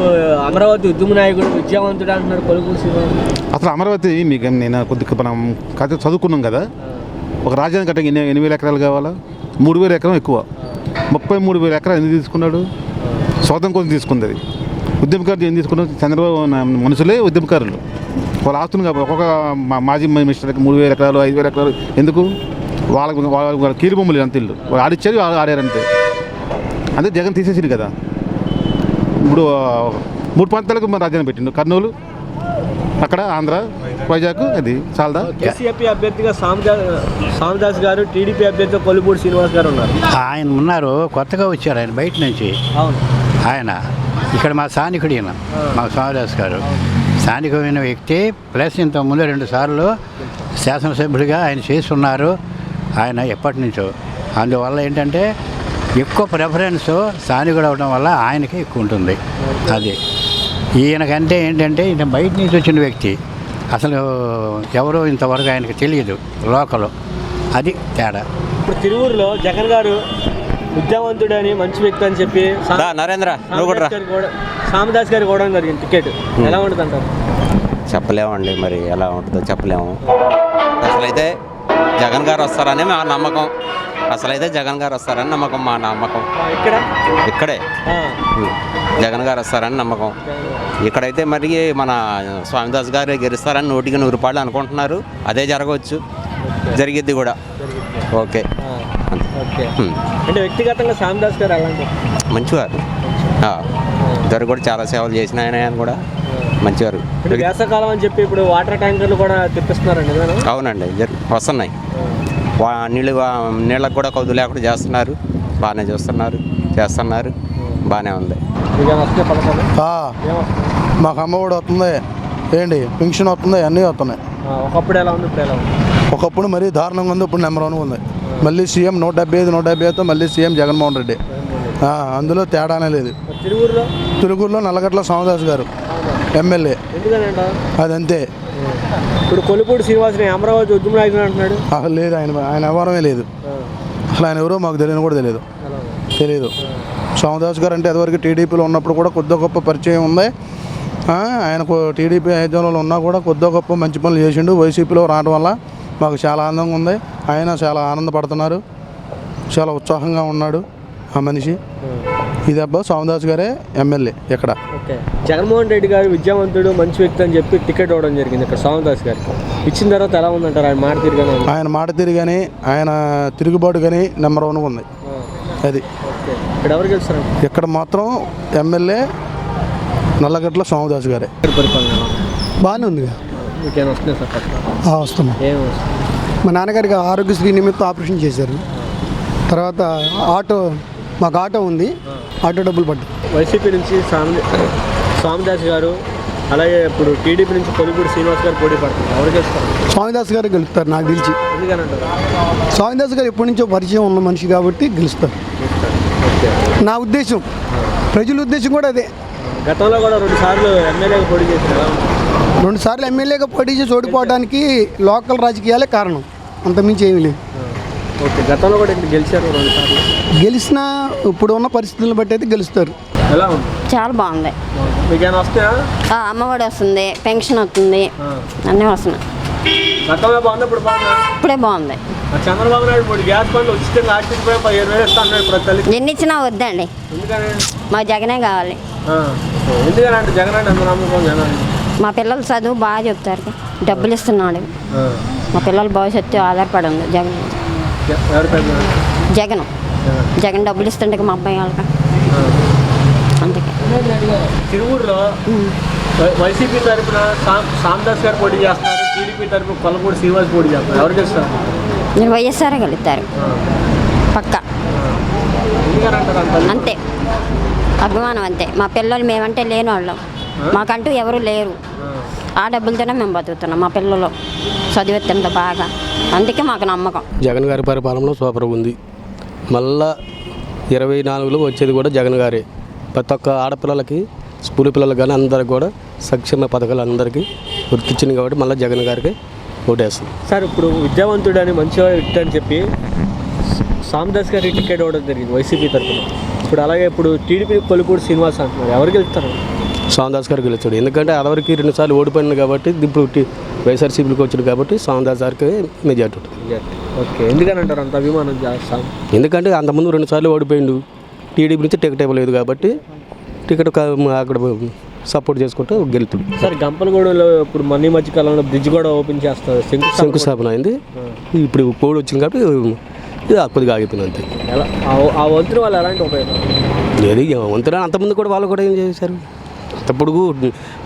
[SPEAKER 11] అమరావతి ఉద్యమ నాయకుడు విద్యావంతుడు అంటున్నారు కొలుగురు శ్రీనివాస్.
[SPEAKER 17] అసలు అమరావతి మీకు నేను కొద్దిగా మనం కథ చదువుకున్నాం కదా, ఒక రాజధాని కట్టడానికి 8,000 ఎకరాలు కావాలా? 3,000 ఎకరం ఎక్కువ. 33,000 ఎకరాలు ఎందుకు తీసుకున్నాడు? స్వాతంత్రం కోసం తీసుకుంది. అది ఉద్యమకారులు ఏం తీసుకున్నారు? చంద్రబాబు మనుషులే ఉద్యమకారులు. వాళ్ళ ఆస్తులు ఒక్కొక్క మాజీ మినిస్టర్కి 3,000 ఎకరాలు 5,000 ఎకరాలు ఎందుకు? వాళ్ళ కీలు బొమ్మలు అంత ఇల్లు వాళ్ళు ఆడిచ్చారు, ఆడారంతే. అందుకే జగన్ తీసేసింది కదా. ఇప్పుడు 3 ప్రాంతాలకు మన రాజధాని పెట్టిండు, కర్నూలు, అక్కడ ఆంధ్ర, వైజాగ్, అది చాలదా?
[SPEAKER 11] కేసీఆర్పీ అభ్యర్థిగా సామదాస్ గారు, టీడీపీ అభ్యర్థిగా కొలుపూడి శ్రీనివాస్ గారు ఉన్నారు.
[SPEAKER 9] ఆయన ఉన్నారు, కొత్తగా వచ్చారు ఆయన బయట నుంచి.
[SPEAKER 11] అవును,
[SPEAKER 9] ఆయన ఇక్కడ మా స్థానికుడు, ఈయన మా సామదాస్ గారు స్థానికమైన వ్యక్తి. ప్లస్ ఇంతకుముందు 2 సార్లు శాసనసభ్యుడిగా ఆయన చేస్తున్నారు. ఆయన ఎప్పటి నుంచో. అందువల్ల ఏంటంటే ఎక్కువ ప్రిఫరెన్స్ స్థానికుడు అవడం వల్ల ఆయనకే ఎక్కువ ఉంటుంది. అది ఈయనకంటే ఏంటంటే ఈయన బయట నుంచి వచ్చిన వ్యక్తి, అసలు ఎవరో ఇంతవరకు ఆయనకు తెలియదు లోకల్. అది తేడా.
[SPEAKER 11] ఇప్పుడు తిరువూరులో జగన్ గారు విద్యావంతుడని మంచి వ్యక్తి అని చెప్పి
[SPEAKER 12] నరేంద్ర
[SPEAKER 11] సామదాస్ గారికి ఇవ్వడం జరిగింది టికెట్. ఎలా ఉంటుంది అంటారు?
[SPEAKER 12] చెప్పలేమండి, మరి ఎలా ఉంటుందో చెప్పలేము. అసలైతే జగన్ గారు వస్తారని మా నమ్మకం. అసలైతే జగన్ గారు వస్తారని నమ్మకం, మా నమ్మకం. ఇక్కడే జగన్ గారు వస్తారని నమ్మకం. ఇక్కడైతే మరి మన స్వామిదాస్ గారు గెలుస్తారని 100కి 100 రూపాయలు అనుకుంటున్నారు. అదే జరగవచ్చు, జరిగిద్ది కూడా. ఓకే.
[SPEAKER 11] అంటే వ్యక్తిగతంగా సామదాస్ గారు అలాంటి
[SPEAKER 12] మంచివారు. ఇద్దరు కూడా చాలా సేవలు చేసిన ఆయన కూడా మంచివారు.
[SPEAKER 11] వేసవకాలం అని చెప్పి ఇప్పుడు వాటర్ ట్యాంకర్లు కూడా తెప్పిస్తున్నారండి.
[SPEAKER 12] అవునండి, వస్తున్నాయి. నీళ్ళకు కూడా కొద్దు లేకుండా చేస్తున్నారు. బాగానే చేస్తున్నారు. బాగానే ఉంది.
[SPEAKER 14] మాకు అమ్మఒడి వస్తుంది, ఏంటి పెన్షన్ వస్తుంది, అన్నీ వస్తున్నాయి.
[SPEAKER 11] ఒకప్పుడు ఎలా ఉంది, ఇప్పుడు ఎలా ఉంది?
[SPEAKER 14] ఒకప్పుడు మరీ దారుణంగా ఉంది, ఇప్పుడు నెంబర్ 1 ఉంది. మళ్ళీ సీఎం 175తో మళ్ళీ సీఎం జగన్మోహన్ రెడ్డి. అందులో తేడానే లేదు. తిరువూరులో నల్లగట్ల సామదాస్ గారు ఎమ్మెల్యే. అదంతే.
[SPEAKER 11] ఇప్పుడు కొలుపూడి శ్రీనివాసుని అమరావతి ఉద్యమ నాయకుడు అంటున్నాడు.
[SPEAKER 14] అసలు లేదు, ఆయన వ్యవహారమే లేదు. అసలు ఆయన ఎవరో మాకు తెలియని కూడా తెలియదు. సామదాస్ గారు అంటే అదివరకు టీడీపీలో ఉన్నప్పుడు కూడా కొద్దిగా గొప్ప పరిచయం ఉంది. ఆయనకు టీడీపీ ఐద్యంలో ఉన్నా కూడా కొద్దిగా గొప్ప మంచి పనులు చేసిండు. వైసీపీలో రావడం వల్ల మాకు చాలా ఆనందంగా ఉంది. ఆయన చాలా ఆనందపడుతున్నారు, చాలా ఉత్సాహంగా ఉన్నాడు ఆ మనిషి. ఇది అబ్బా సామదాస్ గారే ఎమ్మెల్యే ఇక్కడ.
[SPEAKER 11] జగన్మోహన్ రెడ్డి గారు విద్యావంతుడు, మంచి వ్యక్తి అని చెప్పి టికెట్ ఇవ్వడం జరిగింది ఇక్కడ సామదాస్ గారికి. ఇచ్చిన తర్వాత ఎలా ఉందంటారు? ఆయన మాట తిరిగానే,
[SPEAKER 14] ఆయన తిరుగుబాటు కానీ నెంబర్ 1 ఉంది. అది
[SPEAKER 11] ఇక్కడ ఎవరు గెలుస్తారు?
[SPEAKER 14] ఇక్కడ మాత్రం ఎమ్మెల్యే నల్లగట్ల సామదాస్ గారే.
[SPEAKER 2] బాగానే ఉంది.
[SPEAKER 11] వస్తున్నా.
[SPEAKER 2] మా నాన్నగారికి ఆరోగ్యశ్రీ నిమిత్తం ఆపరేషన్ చేశారు. తర్వాత మాకు ఆటో ఉంది, ఆటో డబ్బులు పడ్డాయి.
[SPEAKER 11] వైసీపీ నుంచి సామదాస్ గారు, అలాగే ఇప్పుడు టీడీపీ నుంచి కొలుపూడి శ్రీనివాస్ గారు పోటీ పడుతున్నారు. ఎవరు గెలుస్తారు?
[SPEAKER 2] స్వామిదాస్ గారు గెలుస్తారు నాకు తెలిసి.
[SPEAKER 11] ఎందుకనంటారు?
[SPEAKER 2] స్వామిదాస్ గారు ఎప్పటి నుంచో పరిచయం ఉన్న మనిషి కాబట్టి గెలుస్తారు. నా ఉద్దేశం, ప్రజల ఉద్దేశం కూడా అదే.
[SPEAKER 11] గతంలో కూడా 2 సార్లు ఎమ్మెల్యేగా పోటీ చేశారు.
[SPEAKER 2] 2 సార్లు ఎమ్మెల్యేగా పోటీ చేసి ఓడిపోవడానికి లోకల్ రాజకీయాలే కారణం, అంతమించి ఏమీ లేదు.
[SPEAKER 11] ఓకే, గతంలో కూడా ఇక్కడ గెలిచారు 2 సార్లు.
[SPEAKER 2] గెలిచినా ఇప్పుడు ఉన్న పరిస్థితులను బట్టి అయితే గెలుస్తారు.
[SPEAKER 11] ఎలా ఉంది?
[SPEAKER 6] చాలా బాగుంది.
[SPEAKER 11] మీకేమైనా వస్తాయా?
[SPEAKER 6] అమ్మఒడి వస్తుంది, పెన్షన్ వస్తుంది, అన్నీ వస్తున్నాయి.
[SPEAKER 11] గతంలో బాగుంది, ఇప్పుడు బాగుందా?
[SPEAKER 6] ఇప్పుడే బాగుంది.
[SPEAKER 11] చంద్రబాబు నాయుడు ఇప్పుడు గ్యాస్ బండ్లు ఉచితంగా ఆర్టీసీపై 15,000 ఇస్తా అన్నాడు. ఇప్పుడు తల్లి
[SPEAKER 6] ఎన్ని ఇచ్చినా వద్దండి, మా జగనే కావాలి.
[SPEAKER 11] ఎందుకని అంటే జగన్ అంటే అంత నమ్మకం జనాన్ని?
[SPEAKER 6] మా పిల్లలు చదువు బాగా చెప్తారు, డబ్బులు ఇస్తున్నాడు. మా పిల్లల భవిష్యత్తు ఆధారపడి ఉంది జగన్. జగన్ జగన్ డబ్బులు ఇస్తుండే మా అబ్బాయి వాళ్ళకి. అందుకే
[SPEAKER 11] తిరువూరులో వైసీపీ తరఫున సామదాస్ గారు పోటీ చేస్తున్నారు, టీడీపీ తరఫున కొల్లపూడి శ్రీనివాస్ పోటీ చేస్తున్నారు. ఎవరు గెలుస్తారు?
[SPEAKER 6] నేను వైఎస్ఆర్ గెలుస్తారు పక్క. అంతే, అభిమానం అంతే. మా పిల్లలు మేమంటే లేని వాళ్ళం, మాకంటూ ఎవరు లేరు. ఆ డబ్బులతోనే మేము బతుకుతున్నాం. మా పిల్లలు చదివేత్తంత బాగా, అందుకే మాకు నమ్మకం.
[SPEAKER 1] జగన్ గారి పరిపాలనలో సూపర్ ఉంది. మళ్ళా 24లో వచ్చేది కూడా జగన్ గారే. ప్రతి ఒక్క ఆడపిల్లలకి, స్కూల్ పిల్లలకి కానీ అందరికి కూడా సంక్షేమ పథకాలు అందరికీ గుర్తించింది కాబట్టి మళ్ళీ జగన్ గారికి ఓటేస్తుంది.
[SPEAKER 11] సార్, ఇప్పుడు విద్యావంతుడని మంచిగా అని చెప్పి సామదాస్ గారికి టికెట్ ఇవ్వడం జరిగింది వైసీపీ తరఫున. ఇప్పుడు అలాగే ఇప్పుడు టీడీపీ కొలుపూడి శ్రీనివాస్ అంటున్నారు. ఎవరు గెలుస్తారు?
[SPEAKER 1] సామదాస్ గారికి గెలుస్తాడు. ఎందుకంటే అదివరకు 2 సార్లు ఓడిపోయింది కాబట్టి ఇప్పుడు వైఎస్ఆర్సీపీకి వచ్చింది కాబట్టి సామదాస్ గారికి మెజార్టీ ఉంటుంది.
[SPEAKER 11] ఓకే, ఎందుకని అంటారు అంత అభిమానం?
[SPEAKER 1] ఎందుకంటే అంతకుముందు 2 సార్లు ఓడిపోయిండు, టీడీపీ నుంచి టికెట్ ఇవ్వలేదు కాబట్టి టికెట్ అక్కడ సపోర్ట్ చేసుకుంటూ గెలుతుంది.
[SPEAKER 11] సార్, గంపలగూడలో ఇప్పుడు మధ్య మధ్యకాలంలో బ్రిడ్జ్ కూడా ఓపెన్ చేస్తారు,
[SPEAKER 1] శంకుస్థాపన అయింది. ఇప్పుడు కోడ్ వచ్చింది కాబట్టి ఇది కొద్దిగా ఆగిపోయింది అంతే.
[SPEAKER 11] ఆ వంతున వాళ్ళు ఎలాంటి ఉపయోగం
[SPEAKER 1] లేదు, వంతున అంతకుముందు కూడా వాళ్ళు కూడా ఏం చేశారు. అంతప్పుడు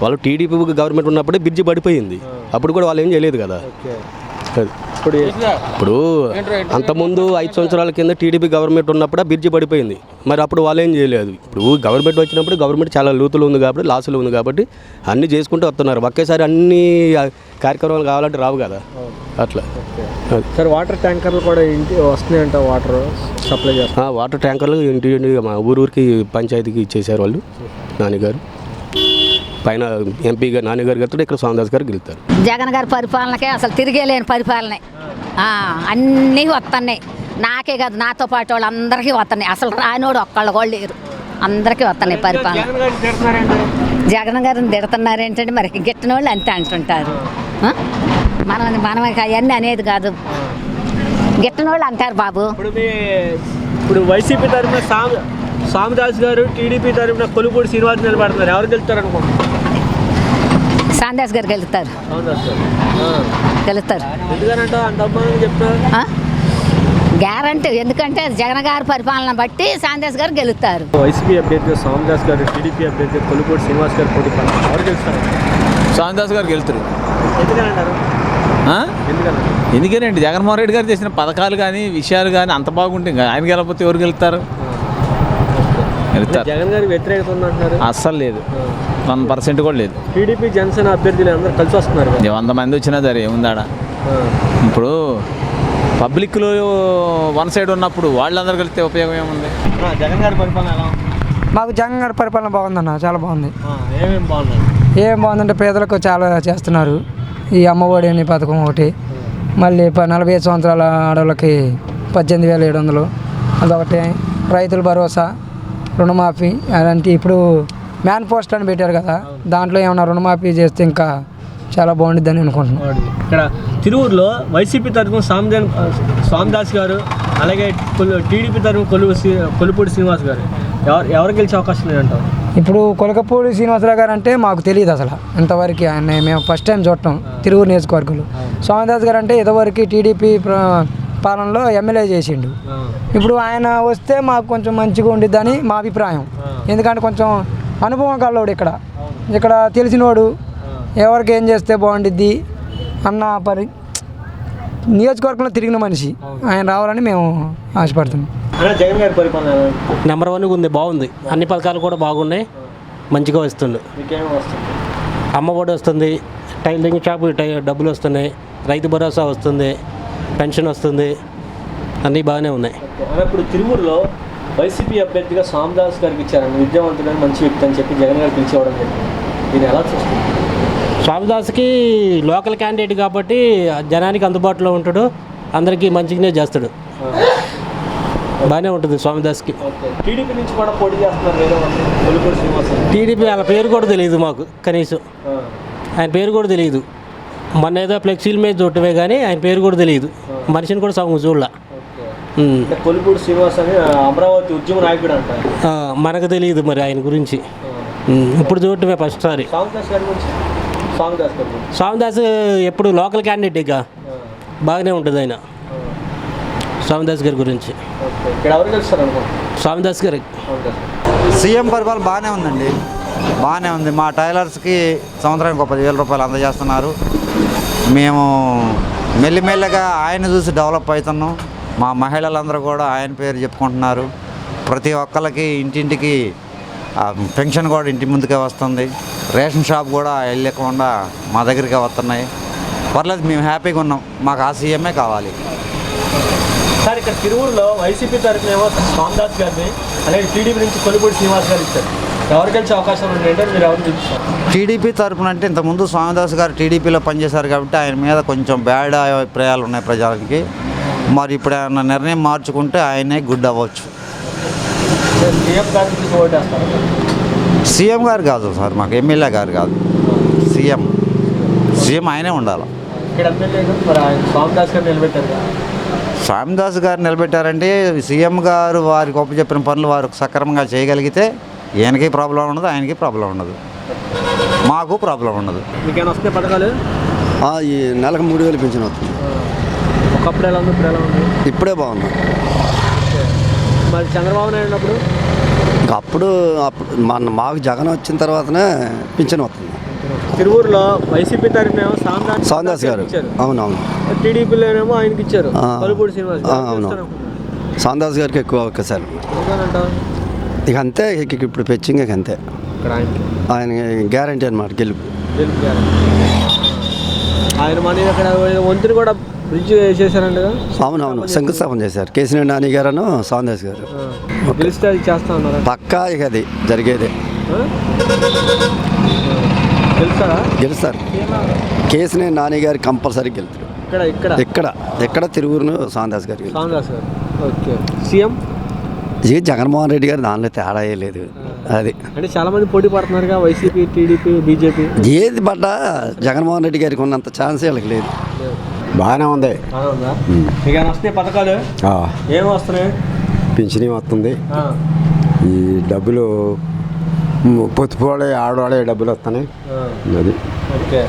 [SPEAKER 1] వాళ్ళు టీడీపీ గవర్నమెంట్ ఉన్నప్పుడే బ్రిడ్జి పడిపోయింది, అప్పుడు కూడా వాళ్ళు ఏం చేయలేదు కదా. ఇప్పుడు అంతకుముందు 5 సంవత్సరాల కింద టీడీపీ గవర్నమెంట్ ఉన్నప్పుడు బ్రిడ్జి పడిపోయింది, మరి అప్పుడు వాళ్ళు ఏం చేయలేదు. ఇప్పుడు గవర్నమెంట్ వచ్చినప్పుడు గవర్నమెంట్ చాలా లూతులు ఉంది కాబట్టి, లాసులు ఉంది కాబట్టి అన్నీ చేసుకుంటూ వస్తున్నారు. ఒకేసారి అన్ని కార్యక్రమాలు కావాలంటే రావు కదా, అట్లా.
[SPEAKER 11] సార్, వాటర్ ట్యాంకర్లు కూడా ఇంటి వస్తున్నాయంట, వాటర్ సప్లై చేస్తారు.
[SPEAKER 1] వాటర్ ట్యాంకర్లు ఇంటి మా ఊరికి పంచాయతీకి ఇచ్చేసారు వాళ్ళు. నాన్నగారు పైన ఎంపీగా నాన్నగారు గెలుతాడు, ఇక్కడ సామదాస్ గారు గెలుతారు.
[SPEAKER 4] జగన్ గారి పరిపాలనకే అసలు తిరిగేలేని పరిపాలనే. అన్నీ వస్తున్నాయి, నాకే కాదు నాతో పాటు వాళ్ళు అందరికీ వస్తున్నాయి. అసలు రానోడు ఒక్కళ్ళు కూడా లేరు, అందరికీ వస్తున్నాయి పరిపాలన. జగన్ గారిని తిడుతున్నారు ఏంటంటే మరి గిట్టిన వాళ్ళు అంతే అంటుంటారు. మనం అవన్నీ అనేది కాదు, గిట్టిన వాళ్ళు అంటారు బాబు.
[SPEAKER 11] ఇప్పుడు వైసీపీ తరఫున సామదాస్ గారు, టీడీపీ తరఫున కొలుపూడి శ్రీనివాస్ నిలబడుతున్నారు. ఎవరు గెలుస్తారు అనుకుంటున్నారు?
[SPEAKER 4] సామదాస్ గారు గెలుస్తారు.
[SPEAKER 11] ఎందుకంటే అంత అభిమానం చెప్తున్నారు.
[SPEAKER 4] గ్యారంటీ, ఎందుకంటే జగన్ గారి పరిపాలన బట్టి సామదాస్ గారు గెలుస్తారు.
[SPEAKER 11] వైసీపీ అభ్యర్థి సామదాస్ గారు, టీడీపీ అభ్యర్థి కొలుపూడి శ్రీనివాస్ గారు పోటీ పడతారు. ఎవరు గెలుస్తారు?
[SPEAKER 19] సామదాస్ గారు గెలుస్తారు.
[SPEAKER 11] ఎందుకంటారు?
[SPEAKER 19] ఎందుకేనండి, జగన్మోహన్ రెడ్డి గారు చేసిన పథకాలు కానీ విషయాలు కానీ అంత బాగుంటే ఆయన గెలకపోతే ఎవరు గెలుస్తారు?
[SPEAKER 11] జగన్ గారి వ్యతిరేకత ఉందంటున్నారు.
[SPEAKER 19] అస్సలు లేదు, 1% కూడా లేదు.
[SPEAKER 11] టీడీపీ జనసేన అభ్యర్థులు అందరూ కలిసి వస్తున్నారు.
[SPEAKER 19] 100 మంది వచ్చినా సరే ఏముందాడ. ఇప్పుడు పబ్లిక్లో 1 సైడ్ ఉన్నప్పుడు వాళ్ళందరూ కలిస్తే ఉపయోగం ఏముంది?
[SPEAKER 11] జగన్ గారి పరిపాలన ఎలా ఉంది?
[SPEAKER 20] మాకు జగన్ గారి పరిపాలన బాగుందన్న, చాలా బాగుంది.
[SPEAKER 11] ఏమేమి బాగుంది?
[SPEAKER 20] ఏం బాగుందంటే పేదలకు చాలా చేస్తున్నారు. ఈ అమ్మఒడి అనే పథకం ఒకటి, మళ్ళీ 45 సంవత్సరాల ఆడవాళ్ళకి 18,700 అదొకటి, రైతుల భరోసా, రుణమాఫీ అలాంటి. ఇప్పుడు మ్యాన్ పోస్ట్ అని పెట్టారు కదా, దాంట్లో ఏమైనా రుణమాఫీ చేస్తే ఇంకా చాలా బాగుంటుందని అనుకుంటున్నాను.
[SPEAKER 11] ఇక్కడ తిరువూరులో వైసీపీ తరఫున సామదాస్ గారు, అలాగే టీడీపీ తరఫున కొలుపూడి శ్రీనివాస్ గారు, ఎవరు గెలిచే అవకాశం లేదంటారు?
[SPEAKER 20] ఇప్పుడు కొలకపూడి శ్రీనివాసరావు గారు అంటే మాకు తెలియదు అసలు ఇంతవరకు, ఆయన మేము ఫస్ట్ టైం చూడటం తిరువూరు నియోజకవర్గంలో. సామదాస్ గారు అంటే ఇదివరకు టీడీపీ పాలనలో ఎమ్మెల్యే చేసిండు. ఇప్పుడు ఆయన వస్తే మాకు కొంచెం మంచిగా ఉండిద్దని మా అభిప్రాయం. ఎందుకంటే కొంచెం అనుభవం కలవాడు, ఇక్కడ తెలిసినోడు, ఎవరికి ఏం చేస్తే బాగుండిద్ది అన్న నియోజకవర్గంలో తిరిగిన మనిషి ఆయన రావాలని మేము ఆశపడుతున్నాం.
[SPEAKER 11] జగన్ గారి పరిపాలన
[SPEAKER 21] నెంబర్ 1 ఉంది, బాగుంది. అన్ని పథకాలు కూడా బాగున్నాయి, మంచిగా వస్తుంది. అమ్మఒడి వస్తుంది, టైలరింగ్ షాపు డబ్బులు వస్తున్నాయి, రైతు భరోసా వస్తుంది, పెన్షన్ వస్తుంది, అన్నీ బాగానే ఉన్నాయి.
[SPEAKER 11] ఇప్పుడు తిరుమూరులో వైసీపీ అభ్యర్థిగా స్వామిదాస్ గారికి ఇచ్చారండి. విద్యావంతుడని మంచి వ్యక్తి అని చెప్పి జగన్ గారు పిలిచేవడం జరిగింది. దీన్ని ఎలా చూస్తుంది?
[SPEAKER 21] స్వామిదాస్కి లోకల్ క్యాండిడేట్ కాబట్టి జనానికి అందుబాటులో ఉంటాడు, అందరికీ మంచిగానే చేస్తాడు. బాగానే ఉంటుంది స్వామిదాస్కి.
[SPEAKER 11] టీడీపీ నుంచి కూడా పోటీ చేస్తున్నారు వేరే వాళ్ళు, కొలుపూడి శ్రీనివాస్.
[SPEAKER 21] టీడీపీ వాళ్ళ పేరు కూడా తెలియదు మాకు, కనీసం ఆయన పేరు కూడా తెలియదు. మొన్న ఏదో ఫ్లెక్సీల మీద చూడటమే కానీ ఆయన పేరు కూడా తెలియదు, మనిషిని కూడా సగం చూడలే.
[SPEAKER 11] కొలుపూడి శ్రీనివాస్ అని అమరావతి ఉద్యమ నాయకుడు అంటారు,
[SPEAKER 21] మనకు తెలియదు మరి ఆయన గురించి. ఇప్పుడు చూడటమే ఫస్ట్ సారి.
[SPEAKER 11] స్వామిదాస్ గారి గురించి?
[SPEAKER 21] స్వామిదాస్ ఎప్పుడు లోకల్ క్యాండిడేట్గా బాగానే ఉంటుంది ఆయన. స్వామిదాస్ గారి గురించి స్వామిదాస్ గారి
[SPEAKER 5] సీఎం పరిపాలన బాగానే ఉందండి, బాగానే ఉంది. మా టైలర్స్కి సంవత్సరానికి 10,000 రూపాయలు అందజేస్తున్నారు. మేము మెల్లిమెల్లగా ఆయన చూసి డెవలప్ అవుతున్నాం. మా మహిళలందరూ కూడా ఆయన పేరు చెప్పుకుంటున్నారు. ప్రతి ఒక్కరికి ఇంటింటికి పెన్షన్ కూడా ఇంటి ముందుకే వస్తుంది. రేషన్ షాప్ కూడా వెళ్ళకుండా మా దగ్గరికే వస్తున్నాయి. పర్లేదు, మేము హ్యాపీగా ఉన్నాం. మాకు ఆ సీఎంఏ కావాలి.
[SPEAKER 11] సార్, ఇక్కడ తిరువురులో వైసీపీ తరఫున ఏమో స్వామిదాస్ గారిని అలాగే టీడీపీ నుంచి కొలుపూడి శ్రీనివాస్ గారు ఇచ్చారు. ఎవరికి వచ్చే అవకాశం ఉందంటే మీరు ఎవరు చూపిస్తారు?
[SPEAKER 5] టీడీపీ తరఫున అంటే ఇంతకుముందు స్వామిదాస్ గారు టీడీపీలో పనిచేశారు కాబట్టి ఆయన మీద కొంచెం బ్యాడ్ అభిప్రాయాలు ఉన్నాయి ప్రజలకి. మరి ఇప్పుడు ఏమన్నా నిర్ణయం మార్చుకుంటే ఆయనే గుడ్ అవ్వచ్చు. సీఎం గారు కాదు సార్, మాకు ఎమ్మెల్యే గారు కాదు, సీఎం ఆయనే ఉండాలి. స్వామిదాస్ గారు నిలబెట్టారంటే సీఎం గారు వారికి ఒప్పచెప్పిన పనులు వారు సక్రమంగా చేయగలిగితే ఈయనకి ప్రాబ్లం ఉండదు, ఆయనకి ప్రాబ్లం ఉండదు, మాకు ప్రాబ్లం ఉండదు.
[SPEAKER 11] మీకేమైనా వస్తే పథకాలు?
[SPEAKER 8] ఈ నెలకు 3,000 పెన్షన్ వస్తుంది.
[SPEAKER 11] ఒకప్పుడు ఎలా ఉంది, ఇప్పుడు ఎలా ఉంది?
[SPEAKER 8] ఇప్పుడే బాగుంది.
[SPEAKER 11] మరి చంద్రబాబు నాయుడు ఉన్నప్పుడు?
[SPEAKER 8] అప్పుడు మాకు జగన్ వచ్చిన తర్వాతనే పింఛన్ వస్తుంది.
[SPEAKER 11] తిరువూరులో వైసీపీ తరఫున
[SPEAKER 8] స్వామిదాస్ గారు, అవునవును.
[SPEAKER 11] టీడీపీలోనేమో ఆయనకి ఇచ్చారు, కొలుపూడి శ్రీనివాస్.
[SPEAKER 8] అవును, స్వామిదాస్ గారికి ఎక్కువ అవకాశాలు. ఇక అంతే, ఇప్పుడు పెచ్చింగ్ ఇక అంతే. ఆయన గ్యారంటీ అన్నమాట గెలుపు.
[SPEAKER 11] ఆయన మన అక్కడ వంతుని కూడా బ్రిడ్జ్ చేశారంట.
[SPEAKER 8] అవునవును, శంకుస్థాపన చేశారు కేసీఆర్ నాని గారు, స్వామిదాస్ గారు.
[SPEAKER 11] గెలిస్తే అది చేస్తా ఉన్నారు
[SPEAKER 8] పక్కా. ఇక అది జరిగేదే. గెలుస్తారు. కేసీఆర్ నాని గారు కంపల్సరీ గెలుస్తారు. ఇక్కడ తిరువురును స్వామిదాస్ గారు.
[SPEAKER 11] ఓకే. సీఎం
[SPEAKER 8] జగన్మోహన్ రెడ్డి గారు దానిలో తేడా లేదు. అది
[SPEAKER 11] అంటే చాలా మంది పోటీ పడుతున్నారుగా, వైసీపీ, టీడీపీ, బీజేపీ.
[SPEAKER 8] ఏది పడ్డా జగన్మోహన్ రెడ్డి గారికి ఉన్నంత ఛాన్స్ వీళ్ళకి లేదు. బాగానే ఉంది.
[SPEAKER 11] వస్తున్నాయి పథకాలు? ఏమి వస్తున్నాయి?
[SPEAKER 8] పింఛనీ వస్తుంది. ఈ డబ్బులు పొత్తుపోలే ఆడవాళ్ళే డబ్బులు వస్తున్నాయి. అది
[SPEAKER 11] ఓకే.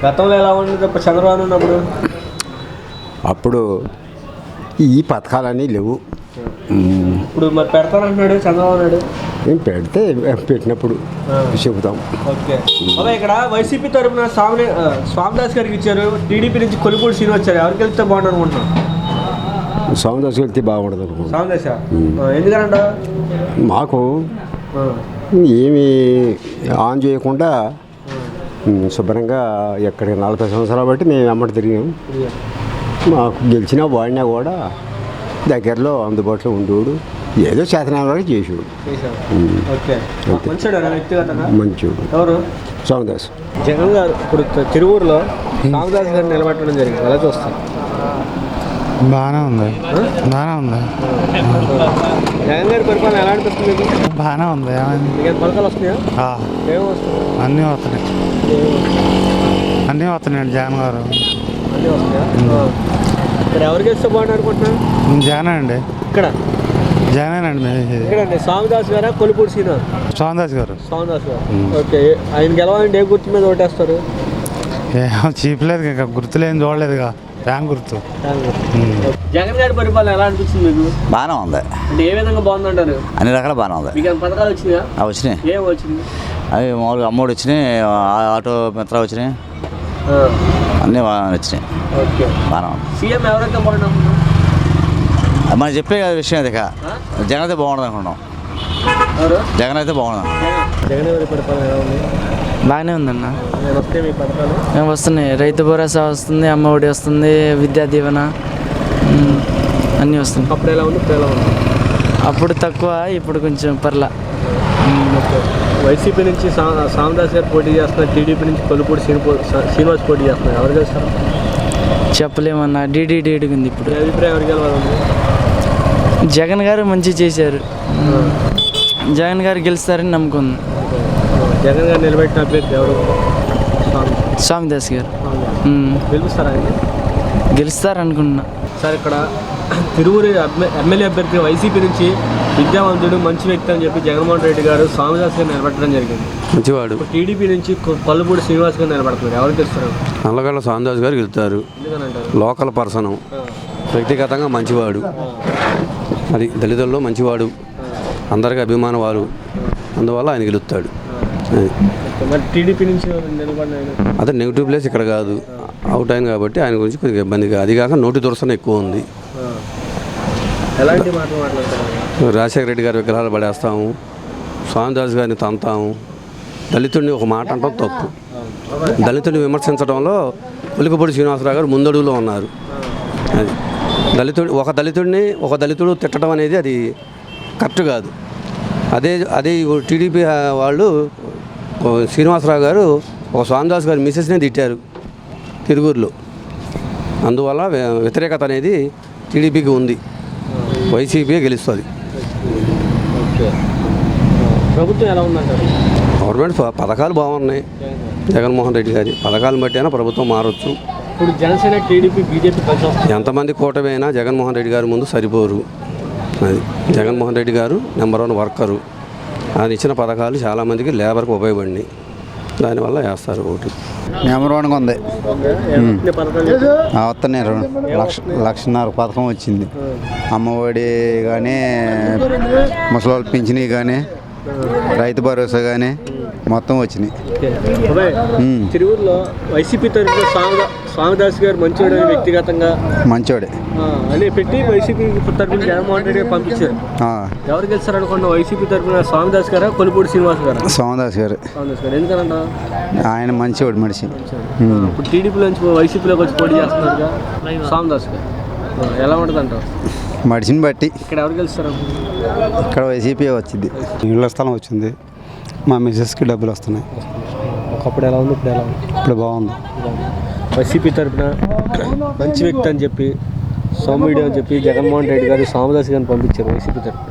[SPEAKER 11] గతంలో ఎలా ఉండదు చంద్రబాబు ఉన్నప్పుడు?
[SPEAKER 8] అప్పుడు ఈ పథకాలన్నీ లేవు.
[SPEAKER 11] ఇప్పుడు మరి పెడతానంటున్నాడు చంద్రబాబు నాయుడు.
[SPEAKER 8] పెడితే పెట్టినప్పుడు చెబుతాం.
[SPEAKER 11] ఓకే. ఇక్కడ వైసీపీ తరఫున స్వామిదాస్ గారికి ఇచ్చారు, టీడీపీ నుంచి కొలుపూడి శ్రీనివాస్ వచ్చారు. ఎవరికి వెళ్తే బాగుంటుంది అనుకుంటున్నాం?
[SPEAKER 8] స్వామిదాస్ వెళ్తే బాగుండదు అనుకుంటున్నాం.
[SPEAKER 11] స్వామిదాస్ ఎందుకంట?
[SPEAKER 8] మాకు ఏమి ఆన్ చేయకుండా శుభ్రంగా ఎక్కడికి 40 సంవత్సరాలు బట్టి మేము వెంబడి తిరిగాం. మాకు గెలిచినా వాడినా కూడా దగ్గరలో అందుబాటులో ఉండేవాడు, ఏదో చేతనాలు చేసేవాడు. మంచివాడు
[SPEAKER 11] ఎవరు?
[SPEAKER 8] స్వామిదాస్.
[SPEAKER 11] జగన్ గారు ఇప్పుడు తిరువూరులో స్వామిదాస్ గారిని నిలబెట్టడం జరిగింది, ఎలా చూస్తారు?
[SPEAKER 10] బాగానే ఉంది.
[SPEAKER 11] జగన్ గారి పరిపాలన ఎలా అనిపిస్తుంది?
[SPEAKER 10] బాగానే ఉంది.
[SPEAKER 11] పథకాలు వస్తున్నాయా? ఏమి వస్తున్నాయి?
[SPEAKER 10] అన్నీ వస్తున్నాయండి. జగన్ గారు
[SPEAKER 11] అన్నీ వస్తున్నాయా? ఇక్కడ ఎవరికి ఇస్తే బాగుంటుంది అనుకుంటున్నా?
[SPEAKER 10] జగన్ అండి.
[SPEAKER 11] ఇక్కడ
[SPEAKER 10] జగనేనండి.
[SPEAKER 11] ఇక్కడండి స్వామిదాస్ గారా కొలుపూడి శ్రీనివాస్?
[SPEAKER 10] స్వామిదాస్ గారు.
[SPEAKER 11] ఓకే. ఆయన గెలవాలంటే ఏ గుర్తు మీద ఓటేస్తారు?
[SPEAKER 10] చీపలేదు, ఇంకా గుర్తులేం చూడలేదుగా. ట్యాంక్ గుర్తు.
[SPEAKER 11] జగన్ గారి పరిపాలన ఎలా అనిపిస్తుంది మీకు?
[SPEAKER 5] బాగానే ఉంది.
[SPEAKER 11] అంటే ఏ విధంగా బాగుందంటారు?
[SPEAKER 5] అన్ని రకాల బాగానే ఉంది.
[SPEAKER 11] మీకు పథకాలు వచ్చినాయా?
[SPEAKER 5] వచ్చినాయి.
[SPEAKER 11] ఏం వచ్చినాయి?
[SPEAKER 5] అవి మామూలుగా అమ్మఒడి వచ్చినాయి, ఆటో మిత్ర వచ్చినాయి, అన్నీ వచ్చినాయి.
[SPEAKER 11] ఓకే.
[SPEAKER 5] బాగానే ఉంది.
[SPEAKER 11] సీఎం ఎవరైతే బాగున్నాం?
[SPEAKER 5] మనం చెప్పే విషయం అది. జగన్ అయితే బాగుండదు అనుకున్నాం. జగన్ అయితే బాగుండదు.
[SPEAKER 11] జగన్ గారి పరిపాలన ఎలా ఉంది?
[SPEAKER 18] బాగానే ఉందన్న.
[SPEAKER 11] వస్తాయి మీ పథకాలు?
[SPEAKER 18] వస్తున్నాయి. రైతు భరోసా వస్తుంది, అమ్మ ఒడి వస్తుంది, విద్యా దీవెన అన్నీ వస్తుంది.
[SPEAKER 11] అప్పుడు ఎలా ఉంది, ఇప్పుడు ఎలా ఉంది?
[SPEAKER 18] అప్పుడు తక్కువ, ఇప్పుడు కొంచెం పర్లా.
[SPEAKER 11] వైసీపీ నుంచి సామదాస్ గారు పోటీ చేస్తున్నారు, టీడీపీ నుంచి కొలుపూడి శ్రీనివాస్ పోటీ చేస్తున్నారు. ఎవరు గెలుస్తారు?
[SPEAKER 18] చెప్పలేమన్నా, డీడీడీగా ఉంది ఇప్పుడు.
[SPEAKER 11] అభిప్రాయం ఎవరు గెలవాలి?
[SPEAKER 18] జగన్ గారు మంచి చేశారు, జగన్ గారు గెలుస్తారని నమ్మకం ఉంది.
[SPEAKER 11] జగన్ గారు నిలబెట్టిన అభ్యర్థి ఎవరు?
[SPEAKER 18] స్వామిదాస్ గారు
[SPEAKER 11] గెలుస్తారా?
[SPEAKER 18] గెలుస్తారనుకున్నా.
[SPEAKER 11] సార్, ఇక్కడ తిరువురు ఎమ్మెల్యే అభ్యర్థి వైసీపీ నుంచి విద్యావంతుడు మంచి వ్యక్తి అని చెప్పి జగన్మోహన్ రెడ్డి గారు స్వామిదాస్ గారు నిలబెట్టడం జరిగింది.
[SPEAKER 1] మంచివాడు.
[SPEAKER 11] టీడీపీ నుంచి కొల్లుపూడి శ్రీనివాస్ గారు నిలబడుతున్నారు. ఎవరు గెలుస్తారు?
[SPEAKER 1] నల్లగొండ స్వామిదాస్ గారు గెలుస్తారు. లోకల్ పర్సన్, వ్యక్తిగతంగా మంచివాడు, అది దళితుల్లో మంచివాడు, అందరికీ అభిమానవాడు, అందువల్ల ఆయన గెలుస్తాడు.
[SPEAKER 11] టీడీపీ నుంచి
[SPEAKER 1] అదే నెగిటివ్ ప్లేస్ ఇక్కడ కాదు, అవుట్ అయింది కాబట్టి ఆయన గురించి కొద్దిగా ఇబ్బందిగా. అది కాక నోటి దురసన ఎక్కువ ఉంది.
[SPEAKER 11] ఎలాంటి మాటలు మాట్లాడతారు?
[SPEAKER 1] రాజశేఖర రెడ్డి గారి విగ్రహాలు పడేస్తాము, స్వామిదాస్ గారిని తంతాము, దళితుడిని ఒక మాట అంటాం తప్పు. దళితుడిని విమర్శించడంలో కొలికపూడి శ్రీనివాసరావు గారు ముందడుగులో ఉన్నారు. అది ఒక దళితుడు తిట్టడం అనేది అది కరెక్ట్ కాదు. అదే టీడీపీ వాళ్ళు శ్రీనివాసరావు గారు ఒక స్వామిదాస్ గారి మిసెస్నే తిట్టారు తిరువూరులో. అందువల్ల వ్యతిరేకత అనేది టీడీపీకి ఉంది, వైసీపీ గెలుస్తుంది.
[SPEAKER 11] ప్రభుత్వం ఎలా ఉందంటారు?
[SPEAKER 1] గవర్నమెంట్ పథకాలు బాగున్నాయి, జగన్మోహన్ రెడ్డి గారి పథకాలను బట్టి అయినా ప్రభుత్వం మారచ్చు.
[SPEAKER 11] ఇప్పుడు జనసేన, టీడీపీ, బీజేపీ
[SPEAKER 1] ఎంతమంది కూటమి అయినా జగన్మోహన్ రెడ్డి గారి ముందు సరిపోరు. అది జగన్మోహన్ రెడ్డి గారు నెంబర్ 1 వర్కరు. ఆయన ఇచ్చిన పథకాలు చాలామందికి లేబర్కి ఉపయోగపడినాయి, దానివల్ల వేస్తారు ఓటు.
[SPEAKER 5] నెంబర్ 1గా ఉంది. వస్తున్నాయి 1,50,000 పథకం వచ్చింది. అమ్మఒడి కానీ, ముసలి పింఛనీ కానీ, రైతు భరోసా కానీ మొత్తం వచ్చినాయి.
[SPEAKER 11] తిరువురులో వైసీపీ తరఫున స్వామిదాస్ గారు మంచివాడు, వ్యక్తిగతంగా
[SPEAKER 5] మంచివాడే
[SPEAKER 11] అని పెట్టి వైసీపీ తరఫున జగన్మోహన్ రెడ్డి గారు పంపించారు. ఎవరు గెలుస్తారు అనుకున్నా? వైసీపీ తరఫున స్వామిదాస్ గారా, కొలుపూడి శ్రీనివాస్ గారు?
[SPEAKER 5] స్వామిదాస్ గారు.
[SPEAKER 11] ఎందుకన్నా?
[SPEAKER 5] ఆయన మంచివాడు మనిషి.
[SPEAKER 11] ఇప్పుడు టీడీపీ నుంచి వైసీపీలోకి వచ్చి పోటీ చేస్తున్నారు స్వామిదాస్ గారు, ఎలా ఉంటుంది అంటారు?
[SPEAKER 5] మనిషిని బట్టి.
[SPEAKER 11] ఇక్కడ ఎవరు గెలుస్తారు?
[SPEAKER 5] ఇక్కడ వైసీపీ వచ్చింది.
[SPEAKER 3] ఇళ్ళ స్థలం వచ్చింది, మా మిసెస్కి డబ్బులు వస్తున్నాయి.
[SPEAKER 11] ఒకప్పుడు ఎలా ఉంది, ఇప్పుడు ఎలా ఉంది?
[SPEAKER 3] ఇప్పుడు బాగుంది.
[SPEAKER 11] వైసీపీ తరఫున మంచి వ్యక్తి అని చెప్పి, సోమిడి అని చెప్పి జగన్మోహన్ రెడ్డి గారు స్వామిదాస్ గారిని పంపించారు వైసీపీ తరఫున.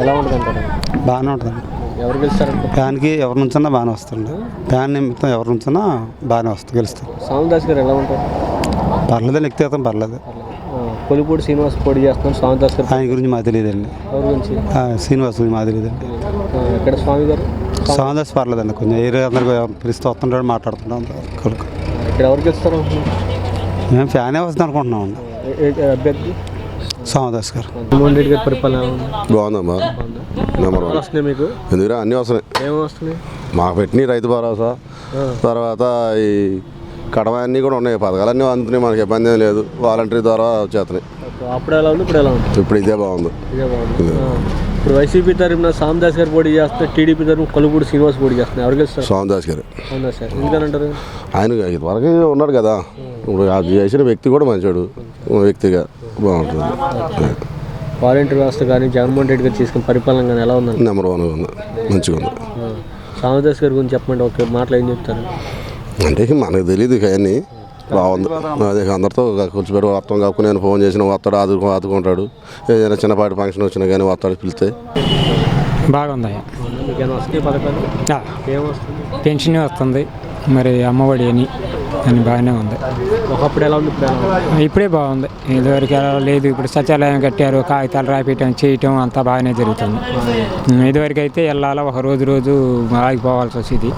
[SPEAKER 11] ఎలా ఉంటుంది అంటారు?
[SPEAKER 3] బాగానే ఉంటుంది.
[SPEAKER 11] ఎవరు గెలుస్తారు?
[SPEAKER 3] ఫ్యాన్కి ఎవరి నుంచన్నా బాగానే వస్తుంది. ఫ్యాన్ నిమిత్తం ఎవరి నుంచన్నా బాగానే వస్తుంది, గెలుస్తారు.
[SPEAKER 11] స్వామిదాస్ గారు ఎలా ఉంటారు?
[SPEAKER 3] పర్లేదు, వ్యక్తిగతం పర్లేదు.
[SPEAKER 11] కొలిపూడి శ్రీనివాస్ పోటీ చేస్తున్నారు, స్వామిదాస్ గారు.
[SPEAKER 3] ఆయన గురించి మాకు తెలియదండి.
[SPEAKER 11] ఎవరి గురించి?
[SPEAKER 3] శ్రీనివాస్ గురించి మాకు తెలియదండి.
[SPEAKER 11] ఇక్కడ స్వామి గారు
[SPEAKER 3] స్వామిదాస్ పర్లేదండి, కొంచెం ఏరియా అందరికీ పిలుస్తూ వస్తుంటాడు, మాట్లాడుతుంటాం.
[SPEAKER 11] ఇక్కడ ఎవరికి ఇస్తారు?
[SPEAKER 3] మేము ఫ్యానే వస్తుంది అనుకుంటున్నాం అండి.
[SPEAKER 11] అభ్యర్థి
[SPEAKER 3] స్వామిదాస్ గారు.
[SPEAKER 11] జగన్మోహన్ రెడ్డి గారి పరిపాలన
[SPEAKER 13] బాగుందమ్మా. నెంబర్ 1
[SPEAKER 11] వస్తున్నాయి మీకు?
[SPEAKER 13] ఎందుకు అన్నీ వస్తున్నాయి.
[SPEAKER 11] ఏమి వస్తున్నాయి?
[SPEAKER 13] మాకు పెట్టిన రైతు భరోసా, తర్వాత ఈ కడమ అన్నీ కూడా ఉన్నాయి, పథకాలన్నీ అందుతున్నాయి, మనకి ఇబ్బంది ఏం లేదు. వాలంటరీ ద్వారా వచ్చేస్తున్నాయి.
[SPEAKER 11] అప్పుడు ఎలా ఉంది, ఇప్పుడు ఎలా ఉంది?
[SPEAKER 13] ఇప్పుడు ఇదే బాగుంది.
[SPEAKER 11] ఇప్పుడు వైసీపీ తరఫున స్వామిదాస్ గారు పోటీ చేస్తే, టీడీపీ తరఫున కొలుపూడి శ్రీనివాస్ పోటీ చేస్తున్నారు. ఎవరు గెలుస్తారు?
[SPEAKER 13] స్వామిదాస్ గారు.
[SPEAKER 11] అవునా సార్, ఎందుకనంటారు?
[SPEAKER 13] ఆయన ఇదివరకు ఉన్నాడు కదా, ఇప్పుడు చేసిన వ్యక్తి కూడా మంచివాడు, వ్యక్తిగా బాగుంటుంది.
[SPEAKER 11] వాలంటీర్ వ్యవస్థ కానీ జగన్మోహన్ రెడ్డి గారు చేసుకున్న పరిపాలన కానీ ఎలా ఉందండి?
[SPEAKER 13] నెంబర్ 1 ఉంది, మంచిగా ఉంది.
[SPEAKER 11] స్వామిదాస్ గారి గురించి చెప్పమంటే ఒక మాటలు ఏం చెప్తారు?
[SPEAKER 13] అంటే మనకు తెలియదు కానీ బాగుంది. అదే అందరితో కూర్చోబెట్టి మొత్తం కాకు, నేను ఫోన్ చేసిన వస్తాడు, ఆదుకుంటాడు. ఏదైనా చిన్నపాటి ఫంక్షన్ వచ్చినా కానీ వస్తాడు, పిలిస్తే.
[SPEAKER 22] బాగుంది. పెన్షన్ వస్తుంది, మరి అమ్మఒడి అని బాగానే ఉంది.
[SPEAKER 11] ఒకప్పుడు ఎలా ఉంది,
[SPEAKER 22] ఇప్పుడే బాగుంది. ఇదివరకు ఎలా లేదు. ఇప్పుడు సచివాలయం కట్టారు, కాగితాలు రాయటం చేయటం అంతా బాగానే జరుగుతుంది. ఇదివరకు అయితే వెళ్ళాలా, ఒక రోజు ఆగిపోవాల్సి వచ్చేది.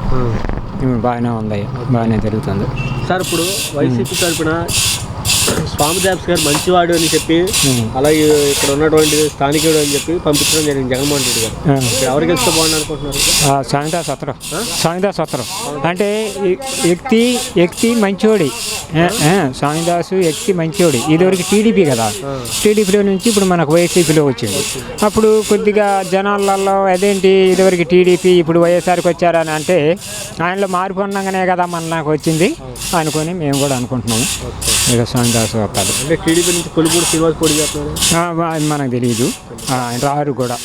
[SPEAKER 22] బాగానే ఉంది, బాగానే జరుగుతుంది.
[SPEAKER 11] సార్, ఇప్పుడు వైసీపీ తరఫున స్వామిదాస్ గారు మంచివాడు అని చెప్పి, అలాగే ఇక్కడ ఉన్నటువంటి స్థానికుడు అని చెప్పి పంపించడం జరిగింది జగన్మోహన్ రెడ్డి గారు. ఎవరికి వెళ్తే బాగుంది అనుకుంటున్నారు?
[SPEAKER 22] స్వామిదాస్ వస్తారు అంటే వ్యక్తి మంచోడి. స్వామిదాసు వ్యక్తి మంచోడి. ఇదివరకు టీడీపీ కదా, టీడీపీలో నుంచి ఇప్పుడు మనకు వైసీపీలో వచ్చింది. అప్పుడు కొద్దిగా జనాలలో అదేంటి ఇదివరకు టీడీపీ ఇప్పుడు వైఎస్ఆర్కి వచ్చారని అంటే, ఆయనలో మార్పు ఉండగానే కదా మన నాకు వచ్చింది అనుకొని మేము కూడా అనుకుంటున్నాము. ఇక స్వామిదాస్ వస్తారు.
[SPEAKER 11] అంటే టీడీపీ నుంచి కొలుపూడి శ్రీనివాస్ పోటీ చేస్తున్నారు.
[SPEAKER 22] అది మనకు తెలియదు, రారు కూడా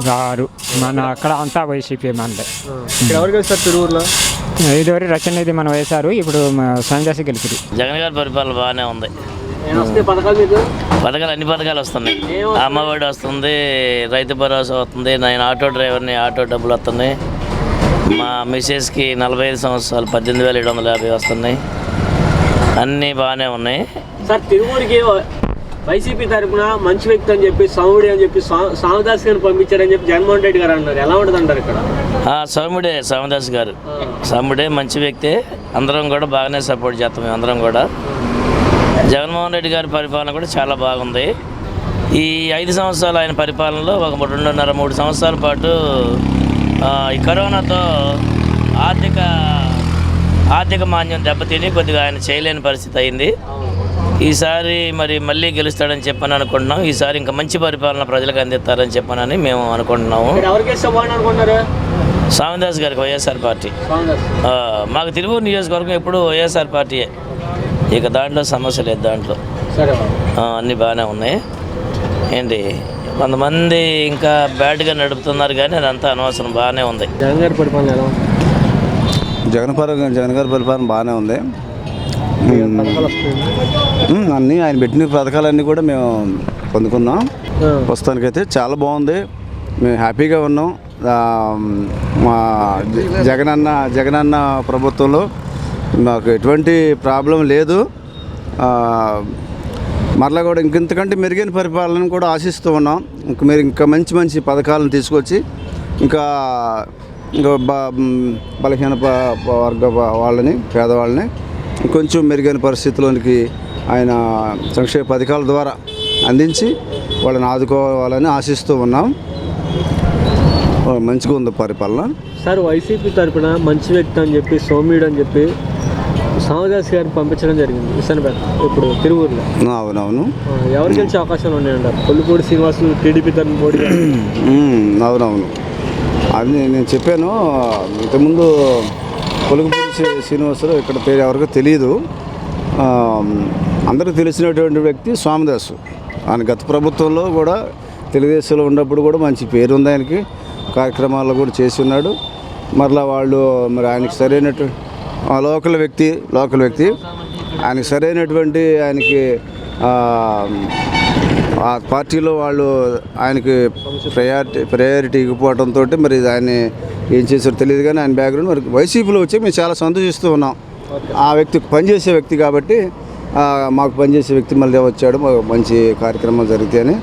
[SPEAKER 22] రారు. మన అక్కడ అంతా వైసీపీ మనదే.
[SPEAKER 11] ఇక్కడ ఎవరు గెలుస్తారు తిరువురులో?
[SPEAKER 22] ఇదివరకు రచన అయితే మనం వేశారు, ఇప్పుడు స్వామిదాస్ గెలిపారు.
[SPEAKER 7] జగన్ గారి పరిపాలన బాగానే ఉంది.
[SPEAKER 11] పథకాలు మీకు
[SPEAKER 7] పథకాలు అన్ని పథకాలు వస్తున్నాయి. అమ్మఒడి వస్తుంది, రైతు భరోసా వస్తుంది, నేను ఆటో డ్రైవర్ని, ఆటో డబ్బులు వస్తున్నాయి. మా మిసెస్కి 45 సంవత్సరాలు 18,750 వస్తున్నాయి. అన్నీ బాగానే ఉన్నాయి.
[SPEAKER 11] సార్ తిరుమూరికి వైసీపీ తరఫున మంచి వ్యక్తి అని చెప్పి సౌముడి అని చెప్పి స్వామిదాస్ గారిని పంపించారని చెప్పి జగన్మోహన్ రెడ్డి గారు అన్నారు. ఎలా ఉంటుంది అంటారు ఇక్కడ?
[SPEAKER 7] స్వామిదాస్ గారు సౌముడే మంచి వ్యక్తే. అందరం కూడా బాగానే సపోర్ట్ చేస్తాం. మేము అందరం కూడా జగన్మోహన్ రెడ్డి గారి పరిపాలన కూడా చాలా బాగుంది. ఈ 5 సంవత్సరాలు ఆయన పరిపాలనలో ఒక 2.5-3 సంవత్సరాల పాటు ఈ కరోనాతో ఆర్థిక మాన్యం దెబ్బతిని కొద్దిగా ఆయన చేయలేని పరిస్థితి అయింది. ఈసారి మరి మళ్ళీ గెలుస్తాడని చెప్పని అనుకుంటున్నాం. ఈసారి ఇంకా మంచి పరిపాలన ప్రజలకు అందిస్తారని చెప్పనని మేము అనుకుంటున్నాము. స్వామిదాస్ గారికి వైఎస్ఆర్ పార్టీ. మాకు తిరువూరు నియోజకవర్గం ఎప్పుడు వైఎస్ఆర్ పార్టీయే. ఇక దాంట్లో సమస్య లేదు. దాంట్లో అన్నీ బాగానే ఉన్నాయి. ఏంటి కొంతమంది ఇంకా బ్యాడ్గా నడుపుతున్నారు, కానీ అదంతా అనవసరం. బాగానే ఉంది.
[SPEAKER 11] జగన్ గారి పరిపాలన ఎలా ఉంది?
[SPEAKER 3] జగన్ గారి పరిపాలన బాగానే ఉంది. అన్నీ ఆయన పెట్టిన పథకాలన్నీ కూడా మేము పొందుకున్నాం. ప్రస్తుతానికైతే చాలా బాగుంది. మేము హ్యాపీగా ఉన్నాం. మా జగనన్న ప్రభుత్వంలో మాకు ఎటువంటి ప్రాబ్లం లేదు. మరలా కూడా ఇంకంతకంటే మెరుగైన పరిపాలన కూడా ఆశిస్తూ ఉన్నాం. మీరు ఇంకా మంచి పథకాలను తీసుకొచ్చి ఇంకా బలహీన వర్గ వాళ్ళని, పేదవాళ్ళని కొంచెం మెరుగైన పరిస్థితిలోనికి ఆయన సంక్షేమ పథకాల ద్వారా అందించి వాళ్ళని ఆదుకోవాలని ఆశిస్తూ ఉన్నాం. మంచిగా ఉంది పరిపాలన.
[SPEAKER 11] సార్ వైసీపీ తరఫున మంచి వ్యక్తి అని చెప్పి సోమ్యుడు అని చెప్పి స్వామిదాస్ గారిని పంపించడం జరిగింది విశాఖపేట, ఇప్పుడు తిరువూరులో.
[SPEAKER 3] అవునవును.
[SPEAKER 11] ఎవరు గెలిచే అవకాశాలు ఉన్నాయంటారు? కొల్లుపూడి శ్రీనివాసు టీడీపీ తరఫున పోటీ.
[SPEAKER 3] అవునవును, అది నేను చెప్పాను ఇంతకుముందు. కొలుగుపూడి శ్రీనివాసరావు ఇక్కడ పేరు ఎవరికో తెలియదు. అందరికీ తెలిసినటువంటి వ్యక్తి స్వామిదాసు. ఆయన గత ప్రభుత్వంలో కూడా తెలుగుదేశంలో ఉన్నప్పుడు కూడా మంచి పేరు ఉంది ఆయనకి. కార్యక్రమాల్లో కూడా చేసి ఉన్నాడు. మరలా వాళ్ళు మరి ఆయనకి సరైనటువంటి లోకల్ వ్యక్తి ఆయనకి సరైనటువంటి ఆయనకి ఆ పార్టీలో వాళ్ళు ఆయనకి ప్రయారిటీ ఇవ్వకపోవడంతో మరి ఆయన ఏం చేశారో తెలియదు. కానీ ఆయన బ్యాక్గ్రౌండ్ మరి వైసీపీలో వచ్చి మేము చాలా సంతోషిస్తూ ఉన్నాం. ఆ వ్యక్తి పనిచేసే వ్యక్తి కాబట్టి మాకు పనిచేసే వ్యక్తి మళ్ళీ వచ్చాడు. మంచి కార్యక్రమాలు జరుగుతాయని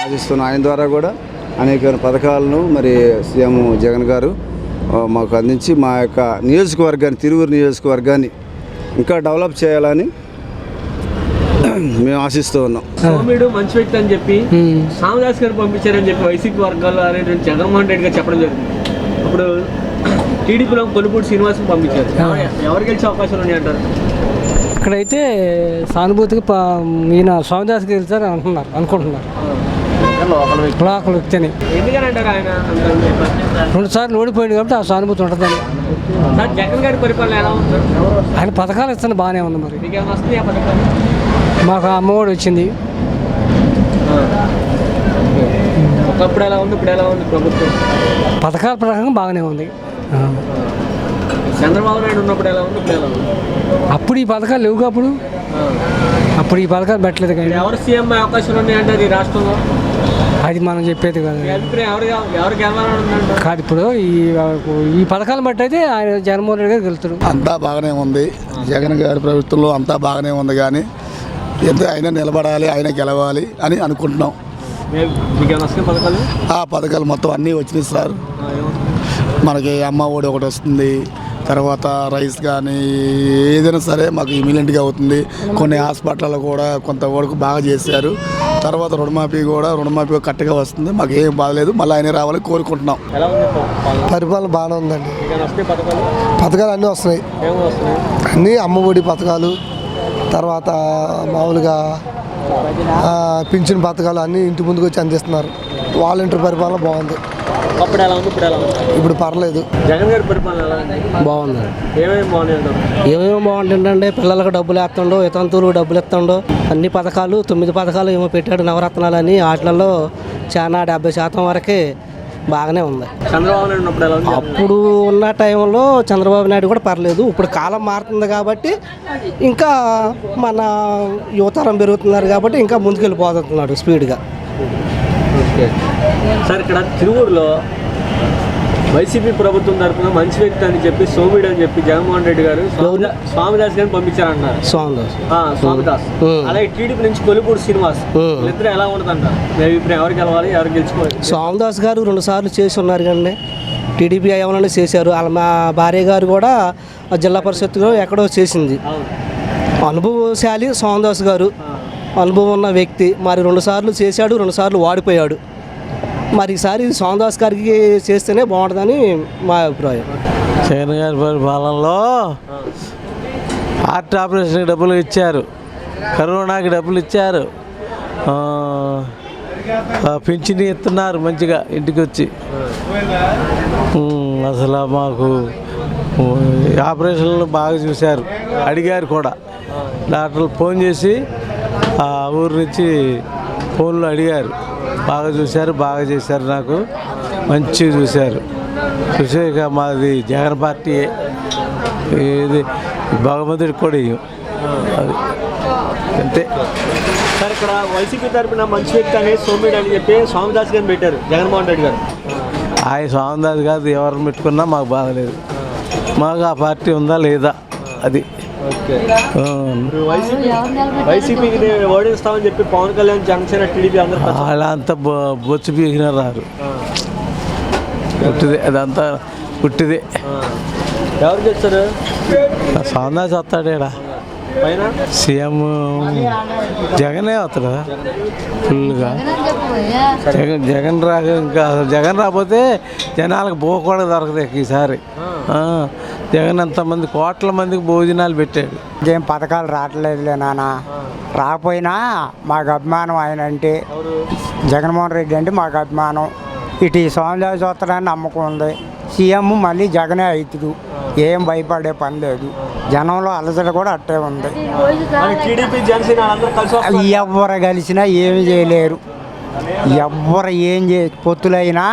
[SPEAKER 3] ఆశిస్తున్నాం. ఆయన ద్వారా కూడా అనేక పథకాలను మరి సీఎం జగన్ గారు మాకు అందించి మా యొక్క నియోజకవర్గాన్ని, తిరువూరు నియోజకవర్గాన్ని ఇంకా డెవలప్ చేయాలని మేము ఆశిస్తూ ఉన్నాం.
[SPEAKER 11] సోమ్యుడు మంచి వ్యక్తి అని చెప్పి స్వామిదాస్ గారు పంపించారని చెప్పి వైసీపీ వర్గాలు అనేటువంటి జగన్మోహన్ రెడ్డి గారు చెప్పడం జరిగింది. ఇప్పుడు టీడీపీలో కొల్లుపూడి శ్రీనివాసం పంపించారు. ఎవరు గెలిచే అవకాశాలు ఉన్నాయి అంటారు?
[SPEAKER 20] ఇక్కడైతే సానుభూతికి ఈయన స్వామిదాస్ గెలిచారు అనుకుంటున్నారు. లోకల్ వ్యక్తిని
[SPEAKER 11] ఎందుకని అంటారు? ఆయన
[SPEAKER 20] 2 సార్లు ఓడిపోయింది కాబట్టి ఆ సానుభూతి ఉంటుందని.
[SPEAKER 11] జగన్ గారి పరిపాలన ఎలా ఉంది?
[SPEAKER 20] ఆయన పథకాలు ఇస్తాను బాగానే ఉంది. మరి
[SPEAKER 11] మీకేమైనా వస్తుంది? ఆ పథకాలు
[SPEAKER 20] మాకు అమ్మఒడి వచ్చింది.
[SPEAKER 11] ఒకప్పుడు ఎలా ఉంది, ఇప్పుడు ఎలా ఉంది ప్రభుత్వం?
[SPEAKER 20] పథకాల ప్రకారం బాగానే ఉంది.
[SPEAKER 11] చంద్రబాబు నాయుడు ఉన్నప్పుడు ఎలా ఉంది, ఇప్పుడు ఎలా ఉంది?
[SPEAKER 20] అప్పుడు ఈ పథకాలు లేవుగా. అప్పుడు ఈ పథకాలు పెట్టలేదు. కానీ
[SPEAKER 11] ఎవరు సీఎం అవకాశాలు ఉన్నాయంటారు ఈ రాష్ట్రంలో?
[SPEAKER 20] అది మనం చెప్పేది కాదు.
[SPEAKER 11] ఎవరు గెలవాలనుకుంటున్నారు?
[SPEAKER 20] కాదు, ఇప్పుడు ఈ పథకాలను బట్టి అయితే ఆయన జగన్మోహన్ రెడ్డి గారు గెలుస్తారు.
[SPEAKER 14] అంతా బాగానే ఉంది. జగన్ గారి ప్రభుత్వంలో అంతా బాగానే ఉంది. కానీ ఎంత ఆయన నిలబడాలి, ఆయన గెలవాలి అని అనుకుంటున్నాం. ఆ పథకాలు మొత్తం అన్నీ వచ్చినాయి సార్. మనకి అమ్మ ఒడి ఒకటి వస్తుంది, తర్వాత రైస్ కానీ ఏదైనా సరే మాకు ఇమీడియట్గా అవుతుంది. కొన్ని హాస్పిటల్లో కూడా కొంతవరకు బాగా చేశారు. తర్వాత రుణమాఫీ కరెక్ట్గా వస్తుంది. మాకు ఏం బాధలేదు. మళ్ళీ ఆయన రావాలని కోరుకుంటున్నాం.
[SPEAKER 2] పరిపాలన బాగానే ఉందండి. పథకాలు అన్నీ వస్తున్నాయి. అన్నీ అమ్మఒడి పథకాలు, తర్వాత మామూలుగా పింఛన్ పథకాలు అన్నీ ఇంటి ముందుకు వచ్చి అందిస్తున్నారు. వాలంటీర్ పరిపాలన బాగుంది.
[SPEAKER 11] అప్పుడు ఎలా ఉంది, ఇప్పుడు ఎలా ఉంది?
[SPEAKER 2] ఇప్పుడు పర్లేదు.
[SPEAKER 11] జగన్ గారి పరిపాలన ఎలా ఉంది?
[SPEAKER 21] బాగుంది.
[SPEAKER 11] ఏమేమి బాగున్నాయి అంటారు?
[SPEAKER 21] ఏమేమి బాగుంటుందంటే పిల్లలకు డబ్బులు వేస్తుండో, ఇతంతువులకు డబ్బులు ఇస్తుండో, అన్ని పథకాలు 9 పథకాలు ఏమో పెట్టాడు నవరత్నాలు అని. వాటిలలో చాలా 70% వరకే బాగానే ఉంది.
[SPEAKER 11] చంద్రబాబు నాయుడు ఉన్నప్పుడు ఎలా ఉంది?
[SPEAKER 21] అప్పుడు ఉన్న టైంలో చంద్రబాబు నాయుడు కూడా పర్లేదు. ఇప్పుడు కాలం మారుతుంది కాబట్టి ఇంకా మన యువతరం పెరుగుతున్నారు కాబట్టి ఇంకా ముందుకెళ్ళిపోతున్నాడు స్పీడ్గా.
[SPEAKER 11] సార్ ఇక్కడ తిరువూరులో వైసీపీ ప్రభుత్వం తరఫున మంచి వ్యక్తి అని చెప్పి సోమిడు అని చెప్పి జగన్మోహన్ రెడ్డి గారు స్వామిదాస్ గారిని పంపించారన్నారు. స్వామిదాస్. అలాగే టీడీపీ నుంచి కొలుపూడి శ్రీనివాస్, వీళ్ళిద్దరూ ఎలా ఉంటుందంటారు? మీ అభిప్రాయం ఎవరికి గెలవాలి, ఎవరికి గెలుచుకోవాలి?
[SPEAKER 21] స్వామిదాస్ గారు 2 సార్లు చేసి ఉన్నారు కానీ టీడీపీ ఏమైనా చేశారు. వాళ్ళ మా భార్య గారు కూడా జిల్లా పరిషత్లో ఎక్కడో చేసింది. అనుభవశాలి స్వామిదాస్ గారు, అనుభవం ఉన్న వ్యక్తి. మరి 2 సార్లు చేశాడు, 2 సార్లు వాడిపోయాడు. మరి ఈసారి స్వామిదాస్ గారికి చేస్తేనే బాగుంటుందని మా అభిప్రాయం.
[SPEAKER 15] జగన్ గారి పరిపాలనలో హార్ట్ ఆపరేషన్కి డబ్బులు ఇచ్చారు, కరోనాకి డబ్బులు ఇచ్చారు, పింఛని ఇస్తున్నారు మంచిగా ఇంటికి వచ్చి. అసలు మాకు ఆపరేషన్లు బాగా చూశారు. అడిగారు కూడా డాక్టర్లు ఫోన్ చేసి ఆ ఊరు నుంచి ఫోన్లో అడిగారు. బాగా చూశారు, బాగా చేశారు, నాకు మంచిగా చూశారు. చూసాక మాది జగన్ పార్టీ ఇది భగవంతుడికి కూడా అది అంతే.
[SPEAKER 11] సార్ ఇక్కడ వైసీపీ తరఫున మంచి వ్యక్తి అని సోమిడు అని చెప్పి స్వామిదాస్ గారిని పెట్టారు జగన్మోహన్ రెడ్డి గారు.
[SPEAKER 15] ఆయన స్వామిదాస్ గారు ఎవరిని పెట్టుకున్నా మాకు బాధ లేదు. మాకు ఆ పార్టీ ఉందా లేదా అది.
[SPEAKER 11] వైసీపీకి ఓడిస్తామని చెప్పి పవన్ కళ్యాణ్, జనసేన, టీడీపీ అందరూ
[SPEAKER 15] అలా అంతా బొచ్చు పీకిన రారు. పుట్టిదే అదంతా పుట్టిదే.
[SPEAKER 11] ఎవరు చేస్తారు?
[SPEAKER 15] స్వామిదాస్ వస్తాడేడా సీఎం జగనే వస్తాడు ఫుల్గా. జగన్ రాక ఇంకా జగన్ రాకపోతే జనాలకు కూడా దొరకదు ఈసారి. జగన్ అంతమంది కోట్ల మందికి భోజనాలు పెట్టాడు.
[SPEAKER 16] ఇంకేం పథకాలు రావట్లేదులే నాన్న. రాకపోయినా మాకు అభిమానం ఆయన అంటే, జగన్మోహన్ రెడ్డి అంటే మాకు అభిమానం. ఇటు స్వామిదాస్ వస్తాడని నమ్మకం ఉంది. సీఎం మళ్ళీ జగనే అవుతుడు, ఏం భయపడే పని లేదు. జనంలో అలసట కూడా అట్టే ఉంది. ఎవరు కలిసినా ఏమి చేయలేరు. ఎవరు ఏం పొత్తులైనా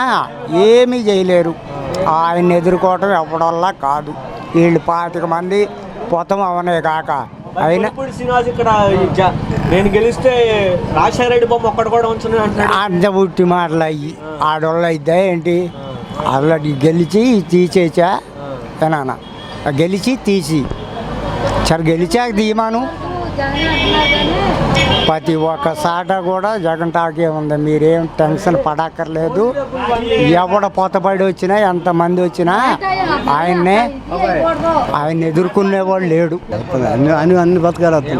[SPEAKER 16] ఏమీ చేయలేరు. ఆయన్ని ఎదుర్కోవటం ఎవడల్లా కాదు. వీళ్ళు 25 మంది పొతం అవనే కాక అయినా
[SPEAKER 11] ఇక్కడ నేను గెలిస్తే రాజశేఖర రెడ్డి బొమ్మ ఒక్కడు కూడా
[SPEAKER 16] అంత పుట్టి మాటలు అయ్యి ఆడవాళ్ళు అయిద్దా ఏంటి? అలా గెలిచి తీసేచా ఏనా? గెలిచి తీసి సరే గెలిచాక తీయమాను. ప్రతి ఒక్క సాట కూడా జగన్ టాకే ఉంది. మీరేం టెన్షన్ పడక్కర్లేదు. ఎవడ పొత్తపడి వచ్చినా, ఎంతమంది వచ్చినా ఆయన ఎదుర్కొనేవాడు లేడు.
[SPEAKER 8] అన్ని పథకాలు వస్తాయి.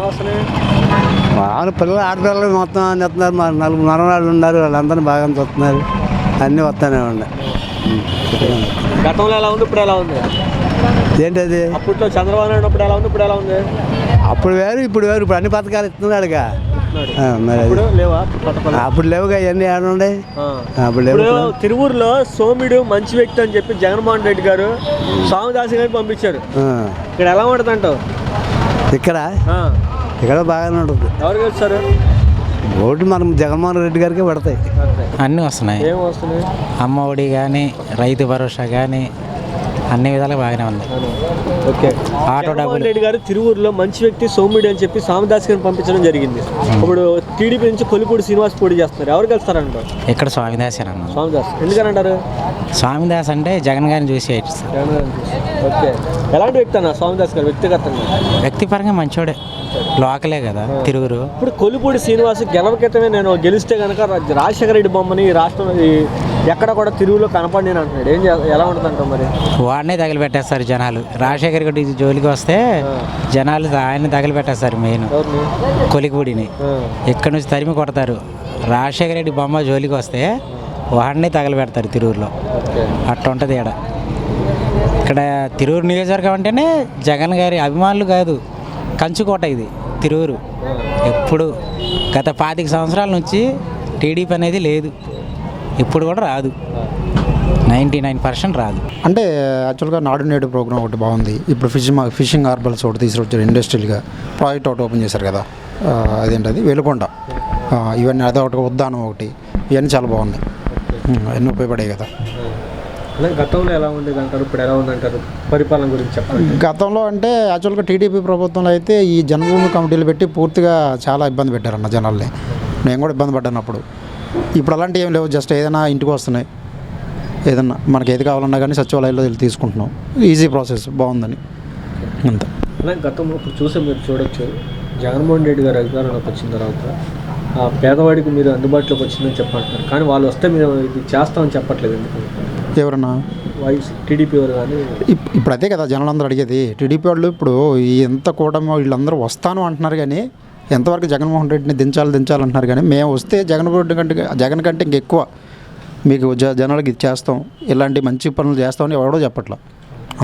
[SPEAKER 8] వాళ్ళు పిల్లలు ఆడపిల్లలు మొత్తం వస్తున్నారు. మా 4 మనవాళ్ళు ఉన్నారు, వాళ్ళందరూ బాగా వస్తున్నారు. అన్నీ వస్తూనే ఉన్నాయి.
[SPEAKER 11] గతంలో ఎలా ఉంది, ఇప్పుడు ఎలా ఉంది?
[SPEAKER 8] ఏంటది?
[SPEAKER 11] అప్పట్లో చంద్రబాబు నాయుడు ఉన్నప్పుడు ఎలా ఉంది, ఇప్పుడు ఎలా ఉంది?
[SPEAKER 8] అప్పుడు వేరు, ఇప్పుడు వేరు. ఇప్పుడు అన్ని పథకాలు ఇస్తున్నాడుగా. మరి అప్పుడు లేవుగా, ఇవన్నీ ఏడుండే. అప్పుడు లేవు.
[SPEAKER 11] తిరువూరులో సోమిడు మంచి వ్యక్తి అని చెప్పి జగన్మోహన్ రెడ్డి గారు స్వామిదాస్ గారిని పంపించారు. ఇక్కడ ఎలా ఉంటుంది అంటావు?
[SPEAKER 8] ఇక్కడ బాగానే ఉంటుంది.
[SPEAKER 11] ఎవరు గెలుస్తారు?
[SPEAKER 8] ఓటు మనం జగన్మోహన్ రెడ్డి గారికి పడతాయి.
[SPEAKER 18] అన్నీ వస్తున్నాయి. అమ్మ ఒడి కానీ, రైతు భరోసా కానీ అన్ని విధాలుగా బాగానే ఉంది.
[SPEAKER 11] ఓకే.
[SPEAKER 18] ఆటో డబ్బులు.
[SPEAKER 11] రెడ్డి గారు తిరువూరులో మంచి వ్యక్తి సోమిడు అని చెప్పి స్వామిదాస్ గారిని పంపించడం జరిగింది. ఇప్పుడు టీడీపీ నుంచి కొలిపూడి శ్రీనివాస్ పోటీ చేస్తున్నారు. ఎవరు గెలుస్తారంట?
[SPEAKER 18] ఇక్కడ స్వామిదాస్ అన్న.
[SPEAKER 11] స్వామిదాస్ ఎందుకని అంటారు?
[SPEAKER 18] స్వామిదాస్ అంటే జగన్ గారిని చూసి.
[SPEAKER 11] ఓకే. ఎలాంటి వ్యక్తి అన్న స్వామిదాస్ గారు? వ్యక్తిగతంగా
[SPEAKER 18] వ్యక్తిపరంగా మంచోడే, లోకలే కదా తిరువురు.
[SPEAKER 11] ఇప్పుడు కొలిపూడి శ్రీనివాస్ గెలవకితమే నేను గెలిస్తే కనుక రాజశేఖర రెడ్డి బొమ్మని రాష్ట్రం ఎక్కడ కూడా తిరుగులో కనపడిన అంటున్నాడు. ఎలా ఉంటుంది అంటావు మరి?
[SPEAKER 18] వాడినే తగిలిపెట్టేస్తారు జనాలు. రాజశేఖర్ రెడ్డి జోలికి వస్తే జనాలు ఆయన తగిలిపెట్టేస్తారు. మెయిన్ కొలిపూడిని ఇక్కడ నుంచి తరిమి కొడతారు. రాజశేఖర రెడ్డి బొమ్మ జోలికి వస్తే వాడిని తగలబెడతారు తిరువురులో. అట్లా ఉంటుంది ఇక్కడ తిరువురు నియోజకవర్గం అంటేనే జగన్ గారి అభిమానులు కాదు, కంచుకోట ఇది తిరువురు. ఎప్పుడు గత 25 సంవత్సరాల నుంచి టీడీపీ అనేది లేదు. ఇప్పుడు కూడా రాదు, 99% రాదు.
[SPEAKER 9] అంటే యాక్చువల్గా నాడు నేడు ప్రోగ్రామ్ ఒకటి బాగుంది. ఇప్పుడు ఫిషింగ్ హార్బర్స్ ఒకటి తీసుకొచ్చారు, ఇండస్ట్రియల్గా ప్రాజెక్ట్ ఒకటి ఓపెన్ చేశారు కదా, అదేంటది వెలుగొండ, ఇవన్నీ అదొకటి ఉద్దానం ఒకటి, ఇవన్నీ చాలా బాగున్నాయి, ఎన్నో ఉపయోగపడాయి కదా.
[SPEAKER 11] గతంలో ఎలా ఉండేది అంటారు, ఇప్పుడు ఎలా ఉందంటారు పరిపాలన గురించి చెప్పండి.
[SPEAKER 9] గతంలో అంటే యాక్చువల్గా టీడీపీ ప్రభుత్వంలో అయితే ఈ జన్మభూమి కమిటీలు పెట్టి పూర్తిగా చాలా ఇబ్బంది పెట్టారన్న జనాల్ని. నేను కూడా ఇబ్బంది పడ్డాను అప్పుడు. ఇప్పుడు అలాంటివి ఏం లేవు, జస్ట్ ఏదైనా ఇంటికి వస్తున్నాయి, ఏదన్నా మనకి ఏది కావాలన్నా కానీ సచివాలయంలో వెళ్ళి తీసుకుంటున్నాం, ఈజీ ప్రాసెస్, బాగుందని అంతే.
[SPEAKER 11] అలాగే గతంలో ఇప్పుడు చూసే మీరు చూడొచ్చు, జగన్మోహన్ రెడ్డి గారు అధికారంలోకి వచ్చిన తర్వాత పేదవాడికి మీరు అందుబాటులోకి వచ్చిందని చెప్పంటున్నారు, కానీ వాళ్ళు వస్తే మీరు ఇది చేస్తామని చెప్పట్లేదు ఎందుకు?
[SPEAKER 9] ఎవరన్నా
[SPEAKER 11] టీడీపీ వారు కానీ
[SPEAKER 9] ఇప్పుడు అదే కదా జనాలందరూ అడిగేది. టీడీపీ వాళ్ళు ఇప్పుడు ఎంత కూటమి వీళ్ళందరూ వస్తాను అంటున్నారు, కానీ ఎంతవరకు జగన్మోహన్ రెడ్డిని దించాలంటున్నారు, కానీ మేము వస్తే జగన్ కంటే ఇంకెక్కువ మీకు జనాలకి ఇది చేస్తాం, ఇలాంటి మంచి పనులు చేస్తామని ఎవడో చెప్పట్లా.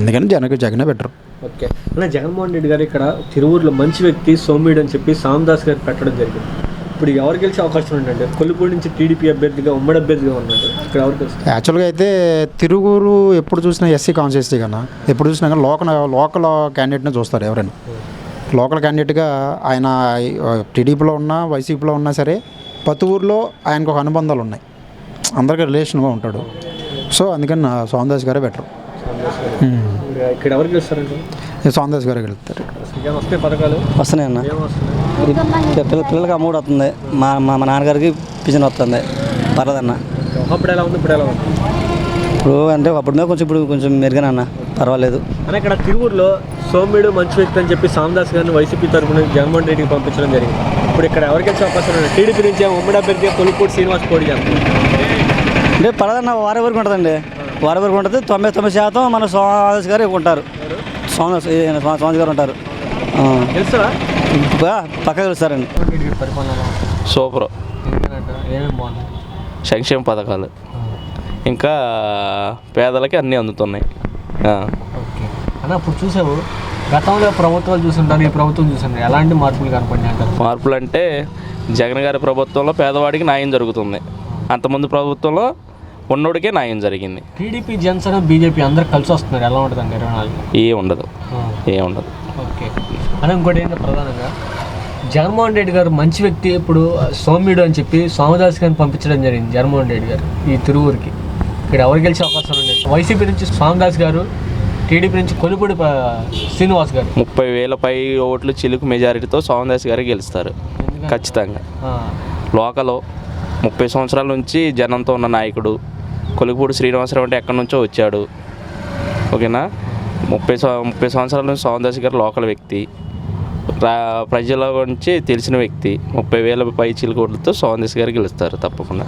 [SPEAKER 9] అందుకని జగనే బెటర్.
[SPEAKER 11] ఓకే. అలా జగన్మోహన్ రెడ్డి గారు ఇక్కడ తిరువూరులో మంచి వ్యక్తి సోమిడు అని చెప్పి సామదాస్ గారు పెట్టడం జరిగింది. ఇప్పుడు ఎవరు గెలిచే అవకాశం ఉందండి? కొల్లిపూడి నుంచి టీడీపీ అభ్యర్థిగా, ఉమ్మడి అభ్యర్థిగా ఉన్నాడు, ఇక్కడ ఎవరు గెలుస్తారు?
[SPEAKER 9] యాక్చువల్గా అయితే తిరువూరు ఎప్పుడు చూసినా ఎస్సీ కాన్స్టిట్యూన్సీ కన్నా ఎప్పుడు చూసినా కానీ లోకల్ క్యాండిడేట్నే చూస్తారు ఎవరైనా. లోకల్ క్యాండిడేట్గా ఆయన టీడీపీలో ఉన్నా వైసీపీలో ఉన్నా సరే ప్రతి ఊరిలో ఆయనకు ఒక అనుబంధాలు ఉన్నాయి, అందరికీ రిలేషన్గా ఉంటాడు. సో అందుకని సోమదాస్ గారే బెటర్.
[SPEAKER 11] ఇక్కడ ఎవరు గెలుస్తారండి?
[SPEAKER 9] సోమదాస్ గారే గెలుస్తారు.
[SPEAKER 11] వస్తే పథకాలు
[SPEAKER 21] వస్తున్నాయి అన్న. పిల్లలకి అమౌంట్ వస్తుంది, మా నాన్నగారికి పింఛన్ వస్తుంది, పర్లేదన్న.
[SPEAKER 11] అప్పుడు ఎలా ఉంది, ఇప్పుడు ఎలా ఉంది?
[SPEAKER 21] ఇప్పుడు అంటే అప్పుడు మీద కొంచెం ఇప్పుడు కొంచెం మెరుగన అన్న, పర్వాలేదు
[SPEAKER 11] అన్న. ఇక్కడ తిరువూరులో సోమిడు మంచి వ్యక్తి అని చెప్పి సామదాస్ గారిని వైసీపీ తరఫున జగన్మోహన్ రెడ్డికి పంపించడం జరిగింది. ఇప్పుడు ఇక్కడ ఎవరికి వచ్చే అవకాశం ఉంది? టీడీపీ నుంచి ఉమ్మడి అభ్యర్థిగా కొల్లిపూడి శ్రీనివాస్ పోటీ చేస్తారు.
[SPEAKER 21] అంటే పర్లేదన్న, వారి వరకు ఉంటుందండి, వారి వరకు ఉంటుంది. 99% మన సోమదాస్ గారు ఉంటారు, సోమదాస్ గారు ఉంటారు,
[SPEAKER 11] తెలుసా?
[SPEAKER 21] పక్క గెలుస్తారండి.
[SPEAKER 17] సూపర్,
[SPEAKER 11] ఏమేమి బాగుంది?
[SPEAKER 17] సంక్షేమ పథకాలు ఇంకా పేదలకి అన్నీ అందుతున్నాయి.
[SPEAKER 11] ఓకే అన్న. ఇప్పుడు చూసావు, గతంలో ప్రభుత్వాలు చూసుంటారు, ఈ ప్రభుత్వం చూసుంటారు, ఎలాంటి మార్పులు కనపడినాయి అంటారు?
[SPEAKER 17] మార్పులు అంటే జగన్ గారి ప్రభుత్వంలో పేదవాడికి న్యాయం జరుగుతుంది, అంతకుముందు ప్రభుత్వంలో ఉన్నోడికే న్యాయం జరిగింది.
[SPEAKER 11] టీడీపీ, జనసేన, బీజేపీ అందరూ కలిసి వస్తున్నారు, ఎలా ఉంటుందండి 24?
[SPEAKER 17] ఏముండదు.
[SPEAKER 11] ఓకే అని. ఇంకోటి ఏంటంటే ప్రధానంగా జగన్మోహన్ రెడ్డి గారు మంచి వ్యక్తి, ఇప్పుడు సోమిడు అని చెప్పి సోమదాస్ గారిని పంపించడం జరిగింది జగన్మోహన్ రెడ్డి గారు ఈ తిరువూరుకి. ఇక్కడ ఎవరు గెలిచే అవకాశం ఉంది? వైసీపీ నుంచి సోమదాస్ గారు, టీడీపీ నుంచి కొల్లిపూడి శ్రీనివాస్ గారు.
[SPEAKER 17] 30,000 పై ఓట్లు చిలుకు మెజారిటీతో సోమదాస్ గారు గెలుస్తారు ఖచ్చితంగా. లోకల్ 30 సంవత్సరాల నుంచి జనంతో ఉన్న నాయకుడు కొల్లిపూడి శ్రీనివాసరావు అంటే ఎక్కడి నుంచో వచ్చాడు. ఓకేనా, 30 సంవత్సరాల నుంచి సోమదాస్ గారు లోకల్ వ్యక్తి, ప్రజల గురించి తెలిసిన వ్యక్తి. 30,000 పై చిలుకు ఓట్లతో సోమదాస్ గారు గెలుస్తారు తప్పకుండా.